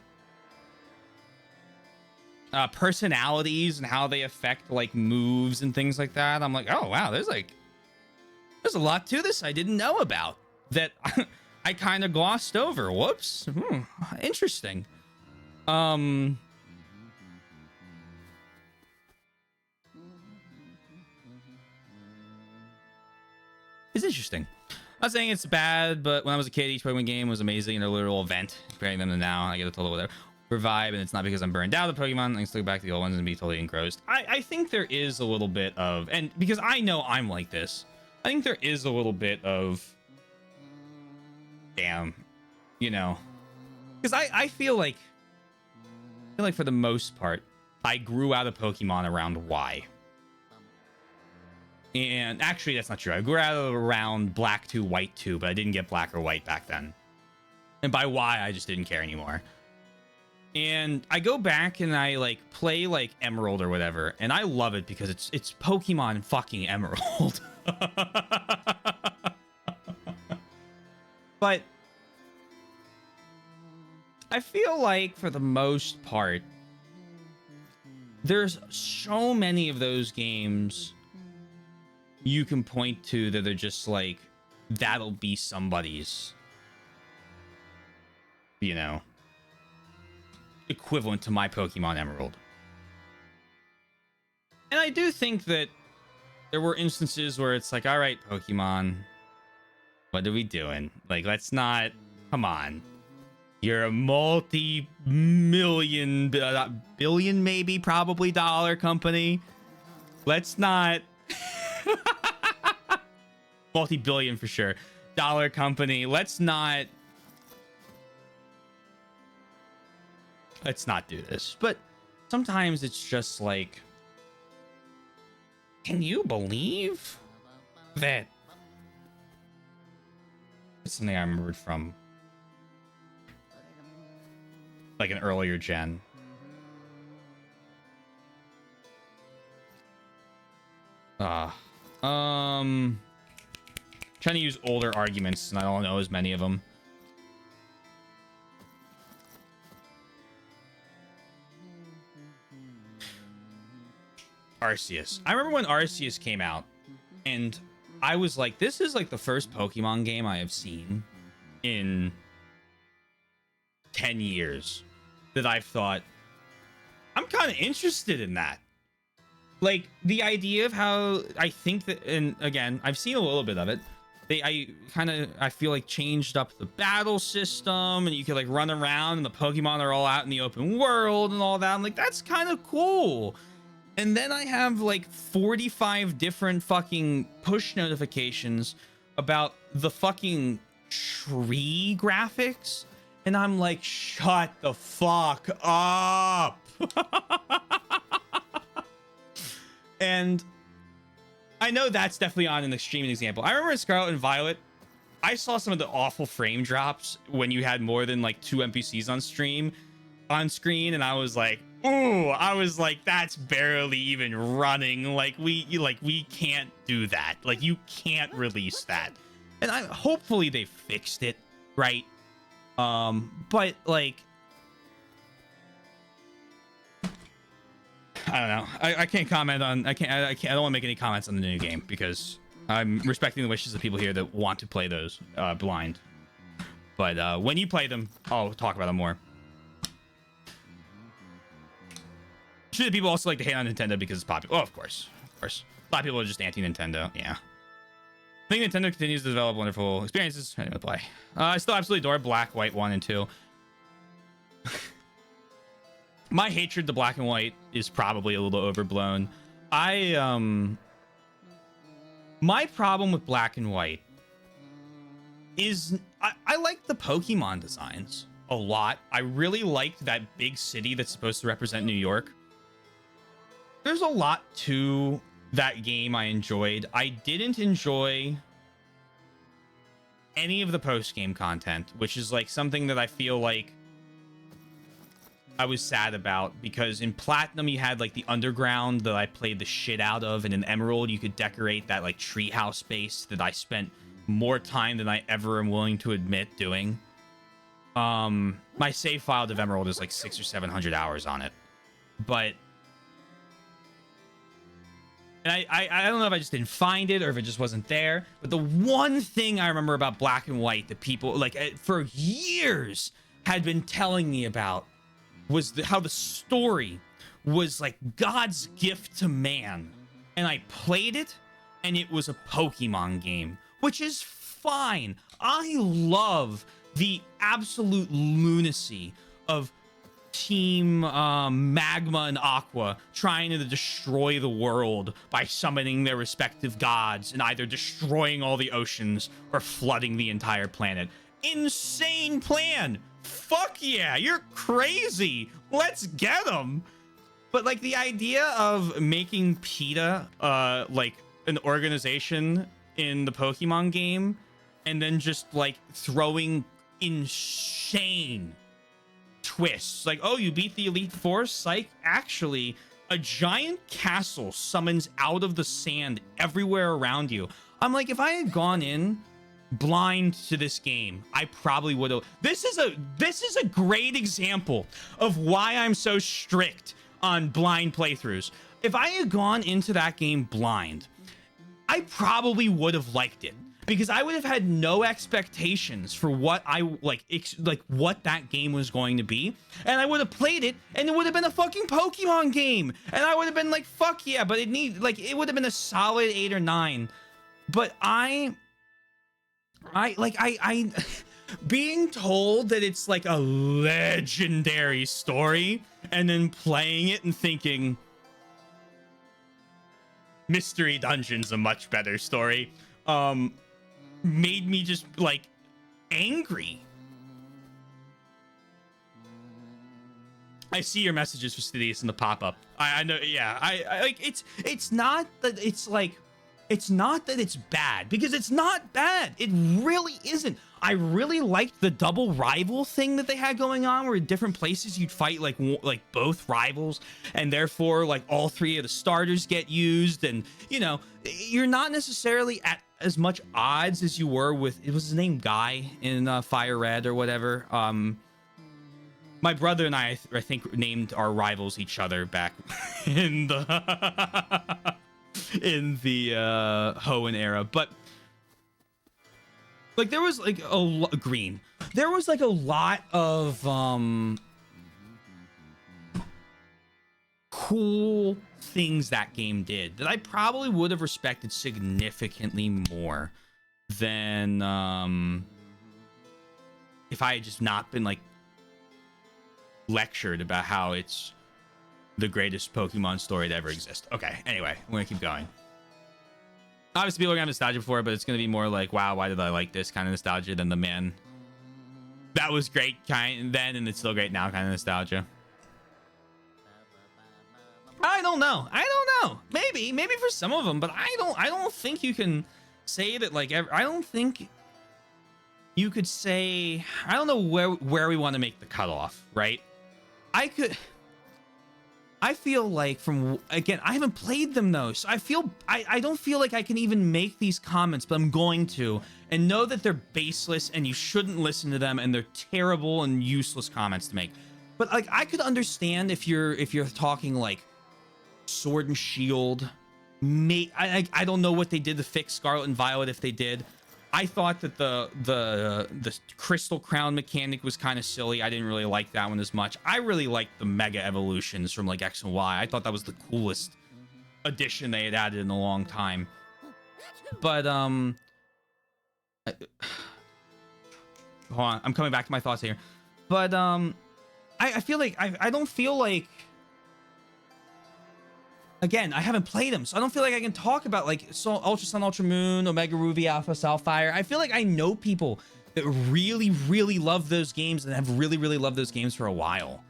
Personalities and how they affect like moves and things like that. I'm like, oh wow, there's a lot to this I didn't know about that I kind of glossed over. Whoops. Interesting. It's interesting. I'm not saying it's bad, but when I was a kid, each Pokemon game was amazing and a literal event. Comparing them to now, I get a total whatever vibe, and it's not because I'm burned out of the Pokemon. I can still go back to the old ones and be totally engrossed. I think there is a little bit of, and because I know I'm like this, I think there is a little bit of, damn, you know, because I feel like for the most part, I grew out of Pokemon around Y. And actually, that's not true. I grew out of around Black 2, White 2, but I didn't get Black or White back then. And by Y, I just didn't care anymore. And I go back and I like play like Emerald or whatever, and I love it because it's Pokemon fucking Emerald. But I feel like for the most part, there's so many of those games you can point to that they're just like, that'll be somebody's, you know, equivalent to my Pokemon Emerald. And I do think that there were instances where it's like, all right, Pokemon, what are we doing? Like, let's not, come on. You're a multi-million, billion maybe, probably dollar company. Let's not... multi-billion for sure. Dollar company. Let's not do this. But sometimes it's just like, can you believe that? It's something I remembered from like an earlier gen. Trying to use older arguments, and I don't know as many of them. Arceus. I remember when Arceus came out, and I was like, this is like the first Pokemon game I have seen in 10 years that I've thought, I'm kind of interested in that. Like, the idea of how I think that, and again, I've seen a little bit of it. I feel like changed up the battle system, and you could like run around and the Pokemon are all out in the open world and all that. I'm like, that's kind of cool. And then I have like 45 different fucking push notifications about the fucking tree graphics. And I'm like, shut the fuck up. And I know that's definitely on an extreme example. I remember in Scarlet and Violet, I saw some of the awful frame drops when you had more than like 2 NPCs on screen, and I was like, ooh, that's barely even running. Like we can't do that. Like, you can't release that. And hopefully they fixed it, right? But like, I don't know. I can't comment on. I don't want to make any comments on the new game because I'm respecting the wishes of people here that want to play those blind. But when you play them, I'll talk about them more. Should people also like to hate on Nintendo because it's popular? Oh, of course. A lot of people are just anti-Nintendo. Yeah. I think Nintendo continues to develop wonderful experiences. I'm gonna play. I still absolutely adore Black, White 1 and 2. My hatred to Black and White is probably a little overblown. My problem with Black and White is I like the Pokemon designs. a lot. I really liked that big city that's supposed to represent New York. There's a lot to that game I enjoyed. I didn't enjoy any of the post-game content, which is like something that I feel like I was sad about, because in Platinum you had like the underground that I played the shit out of, and in Emerald you could decorate that like treehouse base that I spent more time than I ever am willing to admit doing. My save file of Emerald is like 600 or 700 hours on it, but and I don't know if I just didn't find it or if it just wasn't there. But the one thing I remember about Black and White that people like for years had been telling me about was how the story was like God's gift to man. And I played it, and it was a Pokemon game, which is fine. I love the absolute lunacy of Team Magma and Aqua trying to destroy the world by summoning their respective gods and either destroying all the oceans or flooding the entire planet. Insane plan. Fuck yeah, you're crazy. Let's get them. But like the idea of making PETA like an organization in the Pokemon game, and then just like throwing insane twists, like, oh, you beat the Elite Four? Psych, actually a giant castle summons out of the sand everywhere around you. I'm like, if I had gone in blind to this game, I probably would have. This is a great example of why I'm so strict on blind playthroughs. If I had gone into that game blind, I probably would have liked it, because I would have had no expectations for what I like what that game was going to be, and I would have played it, and it would have been a fucking Pokemon game, and I would have been like, fuck yeah. But it would have been a solid 8 or 9. But I being told that it's like a legendary story, and then playing it and thinking Mystery Dungeon's a much better story, made me just like angry. I see your messages for Sidious in the pop-up. I know, yeah. I like it's not that it's like, it's not that it's bad, because it's not bad. It really isn't. I really liked the double rival thing that they had going on, where in different places you'd fight like both rivals, and therefore like all 3 of the starters get used, and you know, you're not necessarily at as much odds as you were with, it was his name Guy in Fire Red or whatever. My brother and I think named our rivals each other back in the in the Hoenn era. But like there was like green, there was like a lot of cool things that game did that I probably would have respected significantly more than if I had just not been like lectured about how it's the greatest Pokemon story to ever exist. Okay, anyway, I'm gonna keep going. Obviously people are gonna have nostalgia for it, but it's gonna be more like, wow, why did I like this kind of nostalgia than the man that was great kind then and it's still great now kind of nostalgia. I don't know. Maybe for some of them, but I don't think you can say that like I don't think you could say, I don't know where we want to make the cutoff, right? I feel like again, I haven't played them though, so I don't feel like I can even make these comments, but I'm going to, and know that they're baseless and you shouldn't listen to them, and they're terrible and useless comments to make. But like, I could understand if you're talking like Sword and Shield. I don't know what they did to fix Scarlet and Violet, if they did. I thought that the Crystal Crown mechanic was kind of silly. I didn't really like that one as much. I really liked the Mega Evolutions from like X and Y. I thought that was the coolest addition they had added in a long time. But hold on, I'm coming back to my thoughts here. But I feel like I don't feel like, again, I haven't played them, so I don't feel like I can talk about like Ultra Sun, Ultra Moon, Omega Ruby, Alpha Sapphire. I feel like I know people really, really love those games and have really, really loved those games for a while.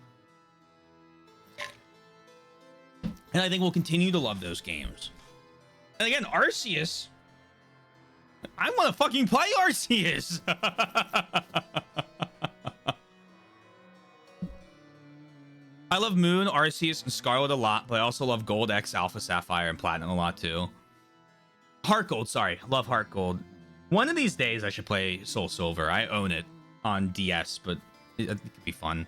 And I think we'll continue to love those games. And again, Arceus. I want to fucking play Arceus. I love Moon, Arceus, and Scarlet a lot, but I also love Gold X, Alpha Sapphire, and Platinum a lot too. Heart Gold, sorry. Love Heart Gold. One of these days I should play Soul Silver. I own it on DS, but it could be fun.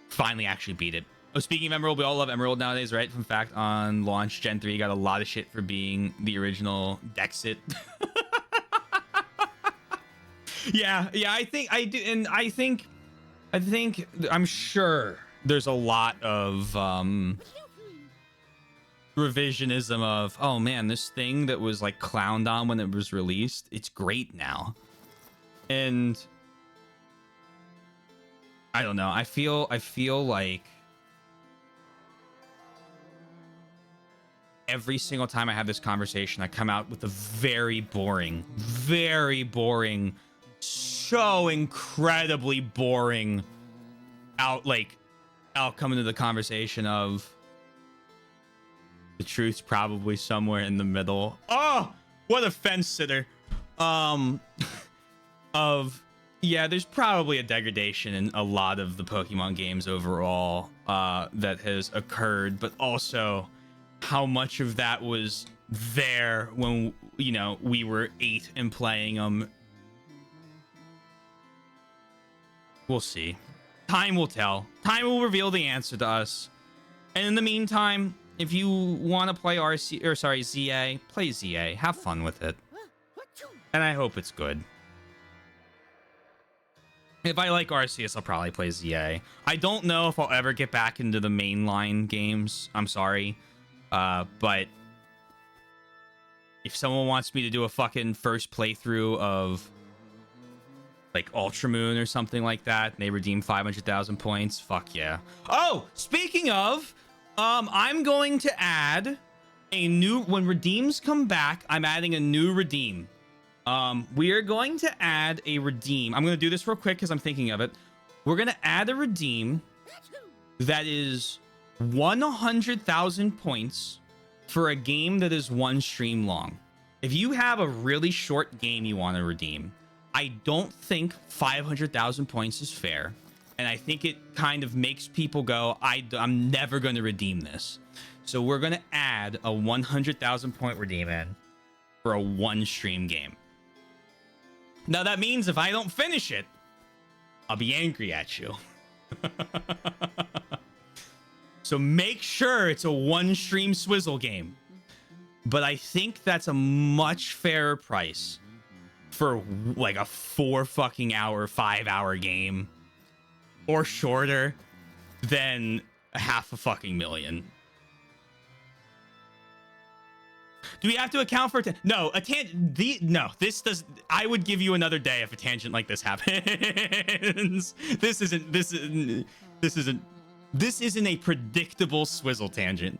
Finally actually beat it. Oh, speaking of Emerald, we all love Emerald nowadays, right? In fact, on launch, Gen 3 got a lot of shit for being the original Dexit. yeah, I think I do, and I think I'm sure there's a lot of revisionism of, oh man, this thing that was like clowned on when it was released, it's great now. And I don't know, I feel like every single time I have this conversation, I come out with a very boring, so incredibly boring outcome into the conversation of the truth's probably somewhere in the middle. Oh, what a fence sitter. Yeah, there's probably a degradation in a lot of the Pokemon games overall that has occurred, but also how much of that was there when, you know, we were 8 and playing them. We'll see. Time will tell. Time will reveal the answer to us. And in the meantime, if you want to play ZA, play ZA. Have fun with it. And I hope it's good. If I like Arceus, I'll probably play ZA. I don't know if I'll ever get back into the mainline games. I'm sorry. But if someone wants me to do a fucking first playthrough of like Ultra Moon or something like that, and they redeem 500,000 points, fuck yeah. Oh, speaking of, I'm going to add a new, when redeems come back, I'm adding a new redeem. We are going to add a redeem. I'm going to do this real quick because I'm thinking of it. We're going to add a redeem that is 100,000 points for a game that is 1 stream long. If you have a really short game you want to redeem, I don't think 500,000 points is fair. And I think it kind of makes people go, I'm never going to redeem this. So we're going to add a 100,000 point redeem in for a 1 stream game. Now that means if I don't finish it, I'll be angry at you. So make sure it's a 1 stream swizzle game. But I think that's a much fairer price for like a 4 fucking hour, 5 hour game or shorter than $500,000. Do we have to account for no, no, this does. I would give you another day if a tangent like this happens. This isn't a predictable swizzle tangent.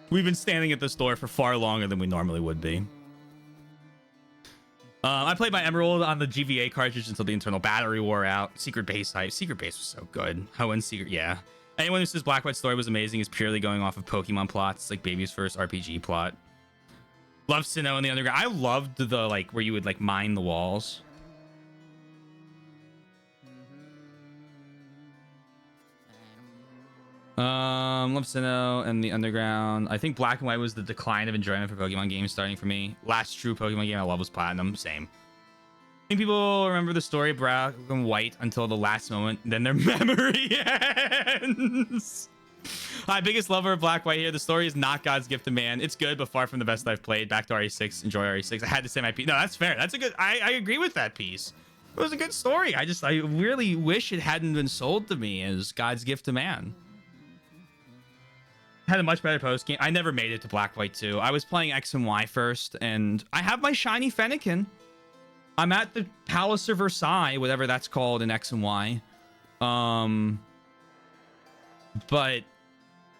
We've been standing at this door for far longer than we normally would be. I played my Emerald on the GVA cartridge until the internal battery wore out. Secret Base hype. Secret Base was so good. How in Secret, yeah. Anyone who says Black White story was amazing is purely going off of Pokemon plots. It's like baby's first RPG plot. Love Sinnoh in the Underground. I loved the like where you would like mine the walls. Love Sinnoh and the Underground. I think Black and White was the decline of enjoyment for Pokemon games starting for me. Last true Pokemon game I love was Platinum. Same. I think people remember the story of Black and White until the last moment, then their memory ends. My biggest lover of Black White here. The story is not God's gift to man. It's good, but far from the best I've played. Back to RE6. Enjoy RE6. I had to say my piece. No, that's fair. That's a good. I agree with that piece. It was a good story. I really wish it hadn't been sold to me as God's gift to man. Had a much better post game. I never made it to Black White 2. I was playing X and Y first, and I have my shiny Fennekin. I'm at the Palace of Versailles, whatever that's called in X and Y. But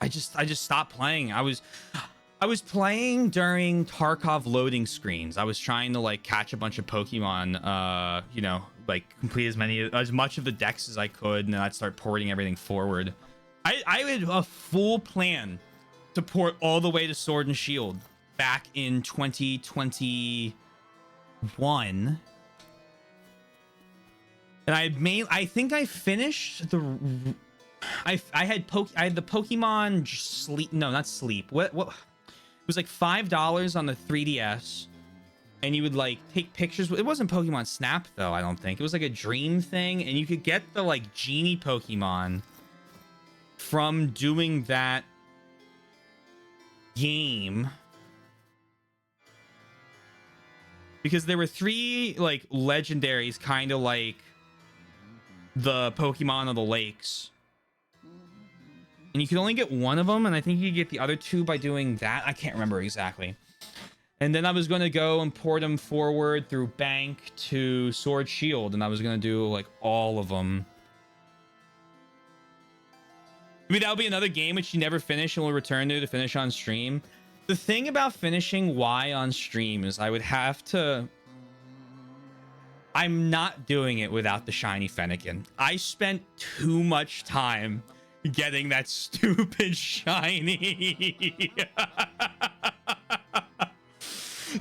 I just stopped playing. I was I was playing during Tarkov loading screens. I was trying to like catch a bunch of Pokemon, you know, like complete as much of the decks as I could, and then I'd start porting everything forward. I had a full plan to port all the way to Sword and Shield back in 2021. And I think I finished the I had the Pokemon Sleep, no, not Sleep. What it was like $5 on the 3DS, and you would like take pictures. It wasn't Pokemon Snap though, I don't think. It was like a dream thing, and you could get the like genie Pokemon from doing that game, because there were 3 like legendaries, kind of like the Pokemon of the lakes, and you could only get one of them, and I think you could get the other 2 by doing that. I can't remember exactly. And then I was going to go and port them forward through Bank to Sword Shield, and I was going to do like all of them. I mean, that would be another game which you never finish and will return to finish on stream. The thing about finishing Y on stream is I would have to... I'm not doing it without the shiny Fennekin. I spent too much time getting that stupid shiny.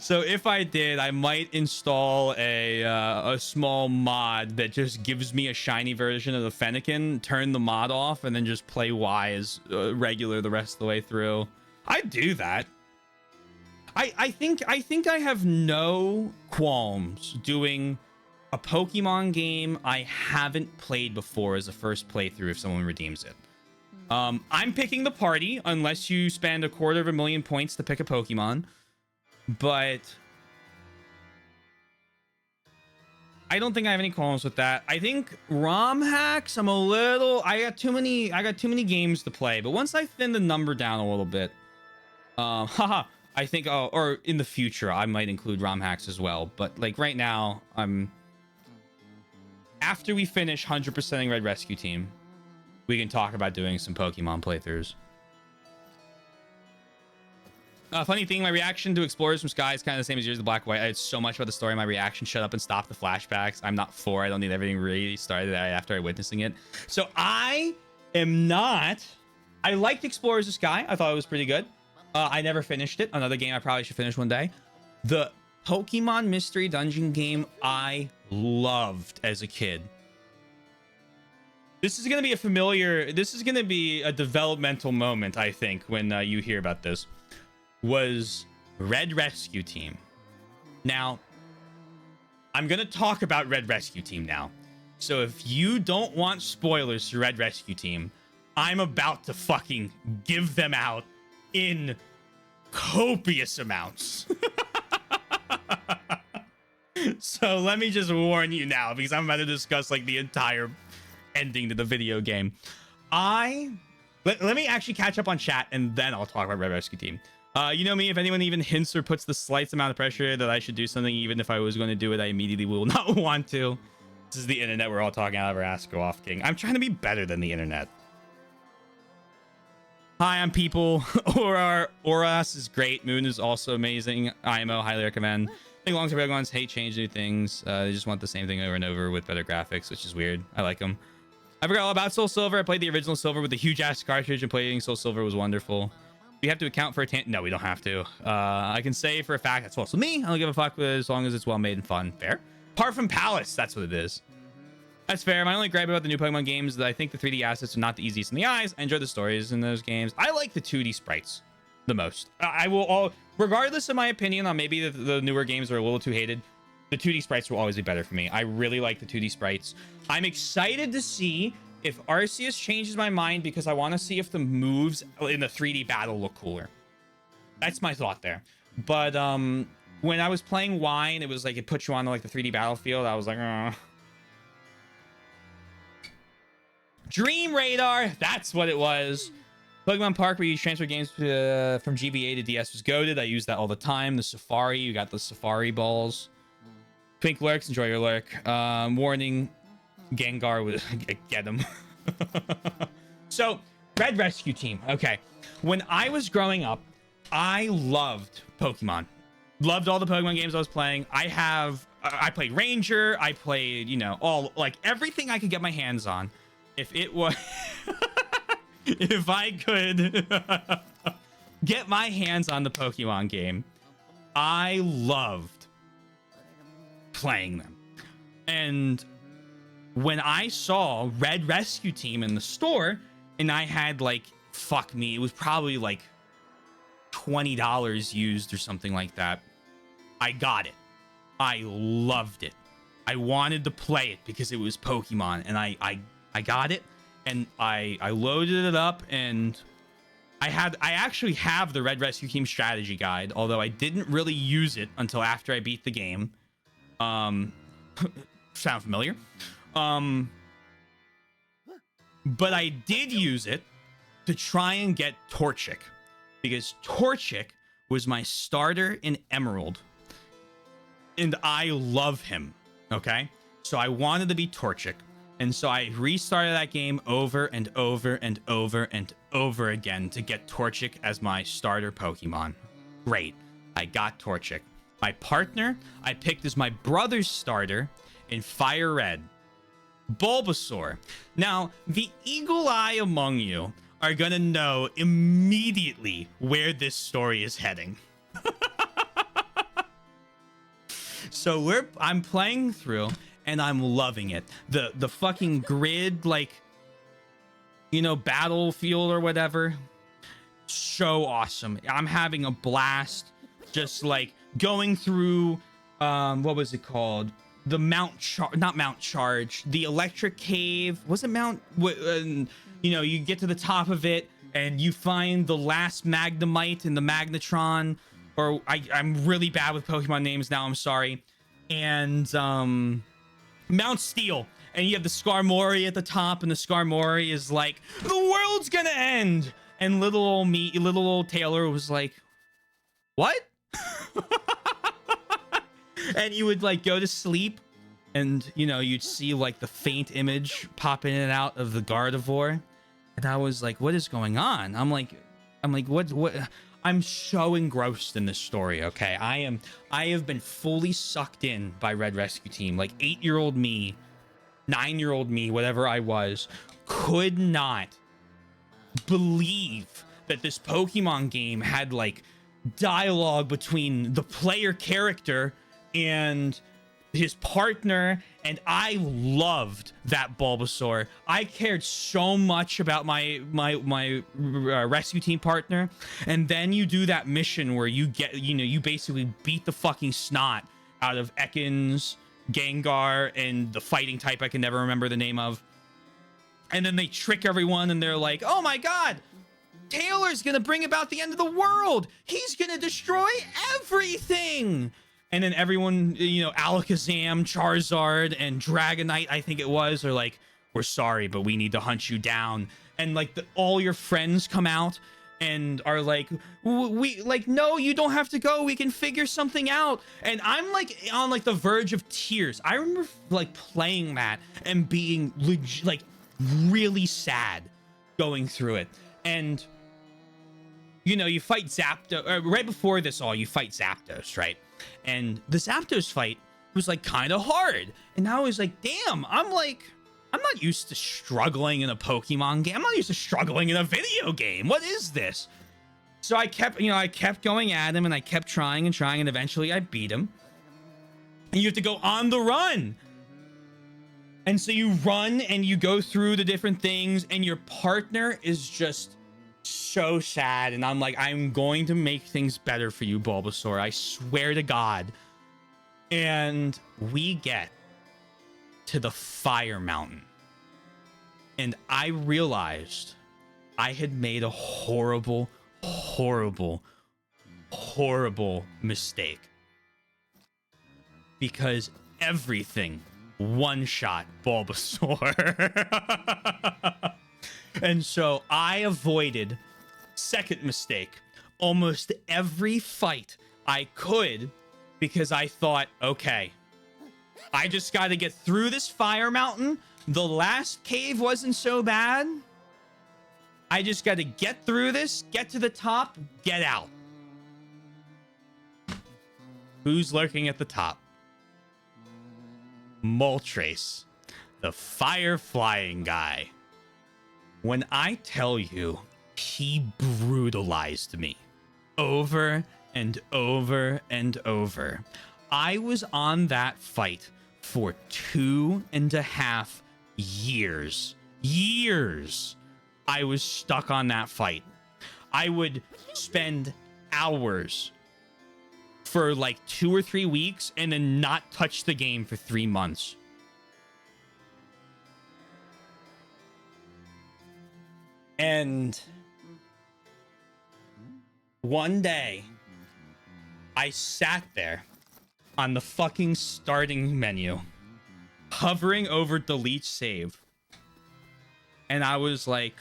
So if I did, I might install a small mod that just gives me a shiny version of the Fennekin, turn the mod off, and then just play Y as regular the rest of the way through. I'd do that. I think I have no qualms doing a Pokemon game I haven't played before as a first playthrough if someone redeems it. I'm picking the party unless you spend 250,000 points to pick a Pokemon. But I don't think I have any qualms with that. I think ROM hacks, I got too many games to play. But once I thin the number down a little bit, I think, or in the future, I might include ROM hacks as well. But like right now, after we finish 100%ing Red Rescue Team, we can talk about doing some Pokemon playthroughs. Funny thing, my reaction to Explorers from Sky is kind of the same as yours, the Black and White. I had so much about the story. My reaction shut up and stopped the flashbacks. I'm not for. I don't need everything really started after I witnessing it. So I am not. I liked Explorers of Sky. I thought it was pretty good. I never finished it. Another game I probably should finish one day. The Pokemon Mystery Dungeon game I loved as a kid. This is going to be this is going to be a developmental moment, I think, when you hear about this. Was Red Rescue Team. Now, I'm going to talk about Red Rescue Team now. So if you don't want spoilers to Red Rescue Team, I'm about to fucking give them out in copious amounts. So let me just warn you now, because I'm about to discuss like the entire ending to the video game. Let me actually catch up on chat, and then I'll talk about Red Rescue Team. You know me, if anyone even hints or puts the slightest amount of pressure that I should do something, even if I was going to do it, I immediately will not want to. This is the internet. We're all talking out of our ass. Go off, King. I'm trying to be better than the internet. Hi, I'm people. Oras is great. Moon is also amazing. IMO, highly recommend. I think long-term ones hate change new things. They just want the same thing over and over with better graphics, which is weird. I like them. I forgot all about Soul Silver. I played the original Silver with the huge-ass cartridge, and playing Soul Silver was wonderful. We have to account for a no, we don't have to. I can say for a fact that's also me. I don't give a fuck as long as it's well made and fun. Fair. Apart from Palace, that's what it is. That's fair. My only gripe about the new Pokemon games is that I think the 3D assets are not the easiest in the eyes. I enjoy the stories in those games. I like the 2D sprites the most. I will regardless of my opinion on maybe the newer games are a little too hated, the 2D sprites will always be better for me. I really like the 2D sprites. I'm excited to see if Arceus changes my mind, because I want to see if the moves in the 3D battle look cooler. That's my thought there. But when I was playing Y and it was like it put you on like the 3D battlefield, I was like, Dream Radar, that's what it was. Pokemon Park, where you transfer games from GBA to DS, was goated. I use that all the time. The Safari, you got the Safari balls. Twink Lurks, enjoy your lurk. Warning, Gengar would get him. So, Red Rescue Team. Okay. When I was growing up, I loved Pokemon. Loved all the Pokemon games I was playing. I played Ranger. I played, you know, all like everything I could get my hands on. If it was, if I could get my hands on the Pokemon game, I loved playing them. And when I saw Red Rescue Team in the store, and I had like, fuck me, it was probably like $20 used or something like that. I got it. I loved it. I wanted to play it because it was Pokemon, and I got it, and I loaded it up, and I actually have the Red Rescue Team strategy guide, although I didn't really use it until after I beat the game. Sound familiar? But I did use it to try and get Torchic, because Torchic was my starter in Emerald, and I love him. Okay, so I wanted to be Torchic, and so I restarted that game over and over and over and over again to get Torchic as my starter Pokemon. Great, I got Torchic. My partner I picked as my brother's starter in Fire Red, Bulbasaur. Now, the eagle eye among you are gonna know immediately where this story is heading. So I'm playing through, and I'm loving it. The fucking grid, like, you know, battlefield or whatever, so awesome. I'm having a blast, just like going through what was it called? The not Mount Charge, the Electric Cave. Was it Mount? You know, you get to the top of it and you find the last Magnemite in the Magnetron. Or I'm really bad with Pokemon names now, I'm sorry. And Mount Steel. And you have the Skarmory at the top, and the Skarmory is like, the world's gonna end. And little old Taylor was like, what? And you would like go to sleep, and you know, you'd see like the faint image pop in and out of the Gardevoir. And I was like, what is going on? I'm like, what? I'm so engrossed in this story, okay? I have been fully sucked in by Red Rescue Team. Like 8-year-old me, 9-year-old me, whatever I was, could not believe that this Pokemon game had like dialogue between the player character and his partner, and I loved that Bulbasaur. I cared so much about my rescue team partner, and then you do that mission where you get, you know, you basically beat the fucking snot out of Ekans, Gengar, and the fighting type I can never remember the name of. And then they trick everyone, and they're like, oh my god, Taylor's gonna bring about the end of the world. He's gonna destroy everything. And then everyone, you know, Alakazam, Charizard, and Dragonite, I think it was, are like, we're sorry, but we need to hunt you down. And like all your friends come out and are like, we like, no, you don't have to go. We can figure something out. And I'm like on like the verge of tears. I remember like playing that and being like really sad going through it. And you know, you fight Zapdos. Right before this all, you fight Zapdos, right? And the Zapdos fight was like kind of hard. And I was like, damn, I'm not used to struggling in a Pokemon game. I'm not used to struggling in a video game. What is this? So I kept going at him, and I kept trying and trying, and eventually I beat him. And you have to go on the run. And so you run and you go through the different things, and your partner is just so sad. And I'm like, I'm going to make things better for you, Bulbasaur. I swear to God. And we get to the Fire Mountain. And I realized I had made a horrible, horrible, horrible mistake. Because everything one-shot Bulbasaur. And so I avoided, second mistake, almost every fight I could, because I thought, okay, I just got to get through this Fire Mountain. The last cave wasn't so bad. I just got to get through this, get to the top, get out. Who's lurking at the top? Moltres, the fire flying guy. When I tell you, he brutalized me over and over and over. I was on that fight for 2.5 years. Years. I was stuck on that fight. I would spend hours for like 2 or 3 weeks and then not touch the game for 3 months. And one day, I sat there on the fucking starting menu, hovering over delete save. And I was like,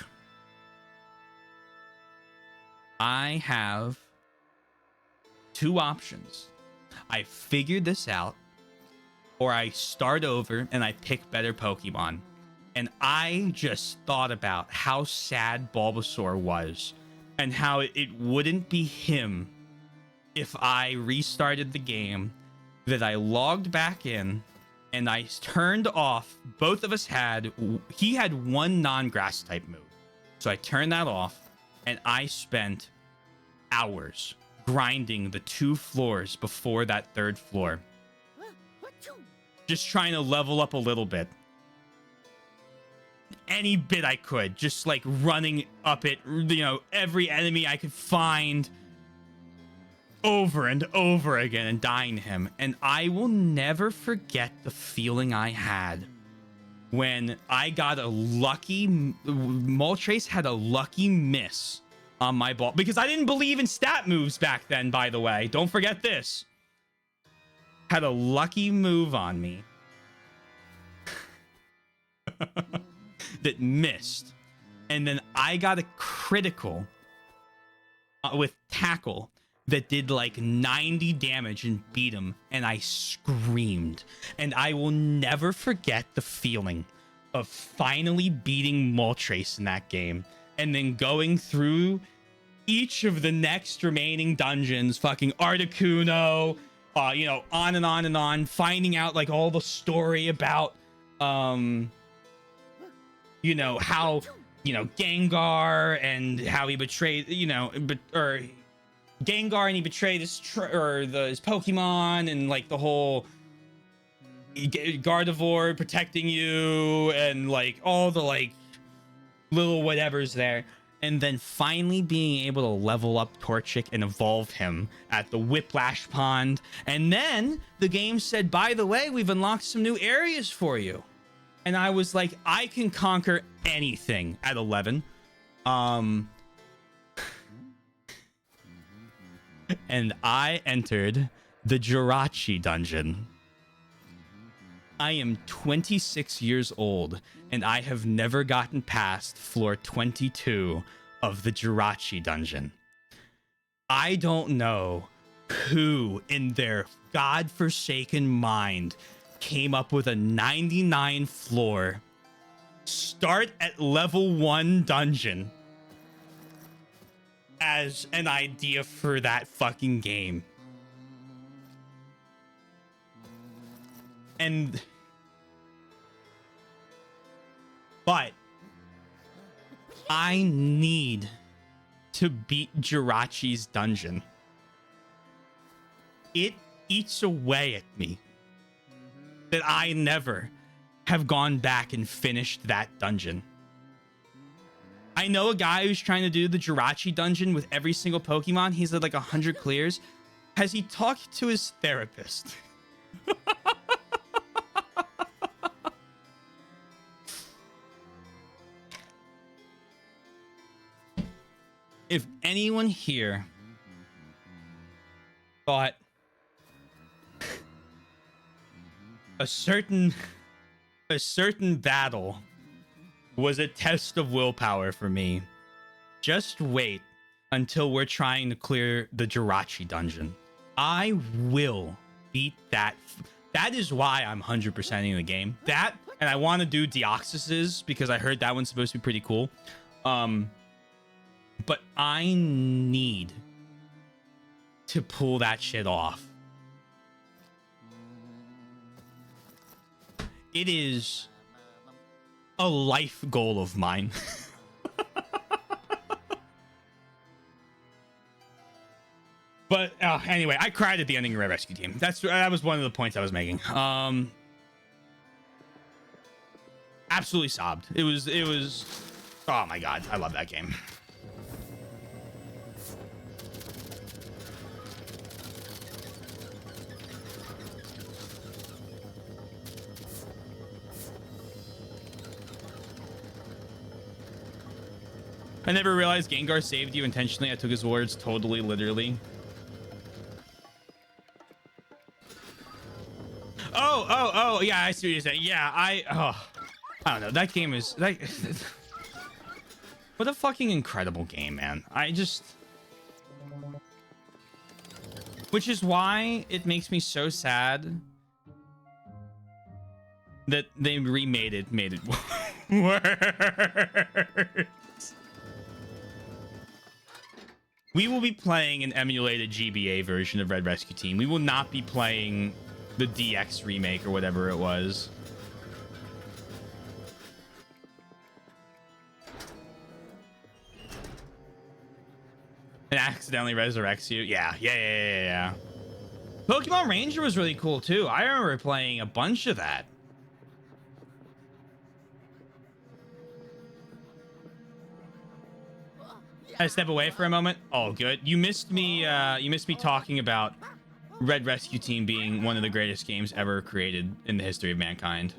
I have 2 options. I figured this out, or I start over and I pick better Pokemon. And I just thought about how sad Bulbasaur was and how it wouldn't be him if I restarted the game, that I logged back in and I turned off. Both of us he had 1 non-grass type move. So I turned that off and I spent hours grinding the 2 floors before that 3rd floor. Just trying to level up a little bit. Any bit I could, just like running up it, every enemy I could find over and over again and dying to him. And I will never forget the feeling I had when I got a lucky, Moltres had a lucky miss on my ball, because I didn't believe in stat moves back then, by the way. Don't forget this. Had a lucky move on me that missed, and then I got a critical with tackle that did like 90 damage and beat him, and I screamed. And I will never forget the feeling of finally beating Moltres in that game, and then going through each of the next remaining dungeons, fucking Articuno, on and on and on, finding out like all the story about how Gengar and how he betrayed, Gengar and he betrayed his Pokemon, and like the whole Gardevoir protecting you, and like all the like little whatevers there. And then finally being able to level up Torchic and evolve him at the Whiplash Pond. And then the game said, by the way, we've unlocked some new areas for you. And I was like, I can conquer anything at 11. And I entered the Jirachi dungeon. I am 26 years old, and I have never gotten past floor 22 of the Jirachi dungeon. I don't know who in their godforsaken mind came up with a 99 floor, start at level 1 dungeon as an idea for that fucking game. But I need to beat Jirachi's dungeon. It eats away at me that I never have gone back and finished that dungeon. I know a guy who's trying to do the Jirachi dungeon with every single Pokemon. He's at like 100 clears. Has he talked to his therapist? If anyone here thought a certain battle was a test of willpower for me, just wait until we're trying to clear the Jirachi dungeon. I will beat that. That is why I'm 100%ing the game. That, and I want to do Deoxys's because I heard that one's supposed to be pretty cool. But I need to pull that shit off. It is a life goal of mine. But anyway, I cried at the ending of Red Rescue Team. That was one of the points I was making. Absolutely sobbed. It was. Oh my god, I love that game. I never realized Gengar saved you intentionally. I took his words totally literally. Oh, yeah, I see what you're saying. Yeah, I don't know. That game is like what a fucking incredible game, man. Which is why it makes me so sad that they made it worse. We will be playing an emulated GBA version of Red Rescue Team. We will not be playing the DX remake or whatever it was. It accidentally resurrects you. Yeah. Pokemon Ranger was really cool too. I remember playing a bunch of that. I step away for a moment. Oh, good. You missed me talking about Red Rescue Team being one of the greatest games ever created in the history of mankind.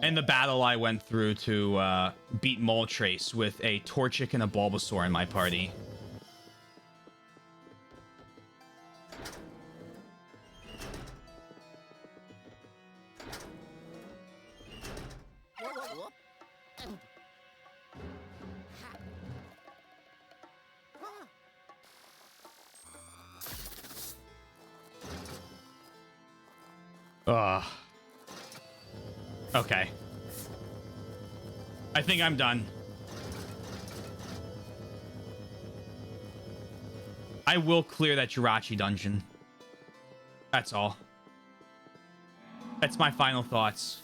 And the battle I went through to beat Moltres with a Torchic and a Bulbasaur in my party. Ugh. Okay. I think I'm done. I will clear that Jirachi dungeon. That's all. That's my final thoughts.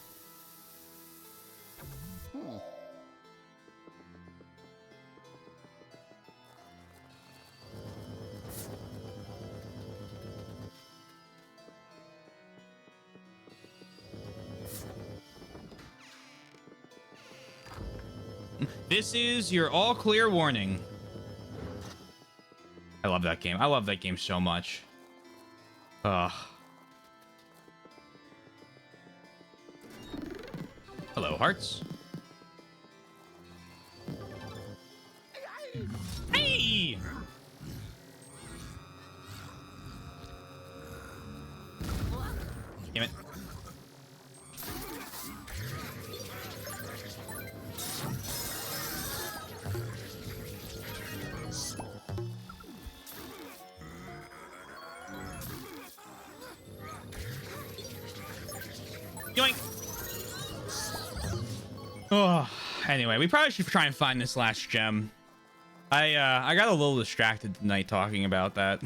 This is your all clear warning. I love that game. I love that game so much. Ugh. Hello, hearts. Hey! Damn it. Yoink. Oh, anyway, we probably should try and find this last gem. I got a little distracted tonight talking about that.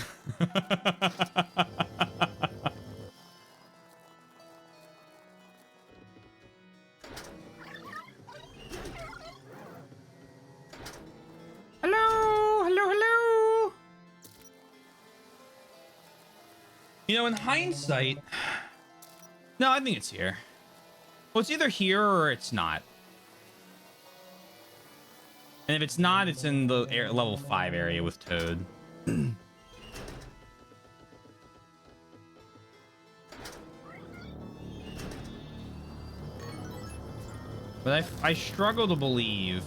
Hello. You know, in hindsight, no, I think it's here. Well, it's either here or it's not. And if it's not, it's in the level 5 area with Toad. But I struggle to believe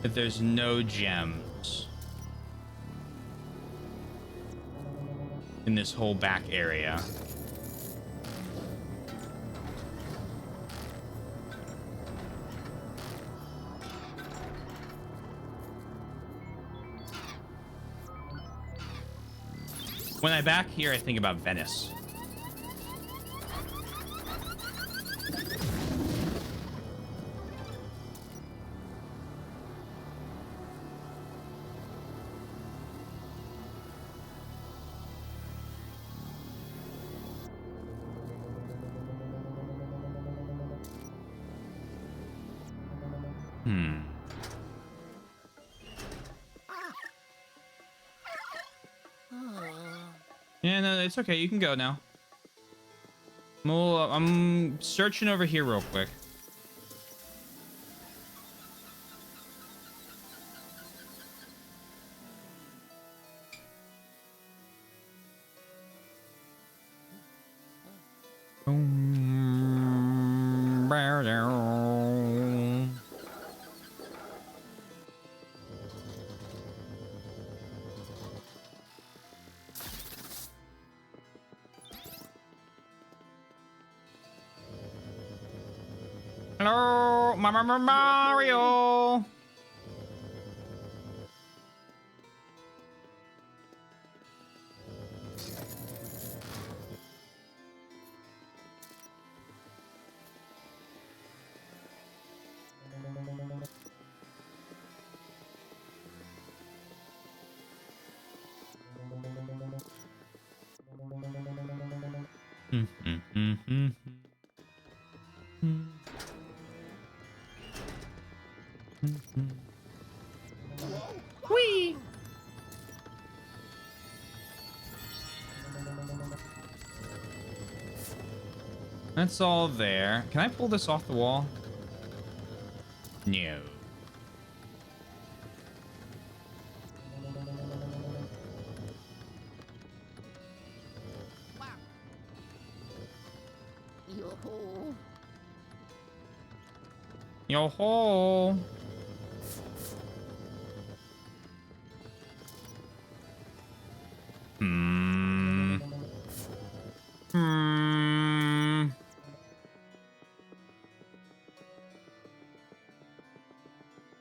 that there's no gems in this whole back area. When I back here, I think about Venice. Hmm. Yeah, no, it's okay. You can go now. I'm searching over here real quick. Hello, Mario. Whee! That's all there. Can I pull this off the wall? No. Yo-ho. Yo-ho! Hmm. Hmm.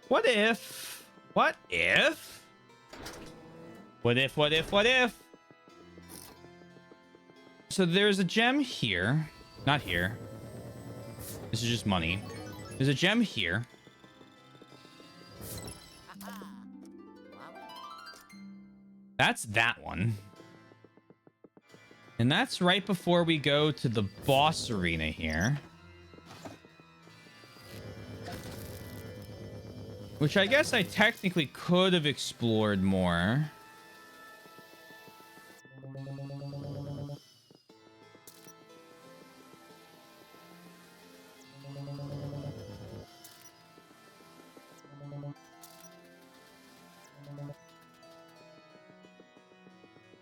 What if? What if? What if, what if, what if? So there's a gem here. Not here. This is just money. There's a gem here. That's that one. And that's right before we go to the boss arena here. Which I guess I technically could have explored more.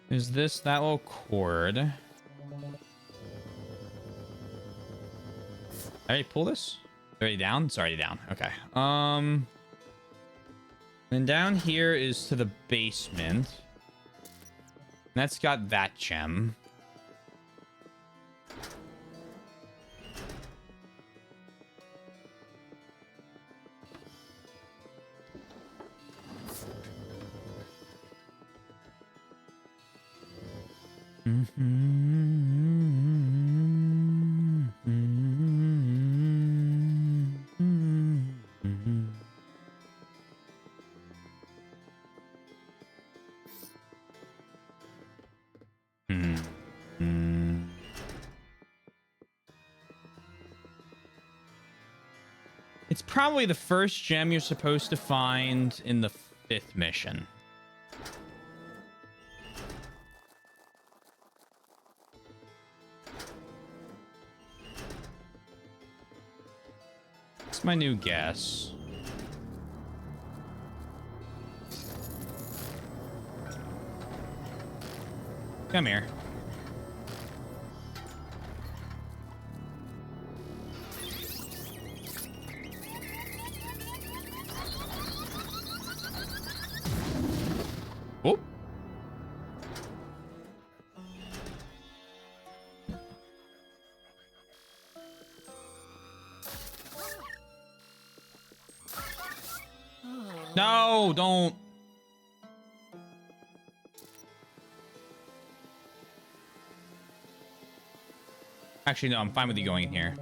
Is this that little cord? I already pull this? Already down? It's already down. Okay. And down here is to the basement. And that's got that gem. It's probably the first gem you're supposed to find in the 5th mission. That's my new guess. Come here. Oh. No, don't. Actually, no, I'm fine with you going in here.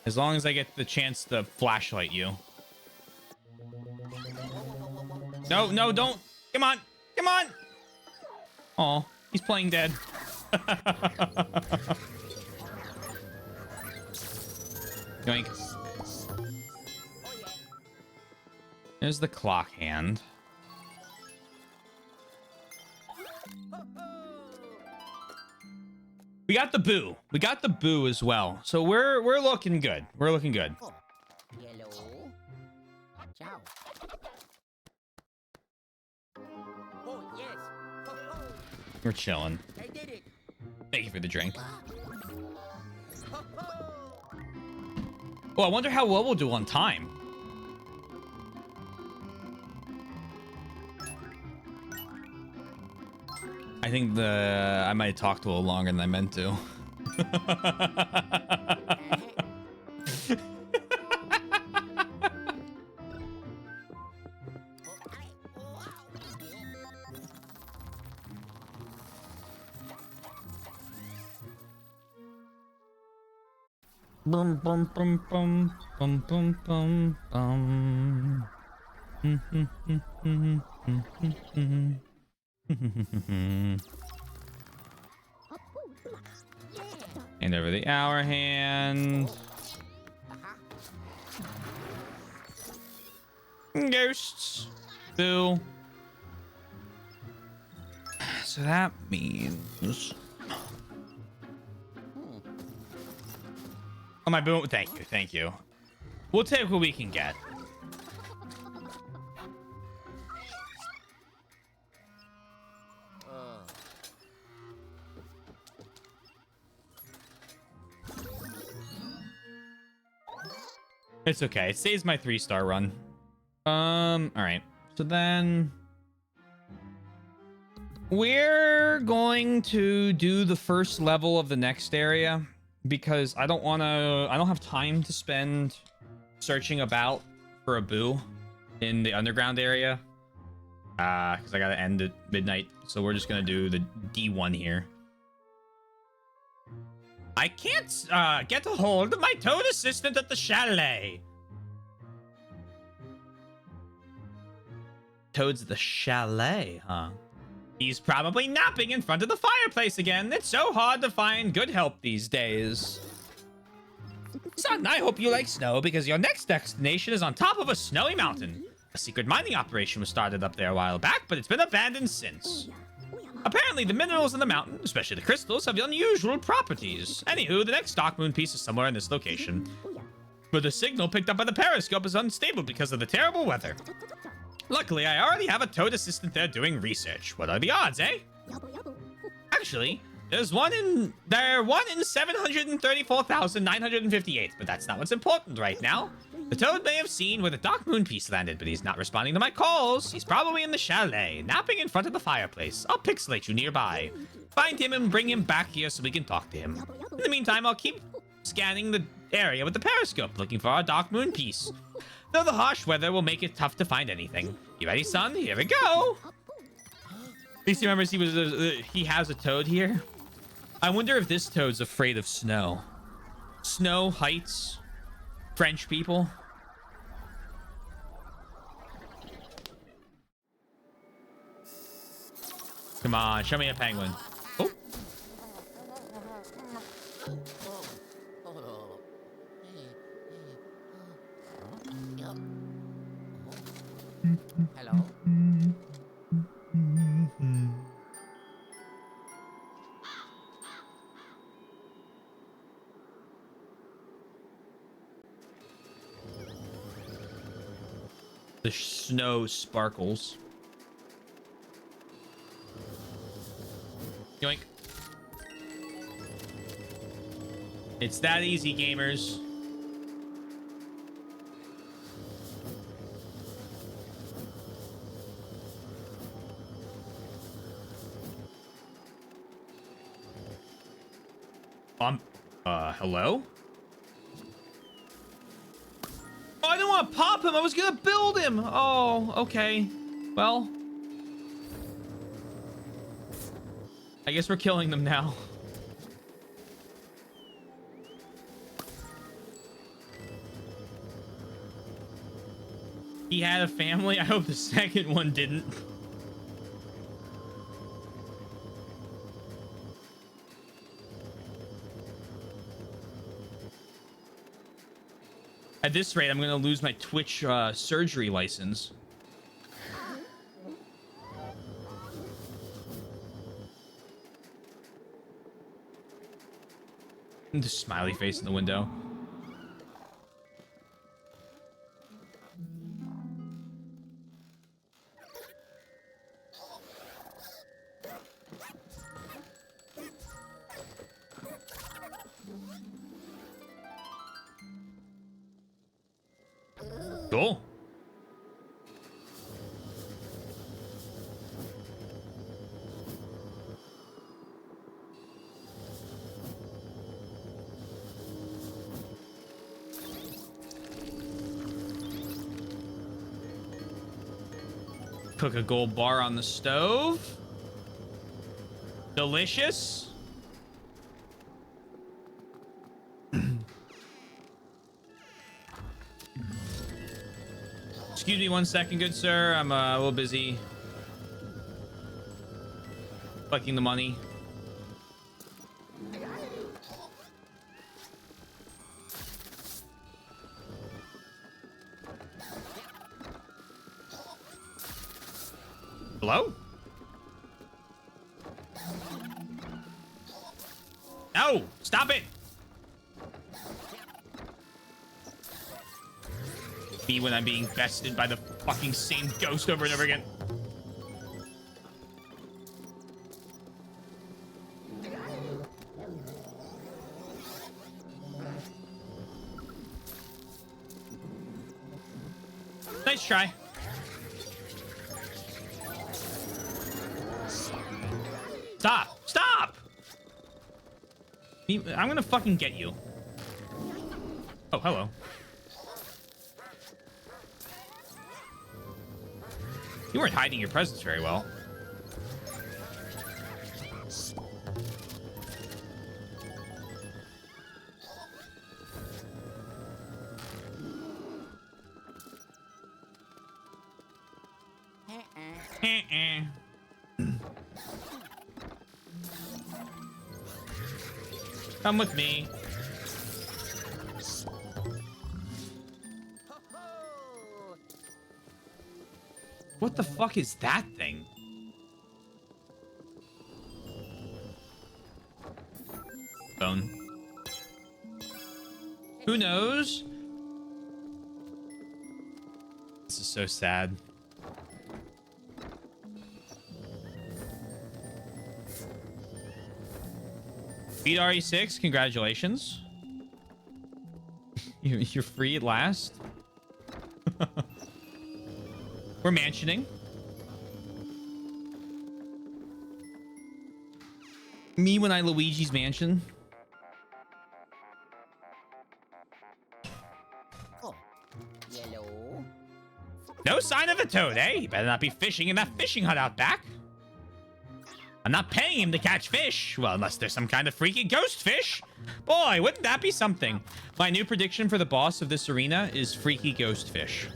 As long as I get the chance to flashlight you. No, no, don't. Come on. Come on. Oh, he's playing dead. Yoink. There's the clock hand. We got the boo. We got the boo as well. So we're looking good. We're looking good. Oh, yellow. Ciao. Oh, yes. Ho, ho. We're chilling. I did it. Thank you for the drink. Ho, ho. Oh, I wonder how well we'll do on time. I think I might have talked a little longer than I meant to. Bum bum bum bum bum bum bum bum. And over the hour hand. Ghosts. Boo. So that means. Oh, my boo. Thank you. Thank you. We'll take what we can get. It's okay. It saves my 3-star run. All right. So then we're going to do the first level of the next area because I don't have time to spend searching about for a boo in the underground area. Because I gotta end at midnight. So we're just gonna do the D1 here. I can't get a hold of my toad assistant at the chalet. Toad's at the chalet, huh? He's probably napping in front of the fireplace again. It's so hard to find good help these days. Son, I hope you like snow because your next destination is on top of a snowy mountain. A secret mining operation was started up there a while back, but it's been abandoned since. Apparently, the minerals in the mountain, especially the crystals, have unusual properties. Anywho, the next Dark Moon piece is somewhere in this location. But the signal picked up by the periscope is unstable because of the terrible weather. Luckily, I already have a toad assistant there doing research. What are the odds, eh? Actually, there's one in 734,958, but that's not what's important right now. The toad may have seen where the Dark Moon piece landed, but he's not responding to my calls. He's probably in the chalet, napping in front of the fireplace. I'll pixelate you nearby. Find him and bring him back here so we can talk to him. In the meantime, I'll keep scanning the area with the periscope, looking for our Dark Moon piece. Though the harsh weather will make it tough to find anything. You ready, son? Here we go. At least he remembers he has a toad here. I wonder if this toad's afraid of snow. Snow, heights, French people. Come on, show me a penguin. Oh. Hello? The snow sparkles. Yoink. It's that easy, gamers. Hello? Oh, I didn't want to pop him. I was gonna build him. Oh, okay. Well, I guess we're killing them now. He had a family. I hope the second one didn't. At this rate, I'm gonna lose my Twitch surgery license. The smiley face in the window. Cool. Cook a gold bar on the stove. Delicious. Excuse me 1 second, good sir. I'm a little busy collecting the money. Hello? No! Stop it! Me when I'm being bested by the fucking same ghost over and over again. Nice try. Stop! Stop! I'm gonna fucking get you. Oh, hello. You weren't hiding your presence very well. Come with me. What the fuck is that thing? Phone. Who knows? This is so sad. Beat RE6, congratulations. You're free at last. We're mansioning. Me when I Luigi's mansion. Oh, yellow. No sign of a toad, eh? He better not be fishing in that fishing hut out back. I'm not paying him to catch fish. Well, unless there's some kind of freaky ghost fish. Boy, wouldn't that be something? My new prediction for the boss of this arena is freaky ghost fish.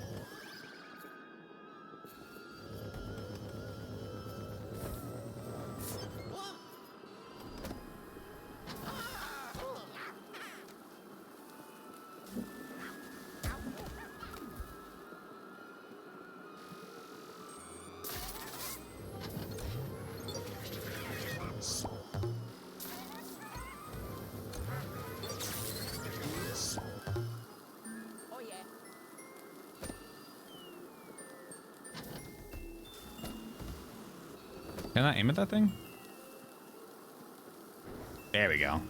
Oh yeah. Can I aim at that thing? There we go.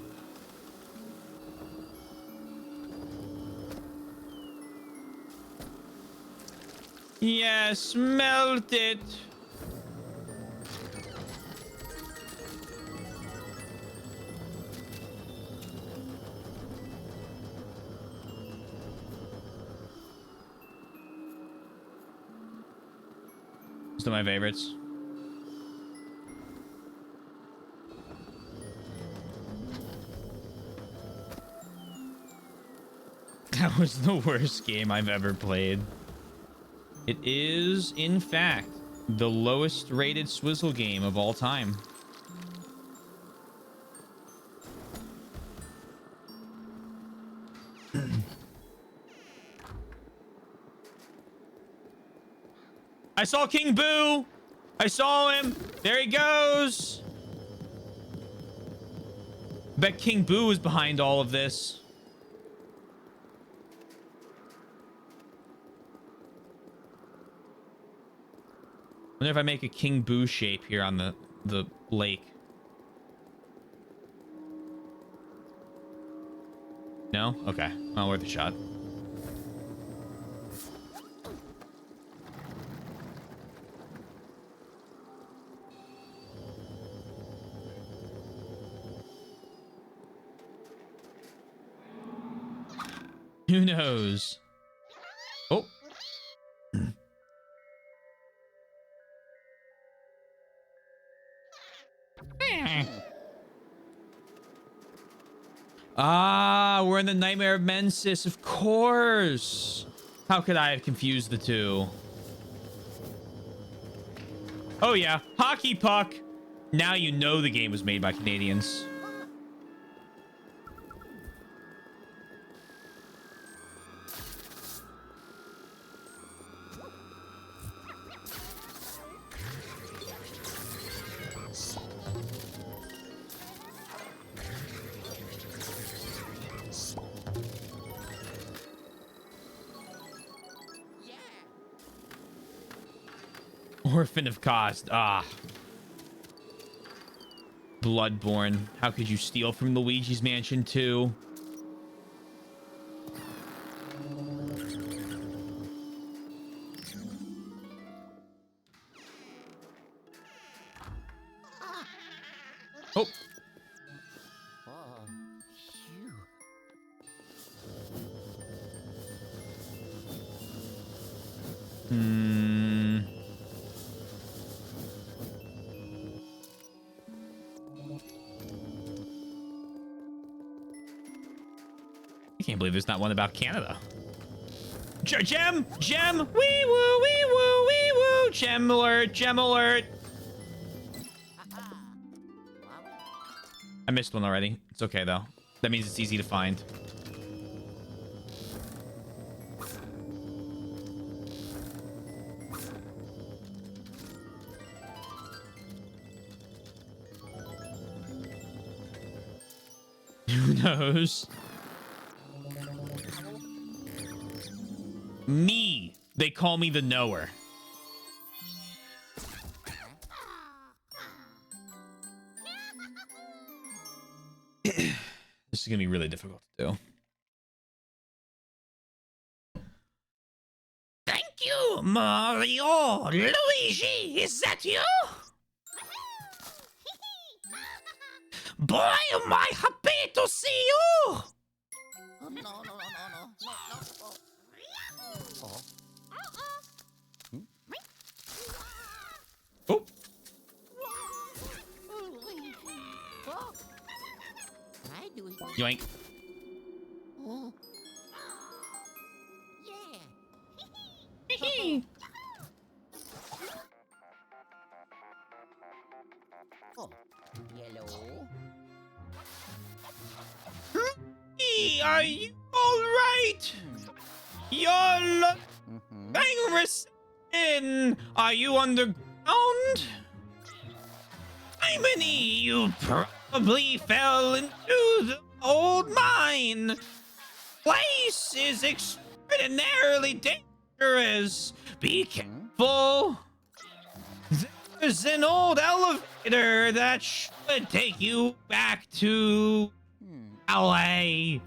Yes, melt it. Still my favorites. That was the worst game I've ever played. It is, in fact, the lowest rated Swizzle game of all time. I saw King Boo. I saw him. There he goes. Bet King Boo is behind all of this. Wonder if I make a King Boo shape here on the lake. No? Okay. Well, worth a shot. Who knows? Oh. Ah, we're in the Nightmare of Mensis, of course. How could I have confused the two? Oh yeah, hockey puck. Now you know the game was made by Canadians. Orphan of Cost. Ah. Bloodborne. How could you steal from Luigi's Mansion 2? Oh. Oh, phew. I can't believe there's not one about Canada. Gem! Gem! Wee woo! Wee woo! Wee woo! Gem alert! Gem alert! I missed one already. It's okay though. That means it's easy to find. Who knows? Me. They call me the knower. This is gonna be really difficult to do. Thank you, Mario. Luigi, is that you? Boy, am I happy to see you! Oh, no, no, no, no, no, no, no. Oh. Oh. Oh. I do it. Yoink. Oh. Yeah. Oh. Yellow. Hey, are you alright? You're in. Are you underground? Simony, you probably fell into the old mine. Place is extraordinarily dangerous. Be careful. There's an old elevator that should take you back to LA.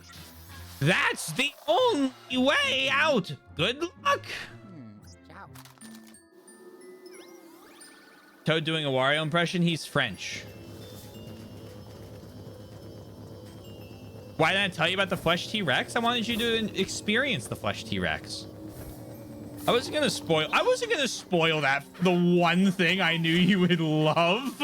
That's the only way out. Good luck. Ciao. Toad doing a Wario impression. He's French. Why didn't I tell you about the flesh T-Rex? I wanted you to experience the flesh T-Rex. I wasn't gonna spoil that. The one thing I knew you would love.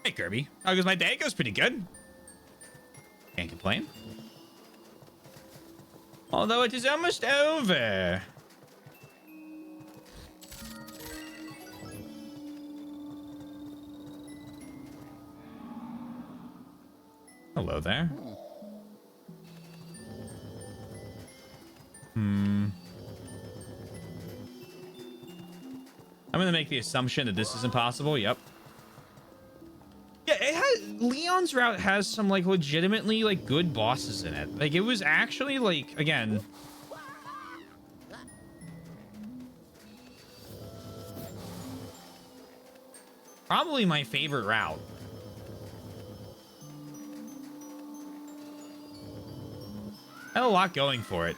Hey Kirby, how goes my day? Goes pretty good. Can't complain. Although it is almost over. hello there. I'm gonna make the assumption that this is impossible. Yep. Yeah, it has, Leon's route has some like legitimately like good bosses in it. Like it was actually like, again, probably my favorite route. Had a lot going for it.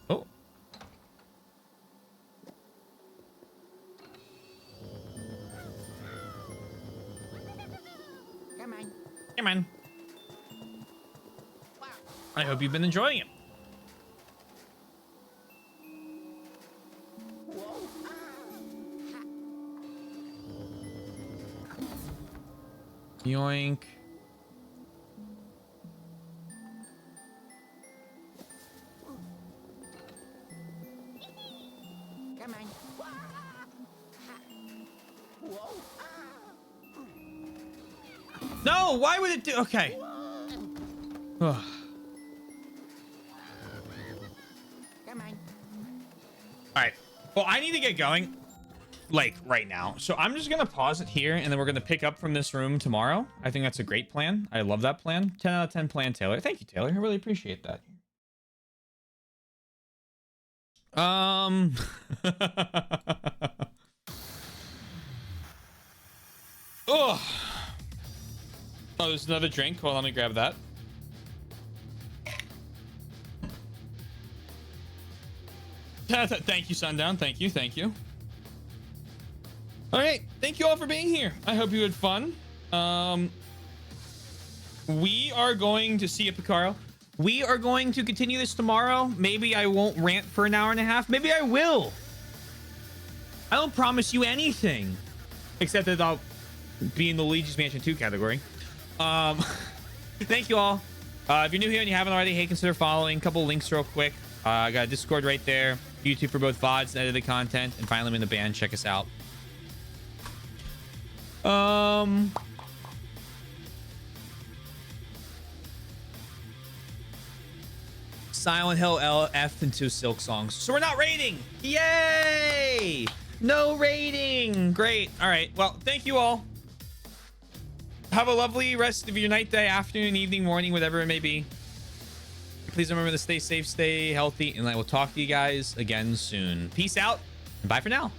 Oh. Come on. Hey, man. I hope you've been enjoying it. Yoink. Come on. No, why would it do? Okay. Ugh. Come on. All right. Well, I need to get going like right now. So I'm just going to pause it here and then we're going to pick up from this room tomorrow. I think that's a great plan. I love that plan. 10 out of 10 plan, Taylor. Thank you, Taylor. I really appreciate that. Oh, there's another drink. Hold on, let me grab that. Thank you, Sundown. Thank you. Thank you. All right. Thank you all for being here. I hope you had fun. We are going to see you, Picaro. We are going to continue this tomorrow. Maybe I won't rant for an hour and a half. Maybe I will. I don't promise you anything, except that I'll be in the Luigi's Mansion 2 category. Thank you all. If you're new here and you haven't already, hey, consider following. A couple links real quick. I got a Discord right there. YouTube for both VODs and edited content. And finally, I'm in the band. Check us out. Silent Hill LF and 2 Silk songs. So we're not rating. Yay! No rating. Great. All right. Well, thank you all. Have a lovely rest of your night, day, afternoon, evening, morning, whatever it may be. Please remember to stay safe, stay healthy, and I will talk to you guys again soon. Peace out, and bye for now.